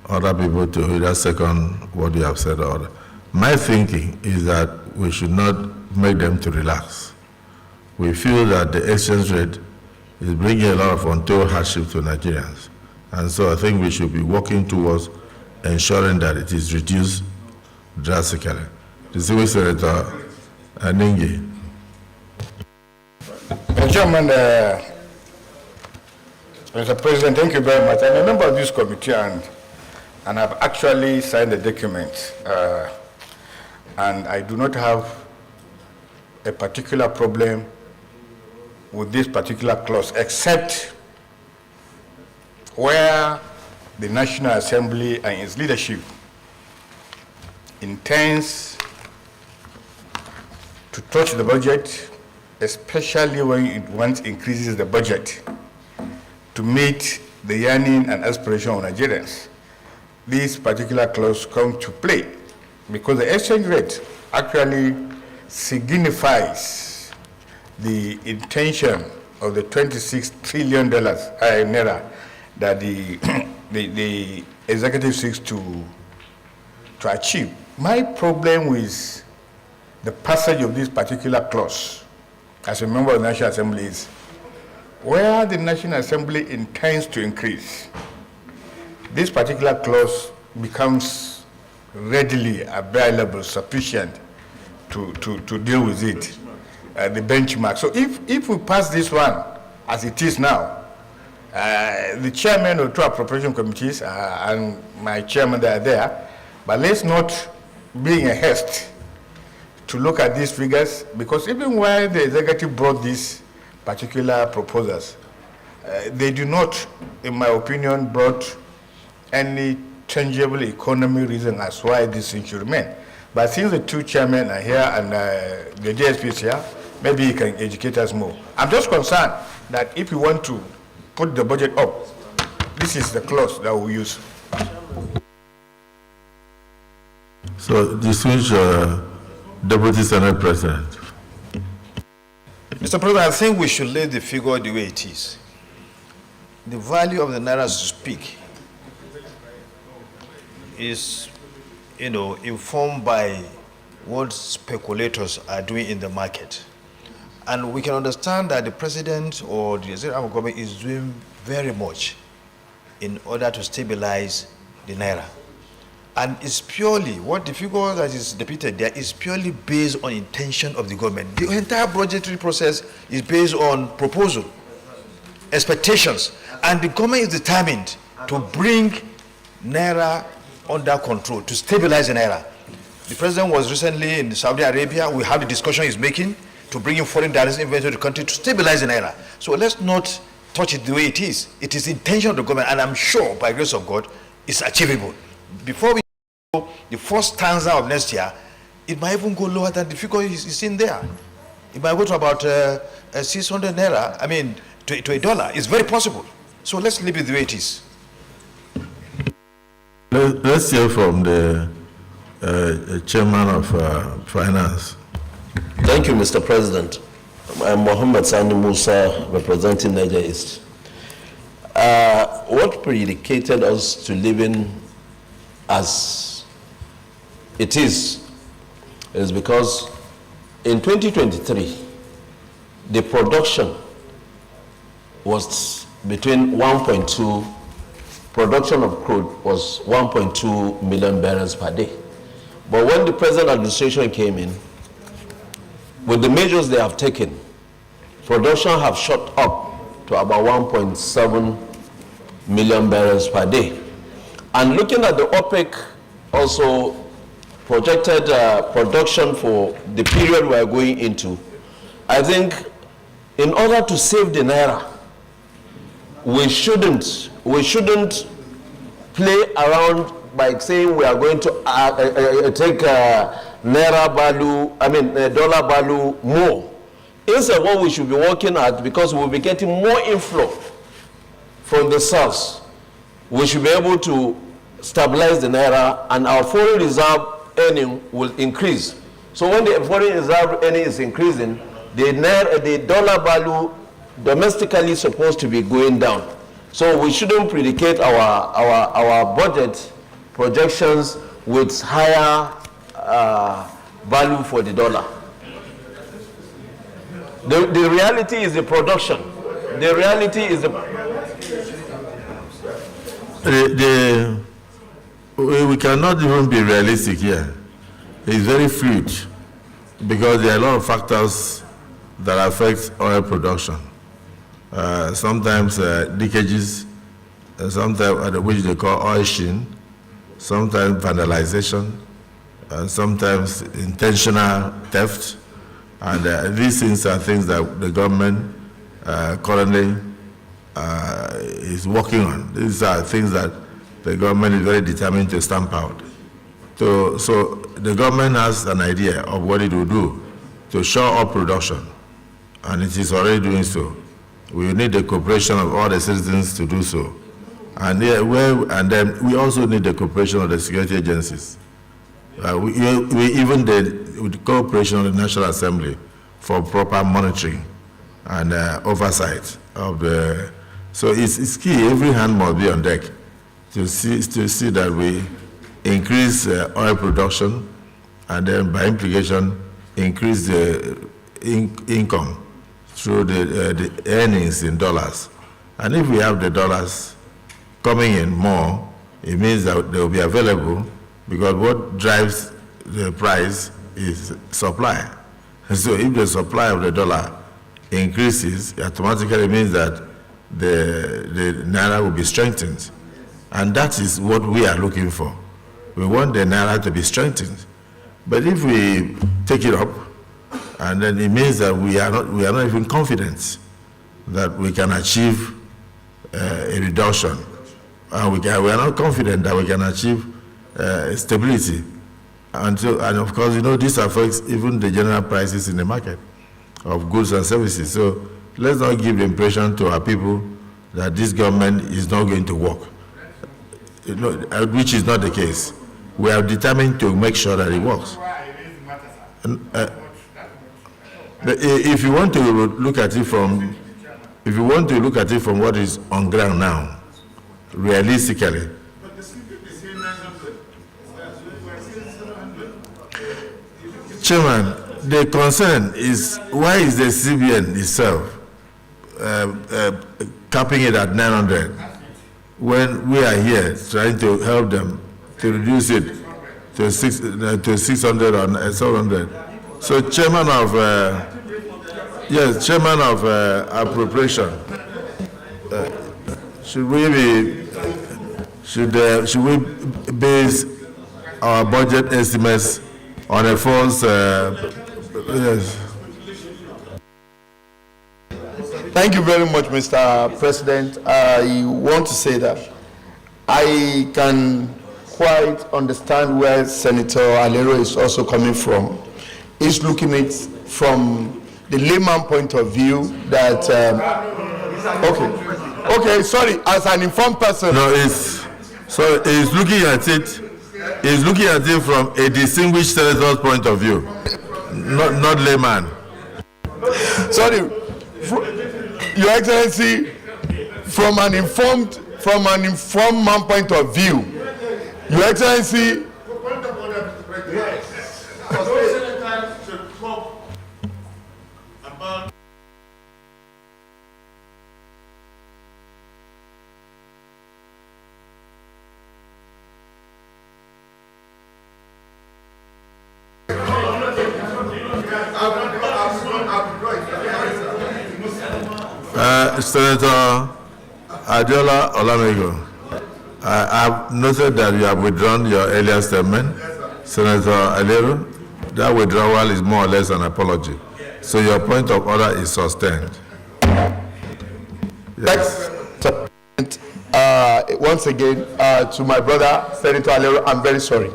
other people to either second what you have said or my thinking is that we should not make them to relax. We feel that the exchange rate is bringing a lot of untold hardship to Nigerians. And so I think we should be working towards ensuring that it is reduced drastically. Distinguished Senator Aningi. Chairman, Mr. President, thank you very much. I'm a member of this committee and I've actually signed the document. And I do not have a particular problem with this particular clause, except where the National Assembly and its leadership intends to touch the budget, especially when it once increases the budget to meet the yearning and aspiration of Nigerians. This particular clause comes to play because the exchange rate actually signifies the intention of the $26 trillion naira that the executive seeks to achieve. My problem with the passage of this particular clause as a member of the National Assembly is where the National Assembly intends to increase, this particular clause becomes readily available, sufficient to deal with it, the benchmark. So if we pass this one as it is now, the chairman of two appropriation committees and my chairman, they are there, but let's not be in a haste to look at these figures, because even while the executive brought these particular proposals, they do not, in my opinion, brought any tangible economy reason as why this thing should remain. But since the two chairmen are here and the DSP is here, maybe he can educate us more. I'm just concerned that if you want to put the budget up, this is the clause that we use. So, distinguished Deputy Senate President. Mr. President, I think we should leave the figure the way it is. The value of the naira, to speak, is, informed by what speculators are doing in the market. And we can understand that the president or the executive government is doing very much in order to stabilize the naira. And it's purely, what the figure that is depicted there is purely based on intention of the government. The entire budgetary process is based on proposal, expectations, and the government is determined to bring naira under control, to stabilize the naira. The president was recently in Saudi Arabia. We have the discussion he's making to bring in foreign direct investment to the country to stabilize the naira. So let's not touch it the way it is. It is the intention of the government, and I'm sure, by the grace of God, it's achievable. Before we go the first stanza of next year, it might even go lower than the figure is in there. It might go to about 600 naira, to $1. It's very possible. So let's leave it the way it is. Let's hear from the Chairman of Finance. Thank you, Mr. President. I'm Mohammed Sani Musa, representing Niger East. What predicated us to living as it is because in 2023, the production was between 1.2, production of crude was 1.2 million barrels per day. But when the present administration came in, with the measures they have taken, production have shot up to about 1.7 million barrels per day. And looking at the OPEC also projected production for the period we are going into, I think in order to save the naira, we shouldn't play around by saying we are going to take naira value, dollar value more. Instead, what we should be working at, because we'll be getting more inflow from the south, we should be able to stabilize the naira, and our foreign reserve earning will increase. So when the foreign reserve earning is increasing, the dollar value domestically is supposed to be going down. So we shouldn't predicate our budget projections with higher value for the dollar. The reality is the production. The reality is we cannot even be realistic here. It's very fluid because there are a lot of factors that affect oil production. Sometimes leakages, sometimes which they call oil sheen, sometimes vandalization, sometimes intentional theft, and these things are things that the government currently is working on. These are things that the government is very determined to stamp out. So the government has an idea of what it will do to shore up production, and it is already doing so. We need the cooperation of all the citizens to do so. And then we also need the cooperation of the security agencies. We even the cooperation of the National Assembly for proper monitoring and oversight of the. So it's key. Every hand must be on deck to see that we increase oil production, and then by implication increase the income through the earnings in dollars. And if we have the dollars coming in more, it means that they will be available, because what drives the price is supply. And so if the supply of the dollar increases, it automatically means that the Naira will be strengthened. And that is what we are looking for. We want the Naira to be strengthened. But if we take it up, and then it means that we are not even confident that we can achieve a reduction. We are not confident that we can achieve stability. And of course, this affects even the general prices in the market of goods and services. So let's not give the impression to our people that this government is not going to work, which is not the case. We are determined to make sure that it works. If you want to look at it from, what is on ground now, realistically, Chairman, the concern is, why is the CBN itself capping it at 900 when we are here trying to help them to reduce it to 600 or 700? So, Chairman of appropriation, should we base our budget estimates on a false? Yes. Thank you very much, Mr. President. I want to say that I can quite understand where Senator Alero is also coming from. He's looking at it from the layman point of view that, okay, sorry, as an informed person. No, he's looking at it. He's looking at it from a distinguished senator's point of view, not layman. Sorry, Your Excellency, from an informed man point of view, Your Excellency. Senator Adiola Olamego, I have noted that you have withdrawn your earlier statement. Senator Alero, that withdrawal is more or less an apology. So your point of order is sustained. Yes. Once again, to my brother, Senator Alero, I'm very sorry.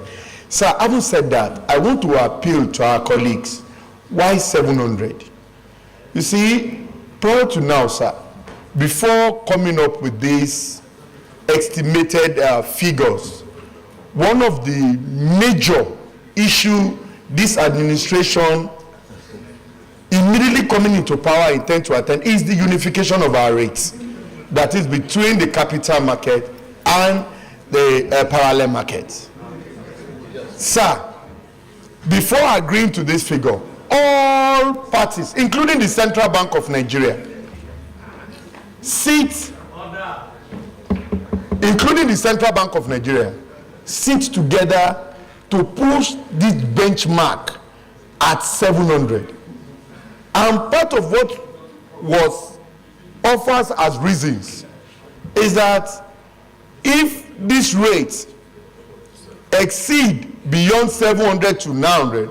Sir, having said that, I want to appeal to our colleagues. Why 700? You see, prior to now, sir, before coming up with these estimated figures, one of the major issues this administration immediately coming into power intend to attend is the unification of our rates. That is between the capital market and the parallel market. Sir, before agreeing to this figure, all parties, including the Central Bank of Nigeria, sit together to push this benchmark at 700. And part of what was offered as reasons is that if this rate exceed beyond 700 to 900,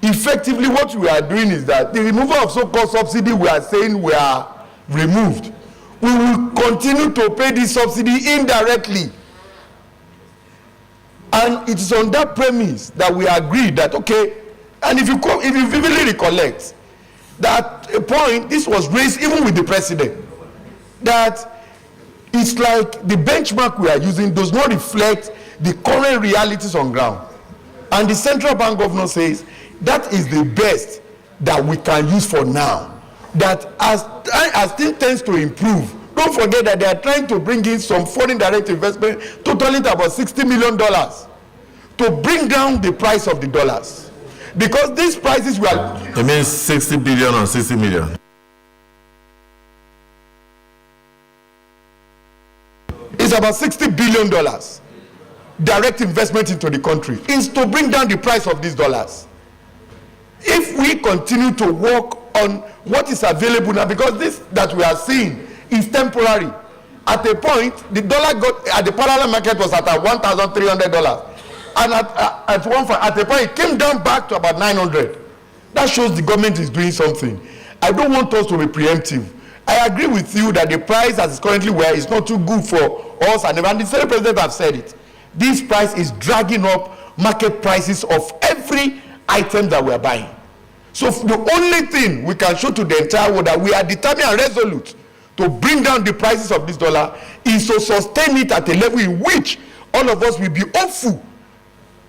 effectively what we are doing is that the removal of so-called subsidy we are saying we are removed. We will continue to pay this subsidy indirectly And it is on that premise that we agreed that, okay, and if you vividly recollect, that a point, this was raised even with the president, that it's like the benchmark we are using does not reflect the current realities on ground. And the central bank governor says that is the best that we can use for now. That as things tends to improve, don't forget that they are trying to bring in some foreign direct investment, totaling about $60 million, to bring down the price of the dollars. Because these prices were... It means 60 billion or 60 million? It's about $60 billion direct investment into the country. It's to bring down the price of these dollars. If we continue to work on what is available now, because this that we are seeing is temporary. At a point, the dollar got at the parallel market was at $1,300, and at a point it came down back to about $900. That shows the government is doing something. I don't want us to be preemptive. I agree with you that the price as it's currently where is not too good for us, and the Senate President have said it. This price is dragging up market prices of every item that we are buying. So the only thing we can show to the entire world that we are determined and resolute to bring down the prices of this dollar is to sustain it at a level in which all of us will be hopeful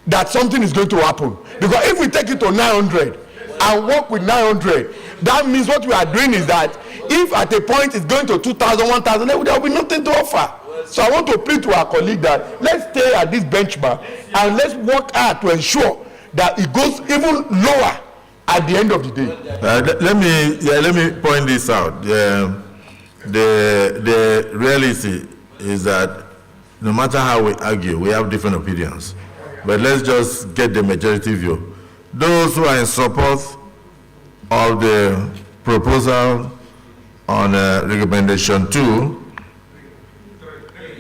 that something is going to happen. Because if we take it to 900 and work with 900, that means what we are doing is that if at a point it's going to 2,000, 1,000, there will be nothing to offer. So I want to plead to our colleague that let's stay at this benchmark and let's work hard to ensure that it goes even lower at the end of the day. Let me point this out. The reality is that no matter how we argue, we have different opinions. But let's just get the majority view. Those who are in support of the proposal on recommendation 2,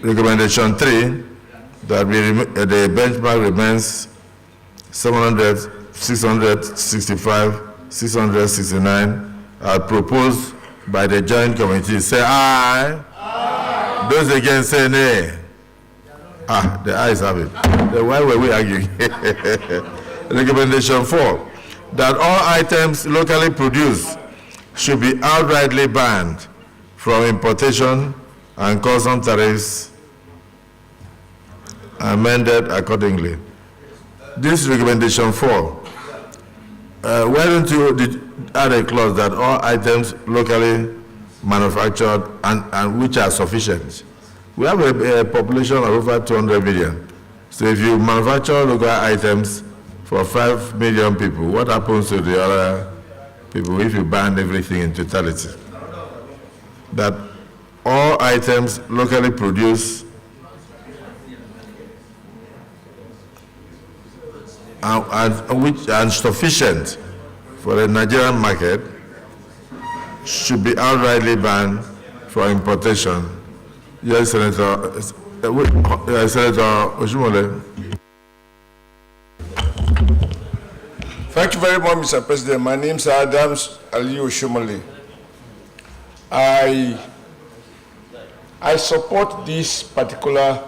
recommendation 3, that the benchmark remains 700, 665, 669, as proposed by the joint committee, say aye. Aye. Those against say nay. The ayes have it. Then why were we arguing? Recommendation 4, that all items locally produced should be outrightly banned from importation and custom tariffs amended accordingly. This recommendation 4, why don't you add a clause that all items locally manufactured and which are sufficient? We have a population of over 200 million. So if you manufacture local items for 5 million people, what happens to the other people if you ban everything in totality? That all items locally produced and sufficient for the Nigerian market should be outrightly banned for importation. Yes, Senator Oshimole. Thank you very much, Mr. President. My name is Adams Ali Oshimole. I support this particular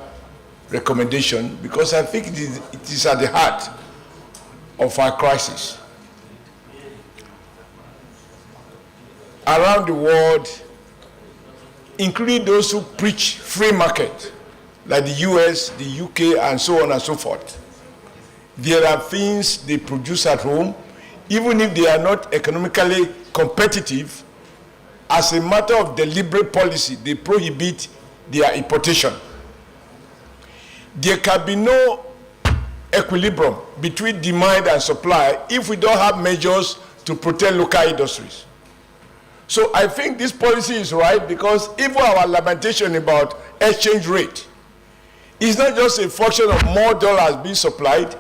recommendation because I think it is at the heart of our crisis. Around the world, including those who preach free market, like the US, the UK, and so on and so forth, there are things they produce at home, even if they are not economically competitive, as a matter of deliberate policy, they prohibit their importation. There can be no equilibrium between demand and supply if we don't have measures to protect local industries. So I think this policy is right because even our lamentation about exchange rate is not just a function of more dollars being supplied.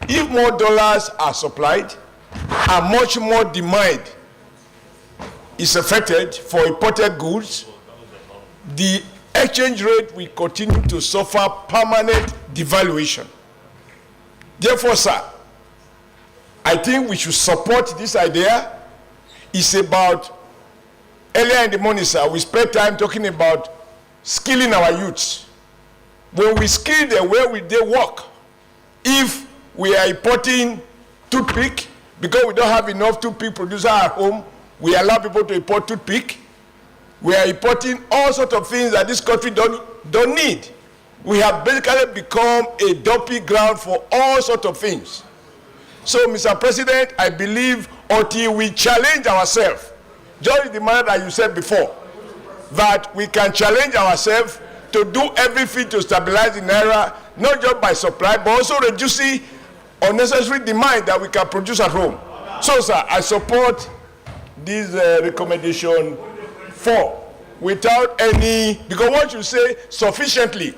If more dollars are supplied and much more demand is affected for imported goods, the exchange rate will continue to suffer permanent devaluation. Therefore, sir, I think we should support this idea. It's about, earlier in the morning, sir, we spent time talking about skilling our youths. When we skill them, where will they work? if we are importing toothpick, because we don't have enough toothpick producer at home, we allow people to import toothpick. We are importing all sorts of things that this country don't need. We have basically become a dumping ground for all sorts of things. So, Mr. President, I believe until we challenge ourselves, just in the manner that you said before, that we can challenge ourselves to do everything to stabilize the naira, not just by supply, but also reducing unnecessary demand that we can produce at home. So, sir, I support this recommendation 4 without any, because once you say sufficiently,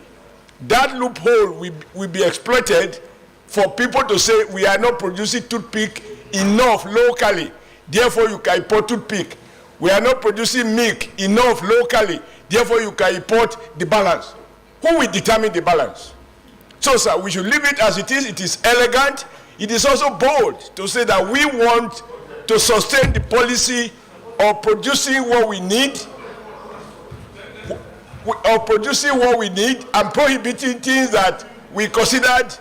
that loophole will be exploited for people to say we are not producing toothpick enough locally, therefore you can import toothpick. We are not producing milk enough locally, therefore you can import the balance. Who will determine the balance? So, sir, we should leave it as it is. It is elegant. It is also bold to say that we want to sustain the policy of producing what we need, and prohibiting things that we considered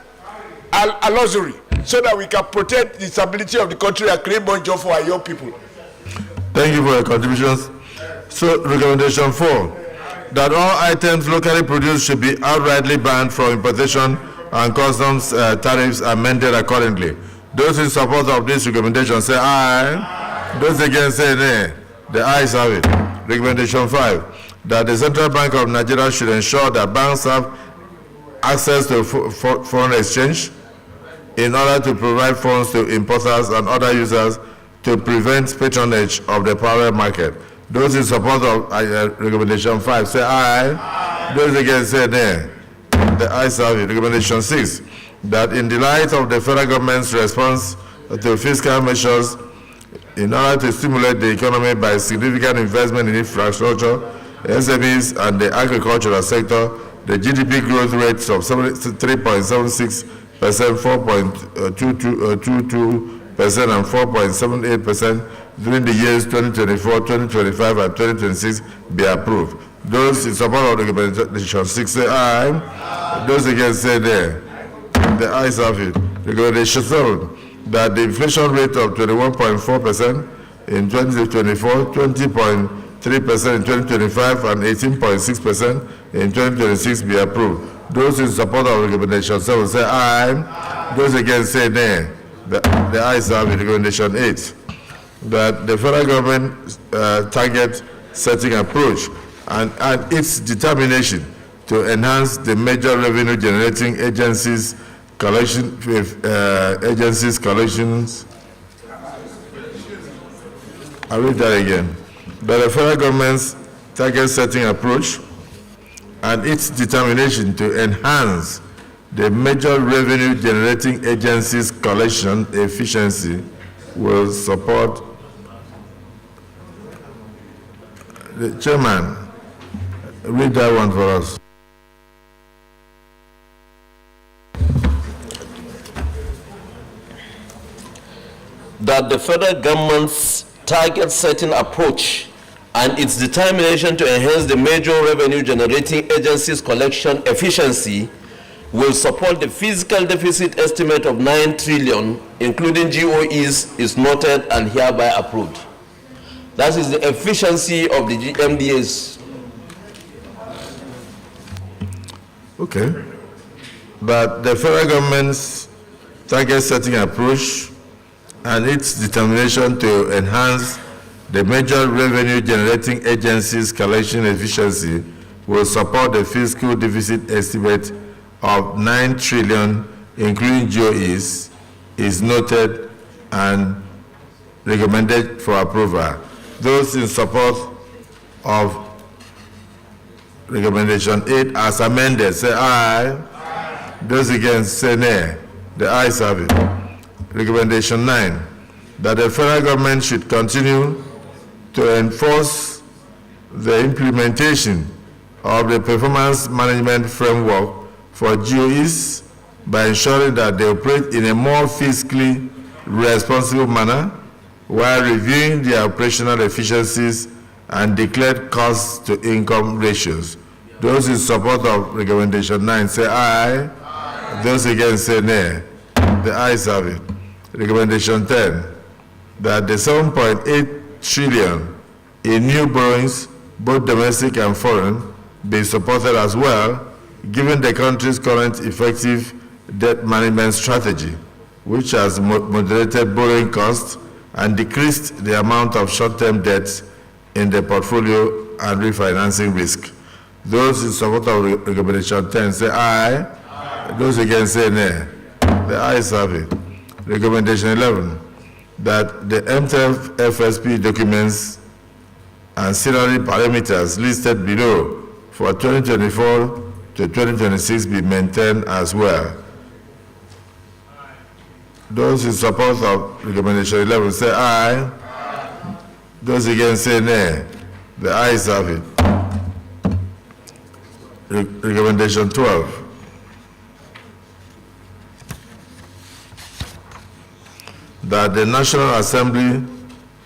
a luxury, so that we can protect the stability of the country and create more jobs for our young people. Thank you for your contributions. So, recommendation 4, that all items locally produced should be outrightly banned from importation and customs tariffs amended accordingly. Those in support of this recommendation say aye. Those against say nay. The ayes have it. Recommendation 5, that the Central Bank of Nigeria should ensure that banks have access to foreign exchange in order to provide funds to importers and other users to prevent patronage of the parallel market. Those in support of recommendation 5 say aye. Those against say nay. The ayes have it. Recommendation 6, that in the light of the federal government's response to fiscal measures in order to stimulate the economy by significant investment in infrastructure, SMEs, and the agricultural sector, the GDP growth rates of 3.76%, 4.22%, and 4.78% during the years 2024, 2025, and 2026 be approved. Those in support of the recommendation 6 say aye. Those against say nay. The ayes have it. Recommendation 7, that the inflation rate of 21.4% in 2024, 20.3% in 2025, and 18.6% in 2026 be approved. Those in support of recommendation 7 say aye. Those against say nay. The ayes have it. Recommendation 8, that the federal government target setting approach and its determination to enhance the major revenue generating agencies collections. I'll read that again. That the federal government's target setting approach and its determination to enhance the major revenue generating agencies collection efficiency will support. The chairman, read that one for us. That the federal government's target setting approach and its determination to enhance the major revenue generating agencies collection efficiency will support the fiscal deficit estimate of 9 trillion, including GOEs, is noted and hereby approved. That is the efficiency of the MDAs. Okay. But the federal government's target setting approach and its determination to enhance the major revenue generating agencies collection efficiency will support the fiscal deficit estimate of 9 trillion, including GOEs, is noted and recommended for approval. Those in support of recommendation 8 as amended say aye. Those against say nay. The ayes have it. Recommendation 9, that the federal government should continue to enforce the implementation of the performance management framework for GOEs by ensuring that they operate in a more fiscally responsible manner while reviewing their operational efficiencies and declared cost to income ratios. Those in support of recommendation 9 say aye. Those against say nay. The ayes have it. Recommendation 10, that the 7.8 trillion in new borrowings, both domestic and foreign, be supported as well, given the country's current effective debt management strategy, which has moderated borrowing costs and decreased the amount of short-term debt in the portfolio and refinancing risk. Those in support of recommendation 10 say aye. Those against say nay. The ayes have it. Recommendation 11, that the MTF FSP documents and salary parameters listed below for 2024 to 2026 be maintained as well. Those in support of recommendation 11 say aye. Those against say nay. The ayes have it. Recommendation 12, that the National Assembly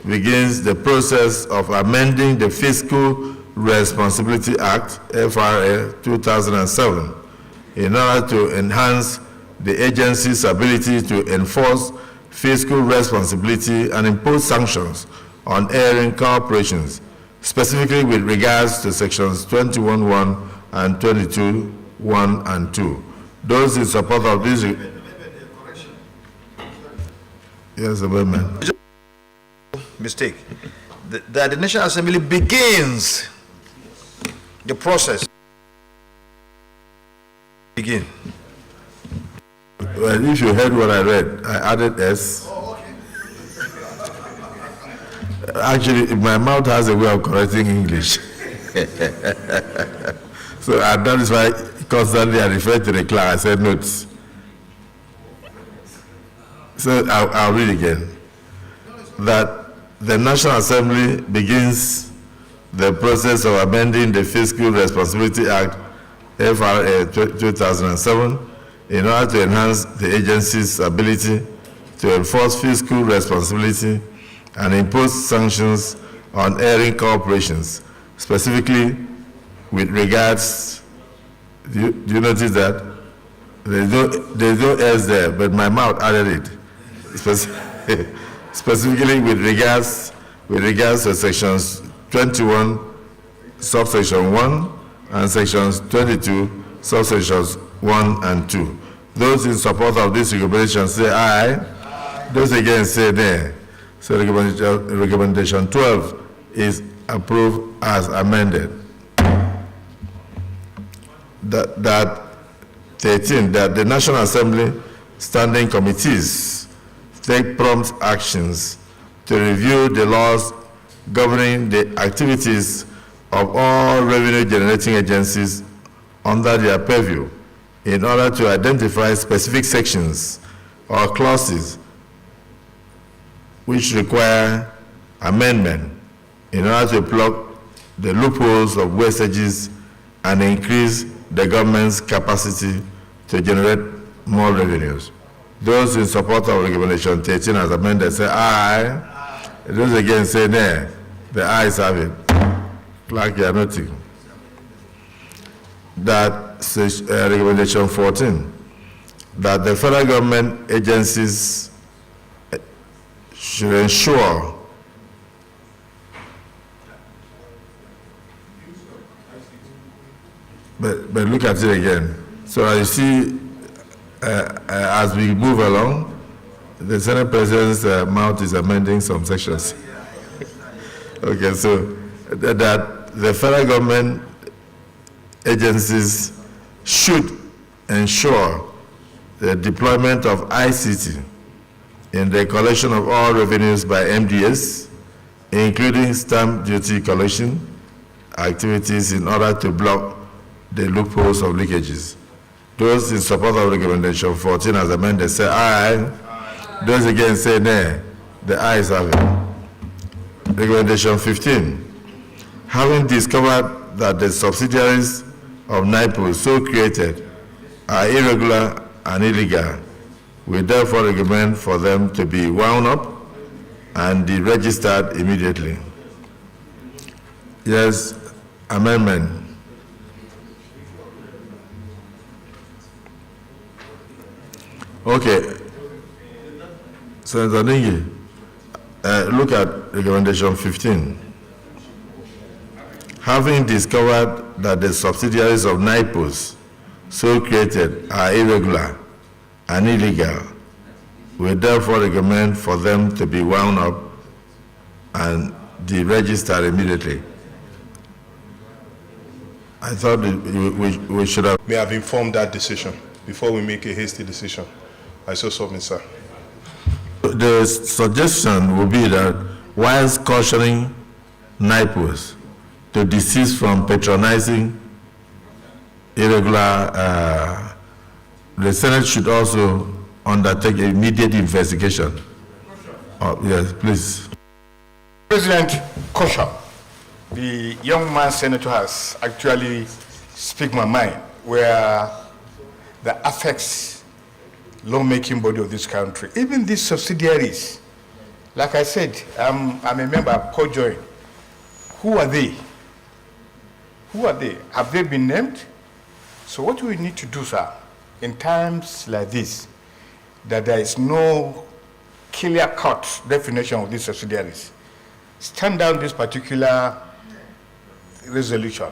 begins the process of amending the Fiscal Responsibility Act, FRA 2007, in order to enhance the agency's ability to enforce fiscal responsibility and impose sanctions on erring corporations, specifically with regards to sections 21.1 and 22.1 and 2. Those in support of this... Yes, amendment. Mistake. That the National Assembly begins the process. Begin. Well, if you heard what I read, I added S. Actually, my mouth has a way of correcting English. So that is why constantly I refer to the clerk. I said notes. So I'll read again. That the National Assembly begins the process of amending the Fiscal Responsibility Act, FRA 2007, in order to enhance the agency's ability to enforce fiscal responsibility and impose sanctions on erring corporations, specifically with regards, do you notice that? There's no S there, but my mouth added it. Specifically with regards to sections 21, subsection 1, and sections 22, subsections 1 and 2. Those in support of this recommendation say aye. Those against say nay. So recommendation 12 is approved as amended. That 13, that the National Assembly standing committees take prompt actions to review the laws governing the activities of all revenue-generating agencies under their purview in order to identify specific sections or clauses which require amendment in order to plug the loopholes of wastages and increase the government's capacity to generate more revenues. Those in support of recommendation 13 as amended say aye. Those against say nay. The ayes have it. Clerk, you are noting that recommendation 14, that the federal government agencies should ensure but look at it again. So I see as we move along, the Senate President's mouth is amending some sections. Okay, so that the federal government agencies should ensure the deployment of ICT in the collection of all revenues by MDS, including stamp duty collection activities, in order to block the loopholes of leakages. Those in support of recommendation 14 as amended say aye. Those against say nay. The ayes have it. Recommendation 15. Having discovered that the subsidiaries of NIPO so created are irregular and illegal, we therefore recommend for them to be wound up and deregistered immediately. Yes, amendment. Okay. Senator Ningi, look at recommendation 15. Having discovered that the subsidiaries of NIPOS so created are irregular and illegal, we therefore recommend for them to be wound up and deregistered immediately. I thought we should have... May have informed that decision before we make a hasty decision. I so submit, sir. The suggestion would be that whilst cautioning NIPOS to desist from patronizing irregular, the Senate should also undertake immediate investigation. Yes, please. President Kosha, the young man senator has actually speak my mind where that affects lawmaking body of this country. Even these subsidiaries, like I said, I'm a member of COJOIN. Who are they? Who are they? Have they been named? So what we need to do, sir, in times like this, that there is no clear-cut definition of these subsidiaries, stand down this particular resolution,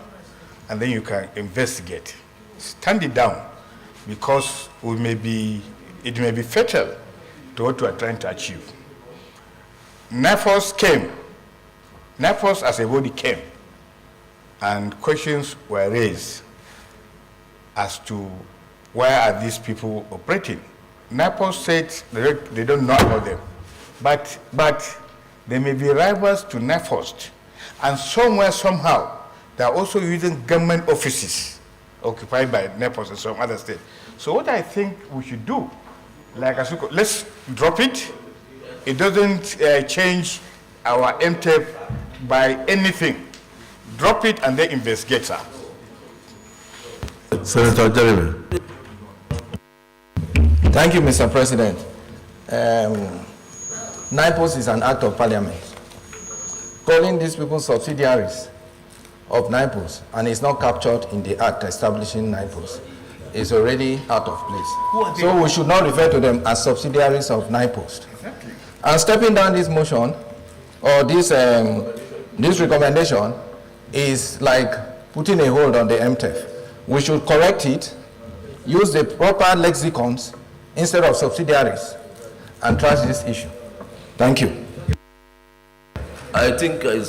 and then you can investigate. Stand it down, because it may be fatal to what we are trying to achieve. NIPOS came. NIPOS as a body came, and questions were raised as to why are these people operating. NIPOS said they don't know about them, but they may be rivals to NIPOS, and somewhere, somehow, they are also using government offices occupied by NIPOS and some other states. So what I think we should do, like let's drop it. It doesn't change our MTEP by anything. Drop it and then investigate, sir. Senator Jeremy. Thank you, Mr. President. NIPOS is an act of parliament. Calling these people subsidiaries of NIPOS and is not captured in the act establishing NIPOS is already out of place. So we should not refer to them as subsidiaries of NIPOS. Exactly. And stepping down this motion or this recommendation is like putting a hold on the MTEF. We should correct it, use the proper lexicons instead of subsidiaries, and trash this issue. Thank you. I think you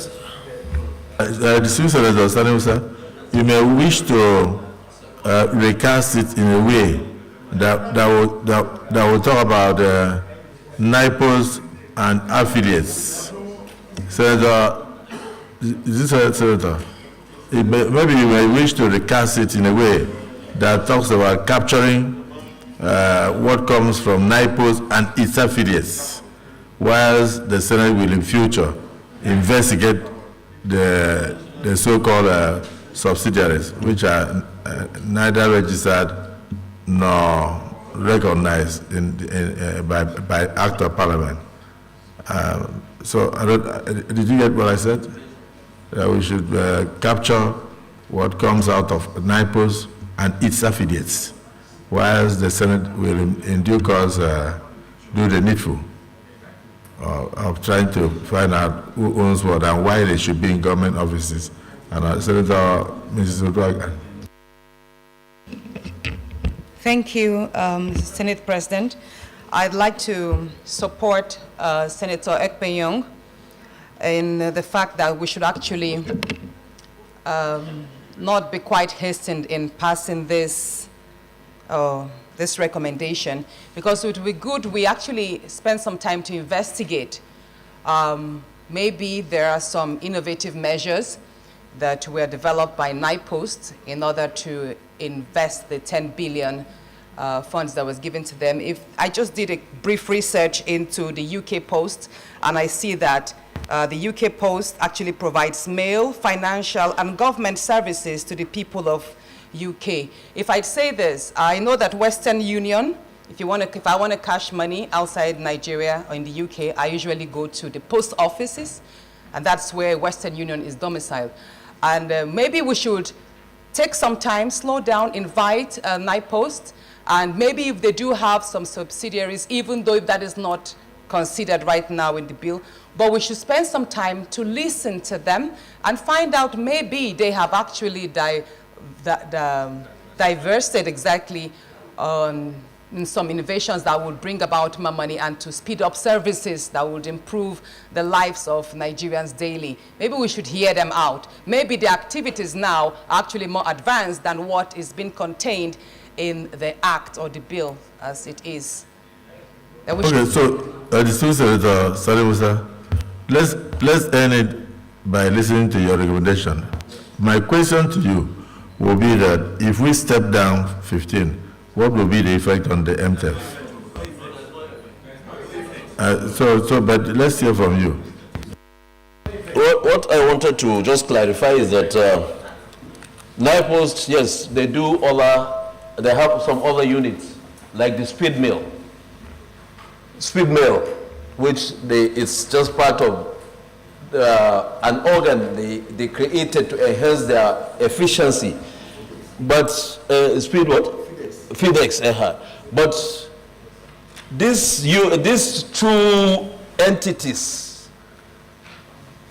may wish to recast it in a way that will talk about NIPOS and affiliates. Senator, is this a senator? Maybe you may wish to recast it in a way that talks about capturing what comes from NIPOS and its affiliates, whilst the Senate will in future investigate the so-called subsidiaries, which are neither registered nor recognized by act of parliament. So, did you get what I said? We should capture what comes out of NIPOS and its affiliates, whilst the Senate will in due course do the needful of trying to find out who owns what and why they should be in government offices. And Senator Mrs. Oduaga. Thank you, Senate President. I'd like to support Senator Ekpenyong in the fact that we should actually not be quite hastened in passing this recommendation, because it would be good we actually spend some time to investigate. Maybe there are some innovative measures that were developed by NIPOS in order to invest the 10 billion funds that was given to them. If I just did a brief research into the UK Post, and I see that the UK Post actually provides mail, financial, and government services to the people of UK. If I say this, I know that Western Union, if I want to cash money outside Nigeria or in the UK, I usually go to the post offices, and that's where Western Union is domiciled. And maybe we should take some time, slow down, invite NIPOS And maybe if they do have some subsidiaries, even though that is not considered right now in the bill, but we should spend some time to listen to them and find out maybe they have actually diverted exactly in some innovations that would bring about more money and to speed up services that would improve the lives of Nigerians daily. Maybe we should hear them out. Maybe the activities now are actually more advanced than what is being contained in the act or the bill as it is. Okay, so Distinguished Senator Sani Musa, let's end it by listening to your recommendation. My question to you will be that if we step down 15, what will be the effect on the MTF? But let's hear from you. What I wanted to just clarify is that NIPOST, yes, they have some other units, like the speed mill, which it's just part of an organ they created to enhance their efficiency. But speed what? FIDEX. But these two entities,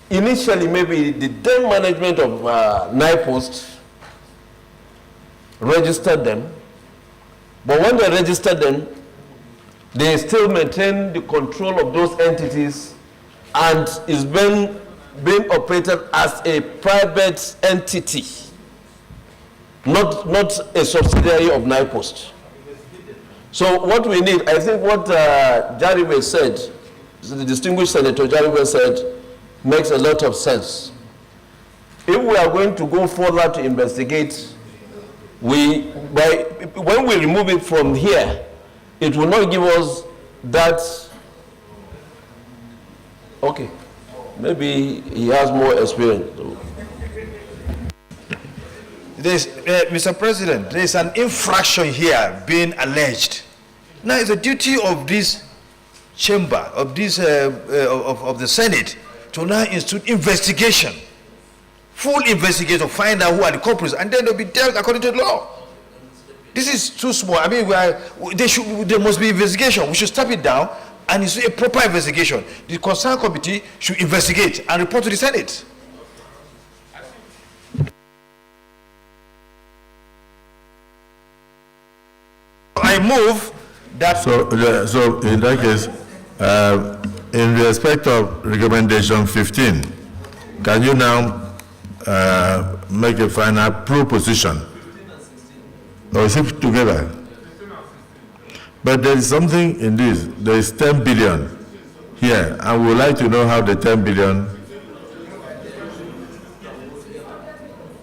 initially maybe the then management of NIPOST registered them, but when they registered them, they still maintain the control of those entities and is being operated as a private entity, not a subsidiary of NIPOST. So what we need, I think what Jariwe said, the distinguished Senator Jariwe said, makes a lot of sense. If we are going to go further to investigate, when we remove it from here, it will not give us that. Okay, maybe he has more experience. Mr. President, there is an infraction here being alleged. Now it's the duty of this chamber, of this of the Senate, to now institute investigation, full investigation, to find out who are the culprits, and then they'll be dealt according to the law. This is too small. I mean, there must be investigation. We should step it down and it's a proper investigation. The concerned committee should investigate and report to the Senate. I move that. So in that case, in respect of recommendation 15, can you now make a final proposition? Or is it together? But there is something in this. There is 10 billion here, and we would like to know how the 10 billion,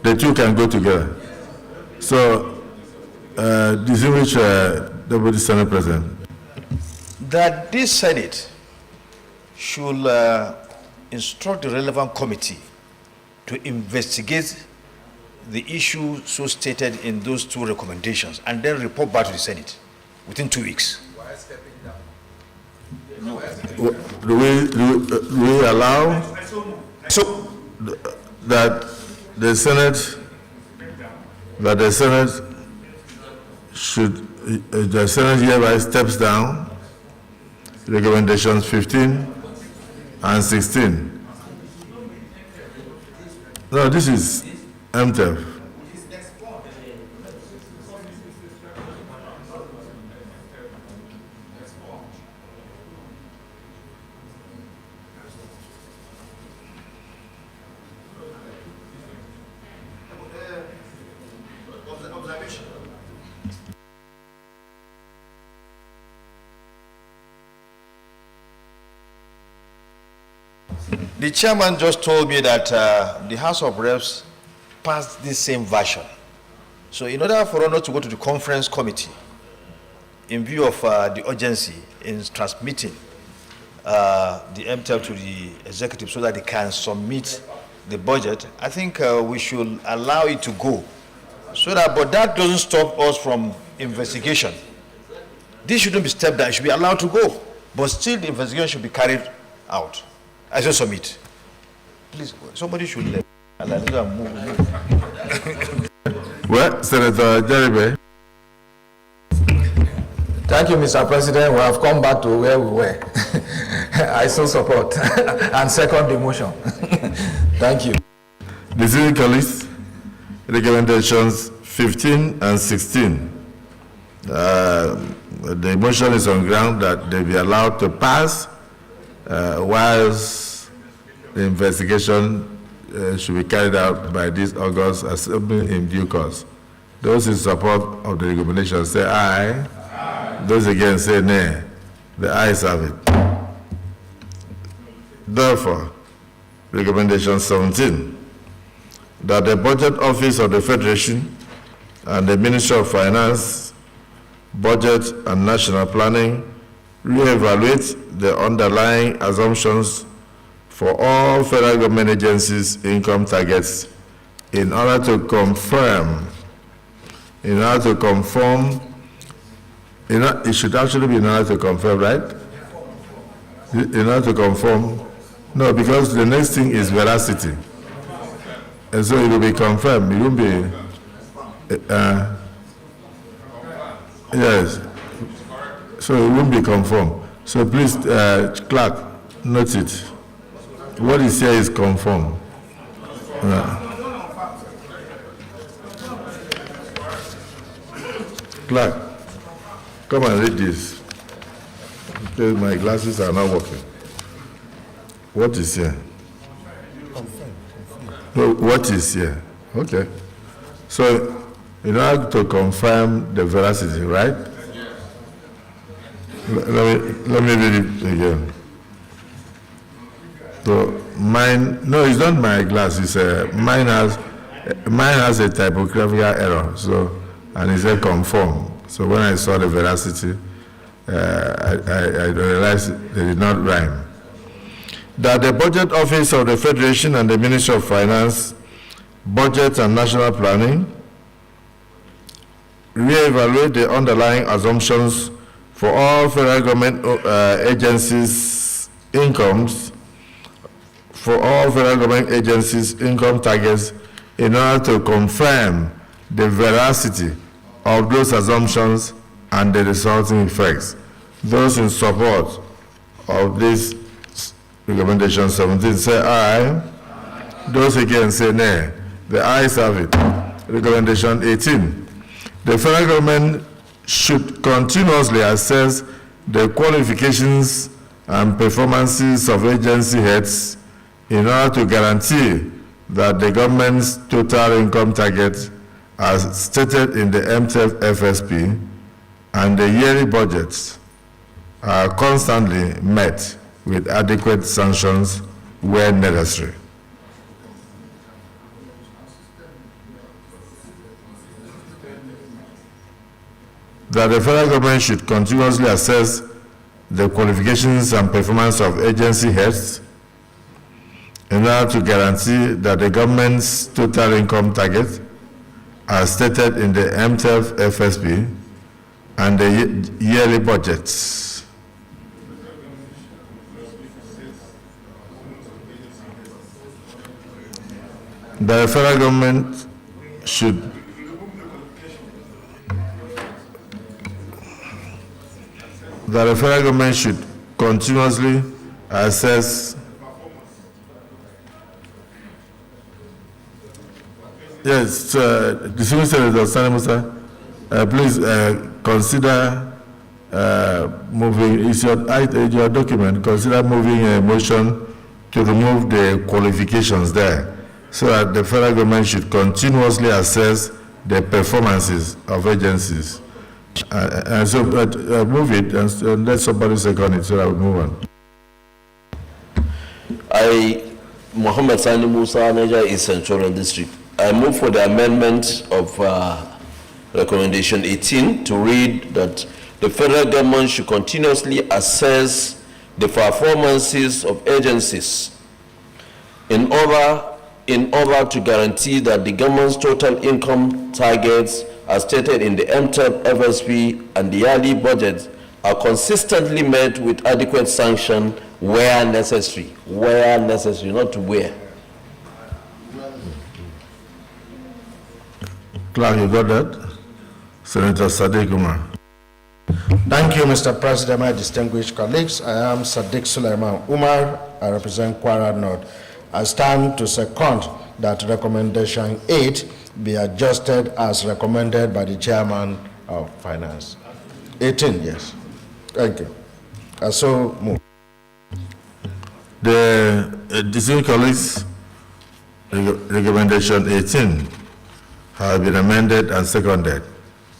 the two can go together. So, distinguished Deputy Senate President. That this Senate should instruct the relevant committee to investigate the issue so stated in those two recommendations and then report back to the Senate within 2 weeks. Do we allow that the Senate hereby steps down recommendations 15 and 16? No, this is MTF. The chairman just told me that the House of Reps passed this same version. So in order for us not to go to the conference committee, in view of the urgency in transmitting the MTEL to the executive so that they can submit the budget, I think we should allow it to go. So that, but that doesn't stop us from investigation. This shouldn't be stepped down, it should be allowed to go. But still the investigation should be carried out. I shall submit. Please, somebody should let Well, Senator Jaribe. Thank you, Mr. President. We have come back to where we were. I so support and second the motion. Thank you. Distinguished colleagues, recommendations 15 and 16. The motion is on ground that they be allowed to pass whilst the investigation should be carried out by this August Assembly in due course. Those in support of the recommendation say aye. Aye. Those against say nay. The ayes have it. Therefore, recommendation 17, that the Budget Office of the Federation and the Ministry of Finance, Budget and National Planning reevaluate the underlying assumptions for all federal government agencies' income targets in order to conform, it should actually be in order to confirm, right? In order to conform. No, because the next thing is veracity. And so it will be confirmed. It won't be, yes. So it won't be conform. So please, clerk, note it. What is here is conform. Clerk, come and read this. Because my glasses are not working. What is here? No, what is here? Okay. So, in order to confirm the veracity, right? Let me read it again. So, mine, no, it's not my glass. It's mine has a typographical error. So, and it said conform. So when I saw the veracity, I realized they did not rhyme. That the Budget Office of the Federation and the Ministry of Finance, Budget and National Planning reevaluate the underlying assumptions for all federal government agencies' incomes, for all federal government agencies' income targets in order to confirm the veracity of those assumptions and the resulting effects. Those in support of this recommendation 17 say aye. Those against say nay. The ayes have it. Recommendation 18. The federal government should continuously assess the qualifications and performances of agency heads in order to guarantee that the government's total income target as stated in the MTF FSP and the yearly budgets are constantly met with adequate sanctions where necessary. That the federal government should continuously assess the qualifications and performance of agency heads in order to guarantee that the government's total income target as stated in the MTF FSP and the yearly budgets. That the federal government should continuously assess. Yes, distinguished Senator Sani Musa, please consider moving, is your document, consider moving a motion to remove the qualifications there so that the federal government should continuously assess the performances of agencies. And so move it and let somebody second it so that we move on. I, Muhammad Sani Musa, Niger East Central District. I move for the amendment of recommendation 18 to read that the federal government should continuously assess the performances of agencies in order to guarantee that the government's total income targets as stated in the MTF FSP and the yearly budget are consistently met with adequate sanction where necessary, not to where. Clark, you got that? Senator Sadiq Umar. Thank you, Mr. President, my distinguished colleagues. I am Sadiq Suleiman Umar. I represent Kwara North. I stand to second that recommendation 8 be adjusted as recommended by the chairman of finance. 18, yes. Thank you. I so move. The distinguished colleagues, recommendation 18 has been amended and seconded.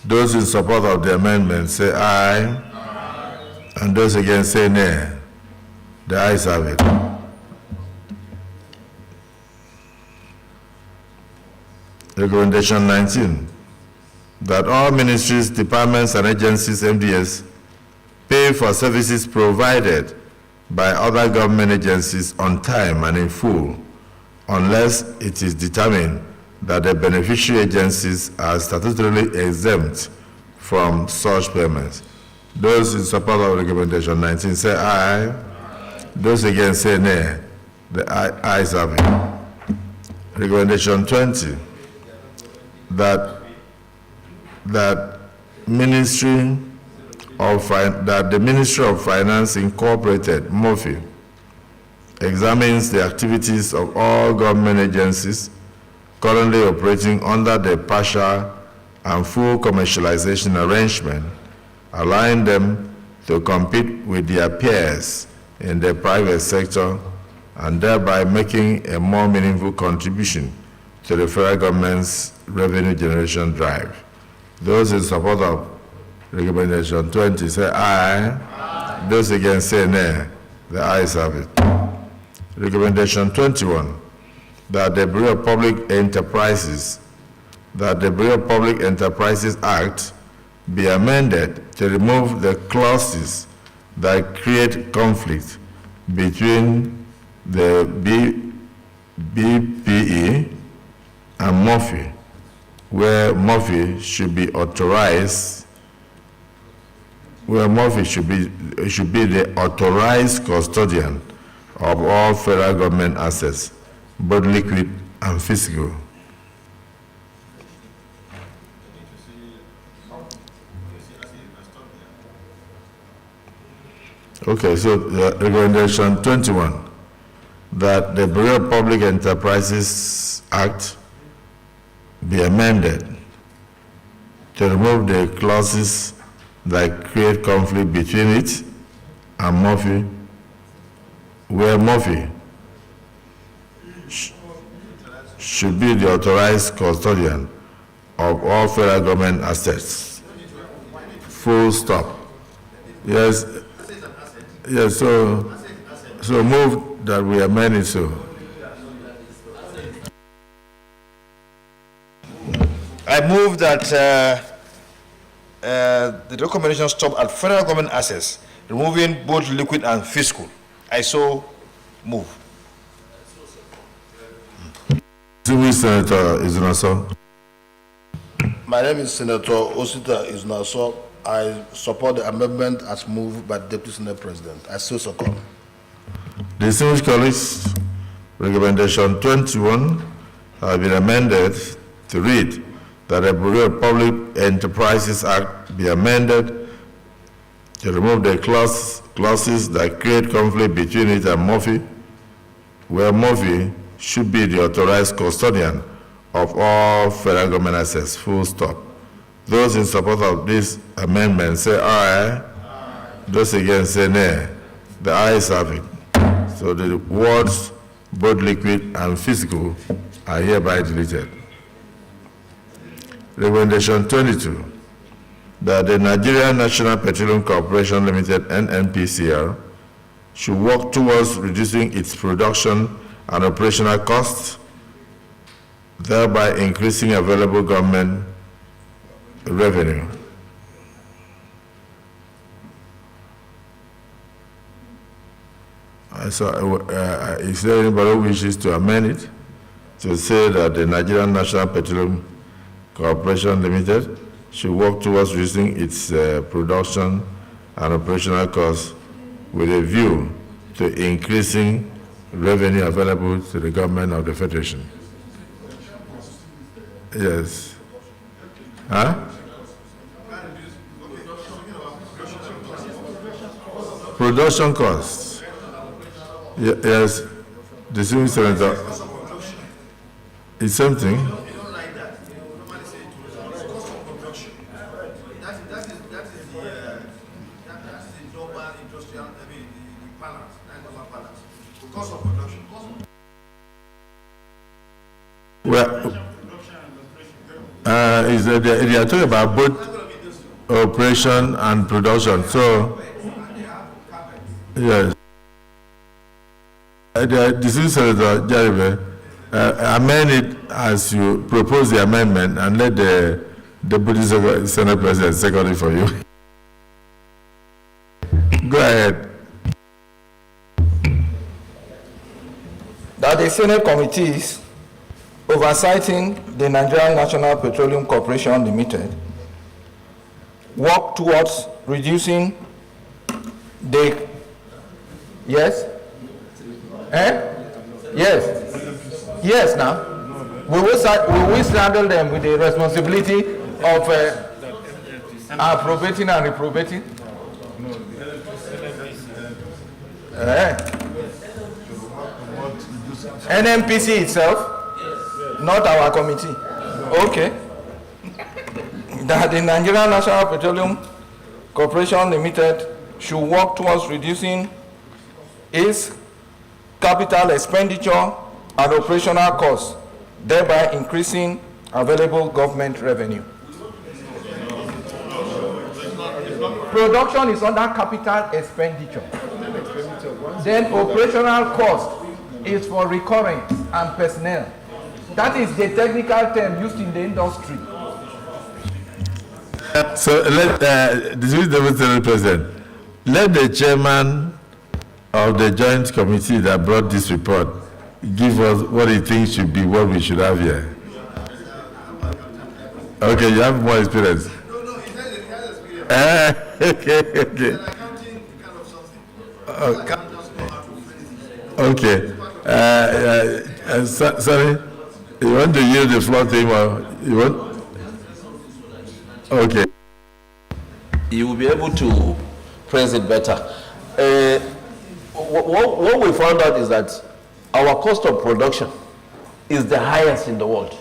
Those in support of the amendment say aye. Aye. And those against say nay. The ayes have it. Recommendation 19, that all ministries, departments, and agencies, MDS, pay for services provided by other government agencies on time and in full, unless it is determined that the beneficiary agencies are statutorily exempt from such payments. Those in support of recommendation 19 say aye. Aye. Those against say nay. The ayes have it. Recommendation 20, that the Ministry of Finance Incorporated, MOFI, examines the activities of all government agencies currently operating under the partial and full commercialization arrangement, allowing them to compete with their peers in the private sector and thereby making a more meaningful contribution to the federal government's revenue generation drive. Those in support of recommendation 20 say aye. Aye. Those against say nay. The ayes have it. Recommendation 21, that the Bureau of Public Enterprises, Act be amended to remove the clauses that create conflict between the BPE and MOFI, where MOFI should be authorized, should be the authorized custodian of all federal government assets, both liquid and physical. Okay, so recommendation 21, that the Bureau of Public Enterprises Act be amended to remove the clauses that create conflict between it and MOFI, where MOFI should be the authorized custodian of all federal government assets. Full stop. Yes, so move that we amend it so. I move that the recommendation stop at federal government assets, removing both liquid and fiscal. I so move. Senator Izunaso. My name is Senator Osita Izunaso. I support the amendment as moved by the Deputy Senate President. I so support. Distinguished colleagues, recommendation 21 has been amended to read that the Bureau of Public Enterprises Act be amended to remove the clauses that create conflict between it and MOFI, where MOFI should be the authorized custodian of all federal government assets. Full stop. Those in support of this amendment say aye. Aye. Those against say nay. The ayes have it. So the words both liquid and physical are hereby deleted. Recommendation 22, that the Nigerian National Petroleum Corporation Limited, NNPCL, should work towards reducing its production and operational costs, thereby increasing available government revenue. Is there anybody who wishes to amend it to say that the Nigerian National Petroleum Corporation Limited should work towards reducing its production and operational costs with a view to increasing revenue available to the government of the Federation? Yes. Huh? production costs. Yes, distinguished senator. It's something. Well, they are talking about both operation and production. So, yes. The distinguished senator Jeremy, amend it as you propose the amendment and let the Deputy Senate President second it for you. Go ahead. That the Senate committees oversighting the Nigerian National Petroleum Corporation Limited work towards reducing the, yes? Yes, now. We will saddle them with the responsibility of appropriating and reprobating. NNPC itself, not our committee. Okay. That the Nigerian National Petroleum Corporation Limited should work towards reducing its capital expenditure and operational costs, thereby increasing available government revenue. Production is under capital expenditure. Then operational cost is for recurrent and personnel. That is the technical term used in the industry. So this is the President. Let the chairman of the joint committee that brought this report give us what he thinks should be what we should have here. Okay, you have more experience. Okay. Okay. Sorry, you want to yield the floor to him or you want? Okay. You will be able to phrase it better. What we found out is that our cost of production is the highest in the world.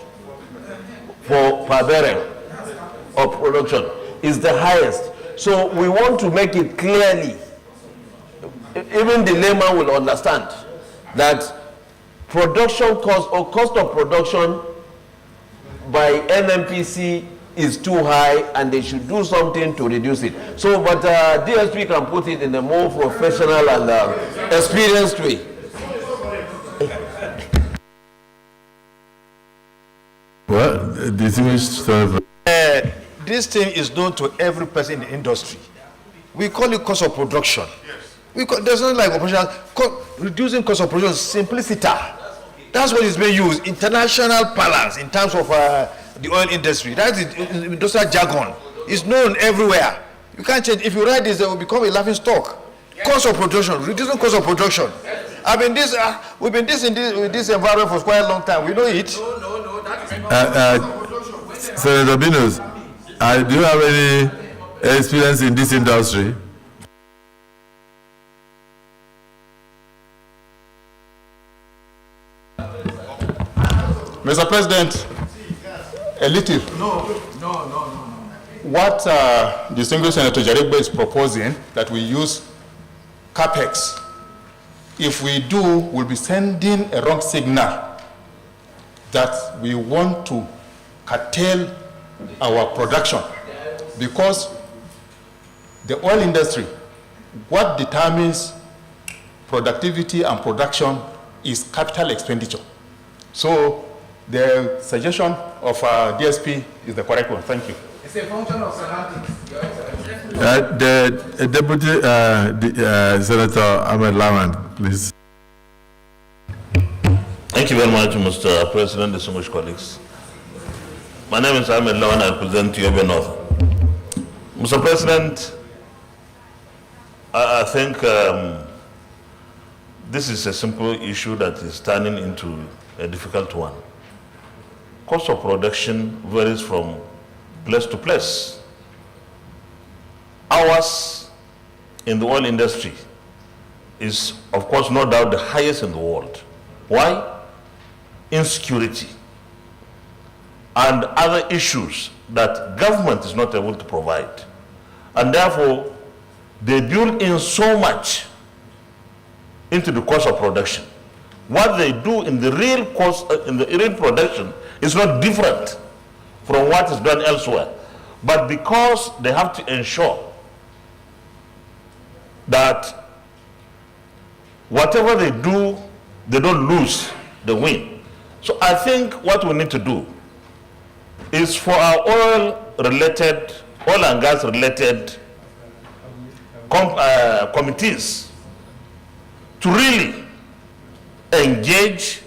For per barrel of production is the highest. So we want to make it clearly, even the layman will understand that production cost or cost of production by NNPC is too high and they should do something to reduce it. So, but DSP can put it in a more professional and experienced way. Well, distinguished senator. This thing is known to every person in the industry. We call it cost of production. There's nothing like operational. Reducing cost of production is simplicity. That's what is being used. International balance in terms of the oil industry. That is industrial jargon. It's known everywhere. You can't change. If you write this, it will become a laughing stock. Cost of production, reducing cost of production. We've been in this environment for quite a long time. We know it. Senator Binus, do you have any experience in this industry? Mr. President, a little. No. What distinguished Senator Jarigbe is proposing, that we use CAPEX, if we do, we'll be sending a wrong signal that we want to curtail our production, because the oil industry, what determines productivity and production is capital expenditure. So the suggestion of DSP is the correct one. Thank you. It's a function of semantics. The Deputy Senator Ahmed Lawan, please. Thank you very much, Mr. President, distinguished colleagues. My name is Ahmed Lawan. I represent Yobe North. Mr. President, I think this is a simple issue that is turning into a difficult one. Cost of production varies from place to place. Ours in the oil industry is, of course, no doubt the highest in the world. Why? Insecurity and other issues that government is not able to provide. And therefore, they build in so much into the cost of production. What they do in the real cost, in the real production, is not different from what is done elsewhere. But because they have to ensure that whatever they do, they don't lose, they win. So I think what we need to do is for our oil and gas related committees to really engage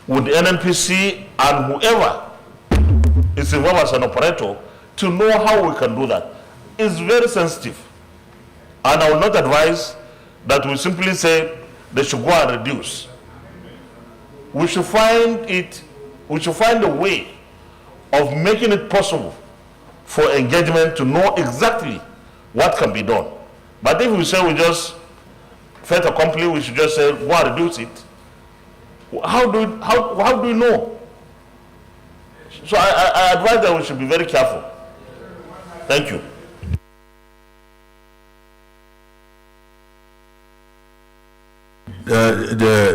with the NNPC and whoever is involved as an operator to know how we can do that. It's very sensitive. And I will not advise that we simply say they should go and reduce. We should find a way of making it possible for engagement to know exactly what can be done. But if we say we just fait accompli, we should just say go and reduce it. How do we know? So I advise that we should be very careful. Thank you.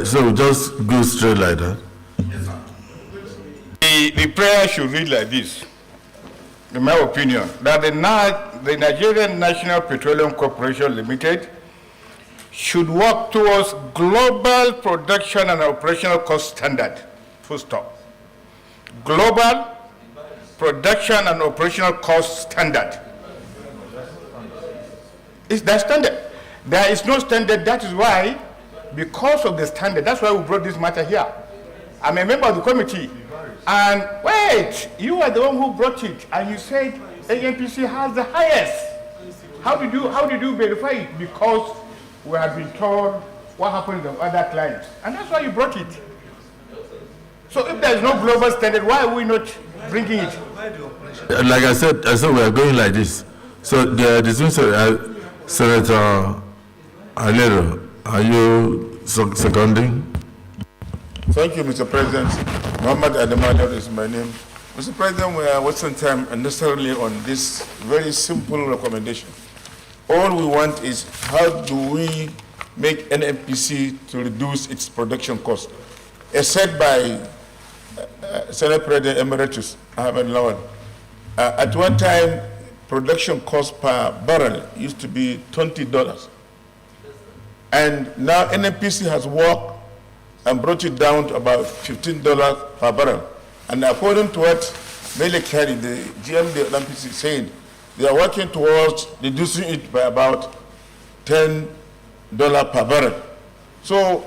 So we just go straight like that. The prayer should read like this, in my opinion, that the Nigerian National Petroleum Corporation Limited should work towards global production and operational cost standard, full stop. Global production and operational cost standard. It's the standard. There is no standard. That is why, because of the standard, that's why we brought this matter here. I'm a member of the committee. And wait, you are the one who brought it, and you said ANPC has the highest. How did you verify it? Because we have been told what happened to other clients, and that's why you brought it. So if there is no global standard, why are we not bringing it? Like I said we are going like this. So the Senator Alero, are you seconding? Thank you, Mr. President. Muhammad Adamado is my name. Mr. President, we are wasting time unnecessarily on this very simple recommendation. All we want is how do we make NNPC to reduce its production cost? As said by Senate President Emeritus Ahmed Lawan, at one time, production cost per barrel used to be $20. And now NNPC has worked and brought it down to about $15 per barrel. And according to what Mele Kari, the GMD of NNPC, is saying, they are working towards reducing it by about $10 per barrel. So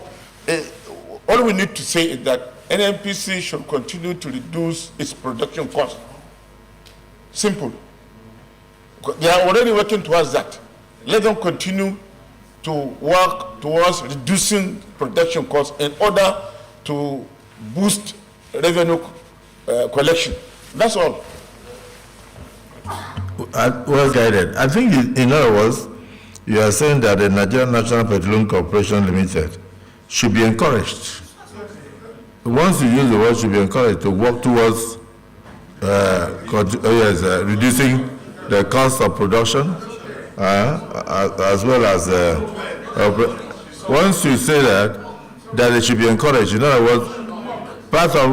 all we need to say is that NNPC should continue to reduce its production cost. Simple. They are already working towards that. Let them continue to work towards reducing production costs in order to boost revenue collection. That's all. Well guided. I think, in other words, you are saying that the Nigerian National Petroleum Corporation Limited should be encouraged. Once you use the word should be encouraged to work towards reducing the cost of production, as well as once you say that it should be encouraged. In other words, part of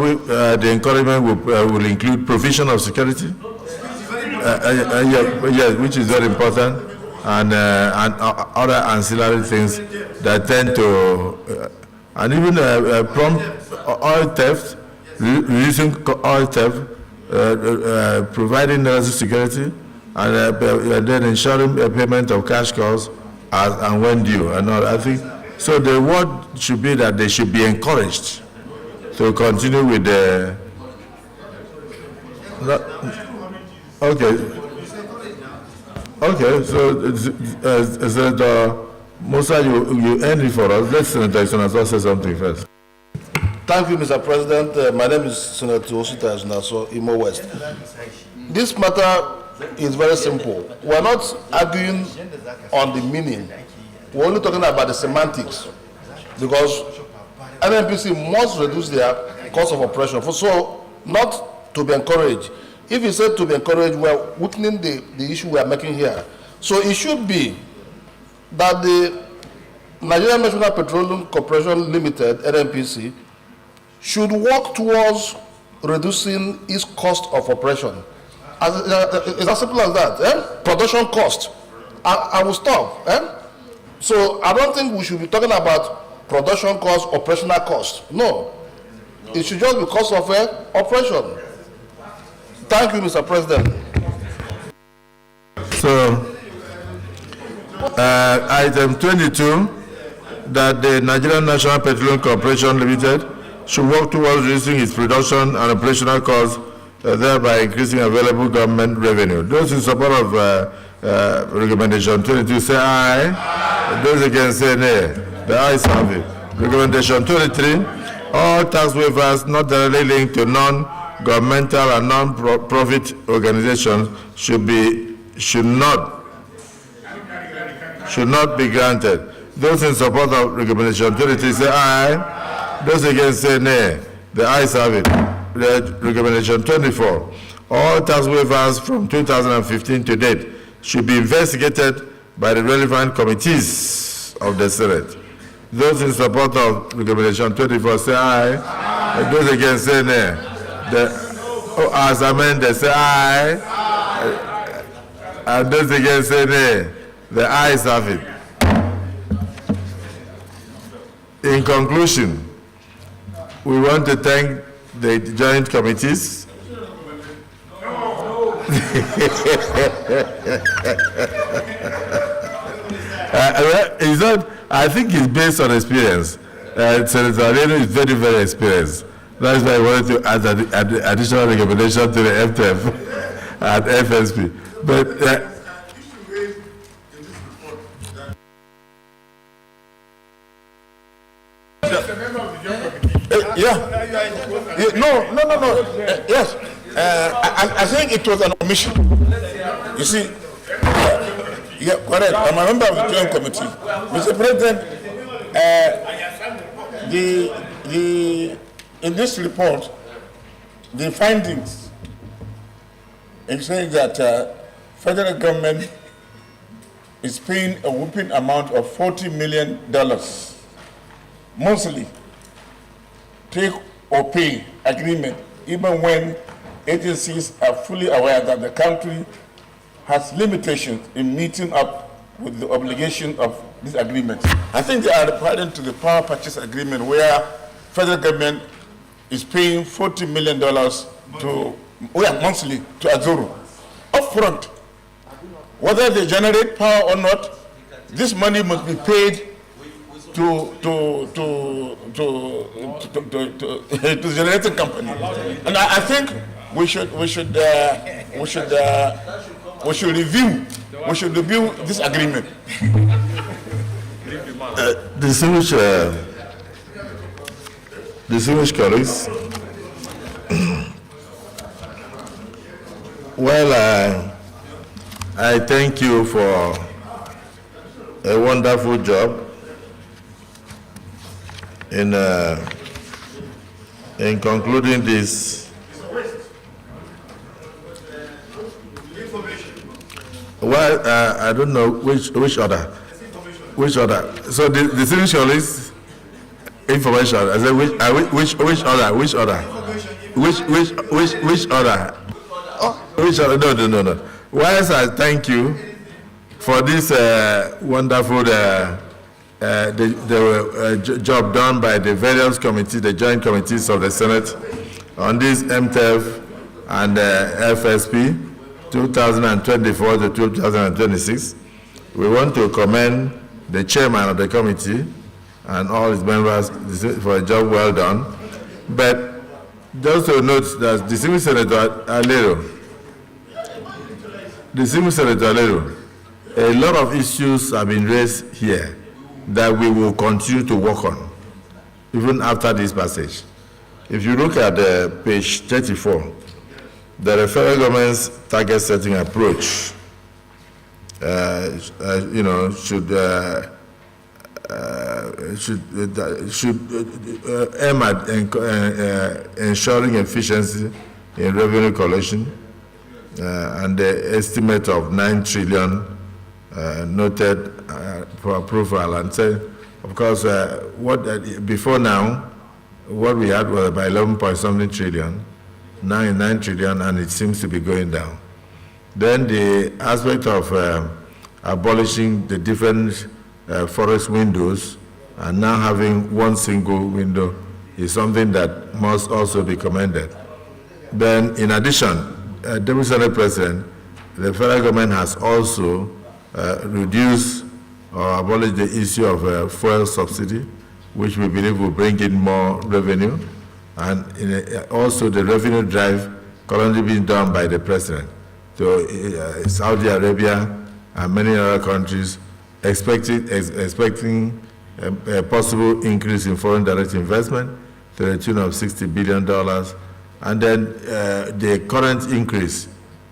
the encouragement will include provision of security, which is very important, and other ancillary things that tend to, and even prompt oil theft, reducing oil theft, providing necessary security, and then ensuring payment of cash costs as and when due. And all, I think so. The word should be that they should be encouraged to continue with the. Okay. So Senator Musa, you end it for us. Let Senator Isonaso say something first. Thank you, Mr. President. My name is Senator Osita Isonaso, Imo West. This matter is very simple. We are not arguing on the meaning we're only talking about the semantics, because NNPC must reduce their cost of operation. So, not to be encouraged. If you say to be encouraged, we're weakening the issue we are making here. So it should be that the Nigerian National Petroleum Corporation Limited, NNPC, should work towards reducing its cost of operation. It's as simple as that. Production cost. I will stop. So I don't think we should be talking about production cost, operational cost. No. It should just be cost of operation. Thank you, Mr. President. So, item 22, that the Nigerian National Petroleum Corporation Limited should work towards reducing its production and operational costs, thereby increasing available government revenue. Those in support of recommendation 22 say aye. Those against say nay. The ayes have it. Recommendation 23, all tax waivers not directly linked to non-governmental and non-profit organizations should not be granted. Those in support of recommendation 23 say aye. Those against say nay. The ayes have it. Recommendation 24, all tax waivers from 2015 to date should be investigated by the relevant committees of the Senate. Those in support of recommendation 24 say aye. Those against say nay. As amended say aye. And those against say nay. The ayes have it. In conclusion, we want to thank the joint committees. I think it's based on experience. Senator Aleno is very, very experienced. That's why I wanted to add an additional recommendation to the FTF and FSP. But No. Yes. I think it was an omission. You see, yeah, correct. I'm a member of the Joint Committee. Mr. President, in this report, the findings, it says that federal government is paying a whopping amount of $40 million monthly, take or pay agreement, even when agencies are fully aware that the country has limitations in meeting up with the obligation of this agreement. I think they are referring to the power purchase agreement where federal government is paying $40 million monthly to Azuru. Upfront, whether they generate power or not, this money must be paid to the generating company. And I think we should review this agreement. Distinguished colleagues, well, I thank you for a wonderful job in concluding this. Well, I don't know which order. Which order? So the distinguished colleagues, information. I said which order? Which order? Which order? Which order? No. Whilst I thank you for this wonderful job done by the various committees, the joint committees of the Senate on this MTF and FSP 2024 to 2026. We want to commend the chairman of the committee and all his members for a job well done. But just to note that distinguished Senator Alero, a lot of issues have been raised here that we will continue to work on, even after this passage. If you look at page 34, the federal government's target setting approach, should aim at ensuring efficiency in revenue collection, and the estimate of 9 trillion noted for approval. And so, of course, before now, what we had was about 11 point something trillion, now is 9 trillion, and it seems to be going down. Then the aspect of abolishing the different forest windows and now having one single window is something that must also be commended. Then, in addition, Deputy Senate President, the federal government has also reduced or abolished the issue of fuel subsidy, which we believe will bring in more revenue, and also the revenue drive currently being done by the President. So Saudi Arabia and many other countries expecting a possible increase in foreign direct investment to the tune of $60 billion. And then the current increase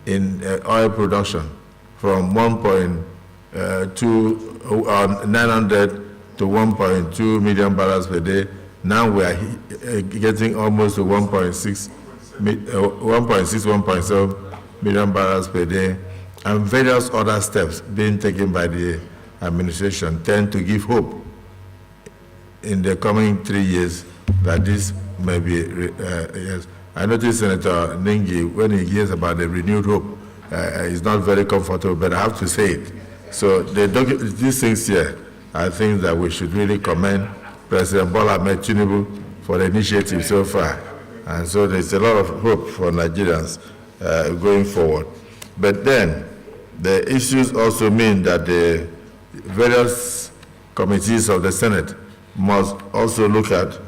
in oil production from 900 to 1.2 million barrels per day. Now we are getting almost to 1.7 million barrels per day, and various other steps being taken by the administration tend to give hope in the coming 3 years that this may be, yes. I noticed Senator Ningi, when he hears about the renewed hope, is not very comfortable, but I have to say it. So these things here are things that we should really commend President Bola Ahmed Tinubu for the initiative so far. And so there's a lot of hope for Nigerians going forward. But then, the issues also mean that the various committees of the Senate must also look at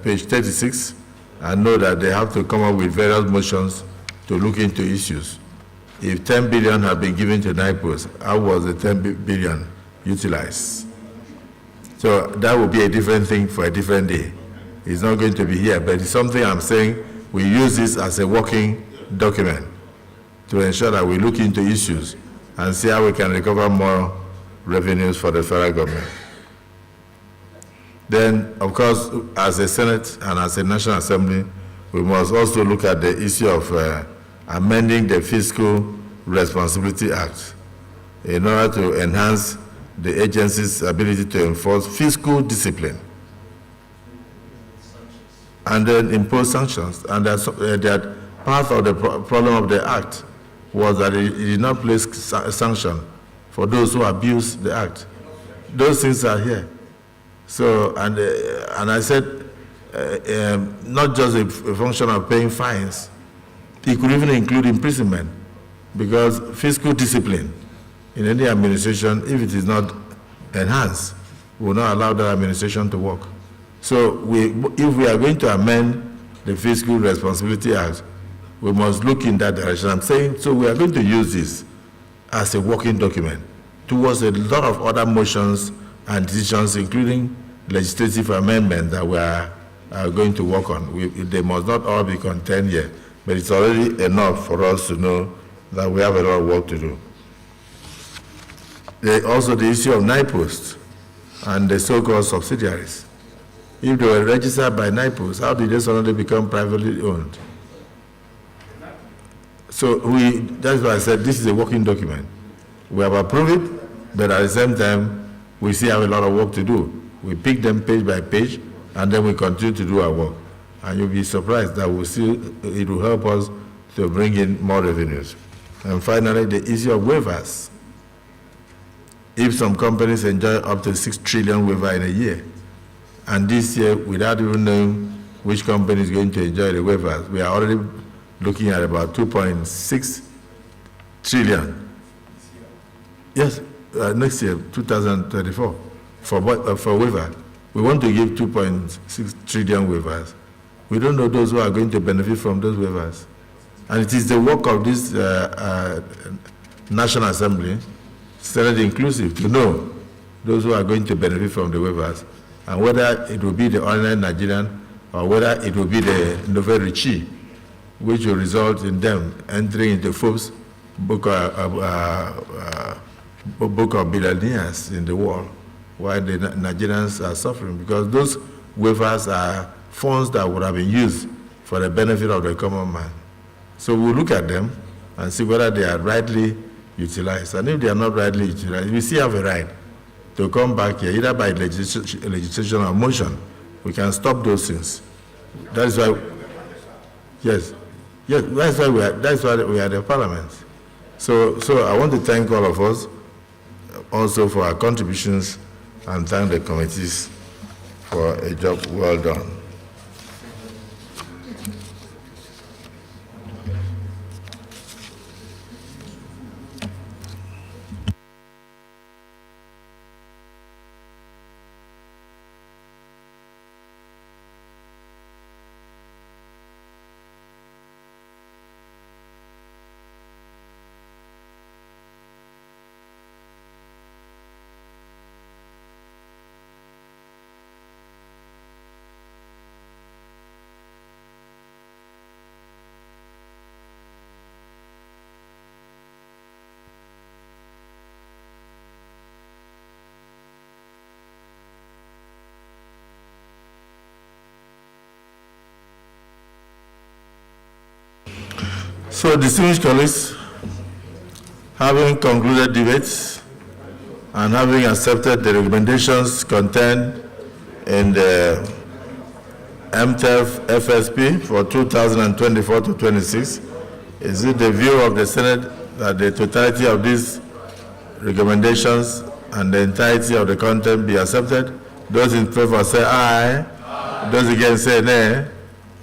page 36 and know that they have to come up with various motions to look into issues. If 10 billion have been given to NIPOS, how was the 10 billion utilized? So that will be a different thing for a different day. It's not going to be here, but it's something I'm saying we use this as a working document to ensure that we look into issues and see how we can recover more revenues for the federal government. Then, of course, as a Senate and as a National Assembly, we must also look at the issue of amending the Fiscal Responsibility Act in order to enhance the agency's ability to enforce fiscal discipline and then impose sanctions. And that part of the problem of the Act was that it did not place sanction for those who abuse the Act. Those things are here. So, and I said, not just a function of paying fines, it could even include imprisonment, because fiscal discipline in any administration, if it is not enhanced, will not allow that administration to work. So if we are going to amend the Fiscal Responsibility Act, we must look in that direction. I'm saying, so we are going to use this as a working document towards a lot of other motions and decisions, including legislative amendments that we are going to work on. They must not all be contained here, but it's already enough for us to know that we have a lot of work to do. Also the issue of NIPOS and the so-called subsidiaries. If they were registered by NIPOS, how did they suddenly become privately owned? So that's why I said this is a working document. We have approved it, but at the same time, we still have a lot of work to do. We pick them page by page, and then we continue to do our work. And you'll be surprised that it will help us to bring in more revenues. And finally, the issue of waivers. If some companies enjoy up to 6 trillion waiver in a year, and this year, without even knowing which company is going to enjoy the waivers, we are already looking at about 2.6 trillion. Yes, next year, 2024, for waiver. We want to give 2.6 trillion waivers. We don't know those who are going to benefit from those waivers. And it is the work of this National Assembly, Senate inclusive, to know those who are going to benefit from the waivers, and whether it will be the ordinary Nigerian or whether it will be the novel Richie, which will result in them entering into Forbes book of billionaires in the world. why the Nigerians are suffering, because those waivers are funds that would have been used for the benefit of the common man. So we'll look at them and see whether they are rightly utilized. And if they are not rightly utilized, we still have a right to come back here, either by legislation or motion. We can stop those things. That is why, yes, that's why we are the parliament. So I want to thank all of us also for our contributions and thank the committees for a job well done. So, distinguished colleagues, having concluded debates and having accepted the recommendations contained in the MTEF FSP for 2024 to 26, is it the view of the Senate that the totality of these recommendations and the entirety of the content be accepted? Those in favor say aye. Those against say nay.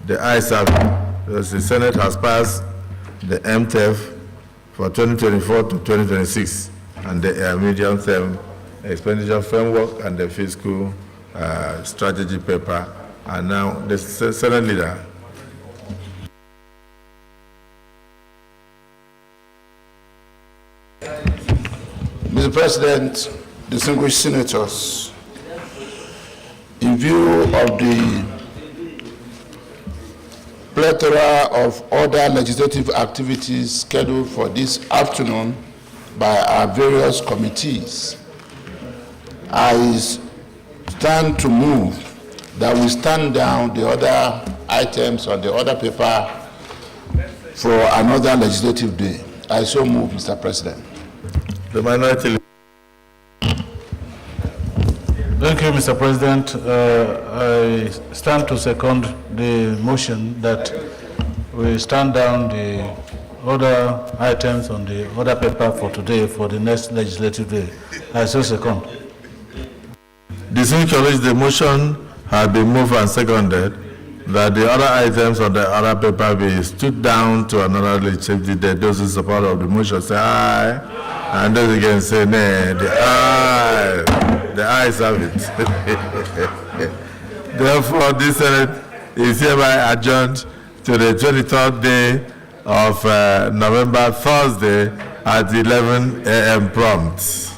The ayes have it. Because the Senate has passed the MTEF for 2024 to 2026 and the medium-term expenditure framework and the fiscal strategy paper. And now the Senate leader. Mr. President, distinguished senators, in view of the plethora of other legislative activities scheduled for this afternoon by our various committees, I stand to move that we stand down the other items on the other paper for another legislative day. I so move, Mr. President. The minority. Thank you, Mr. President. I stand to second the motion that we stand down the other items on the other paper for today for the next legislative day. I so second. Distinguished colleagues, the motion has been moved and seconded that the other items on the other paper be stood down to another legislative day. Those in support of the motion say aye, and those against say nay. The ayes have it. Therefore, this Senate is hereby adjourned to the 23rd day of November, Thursday, at 11 a.m. prompt.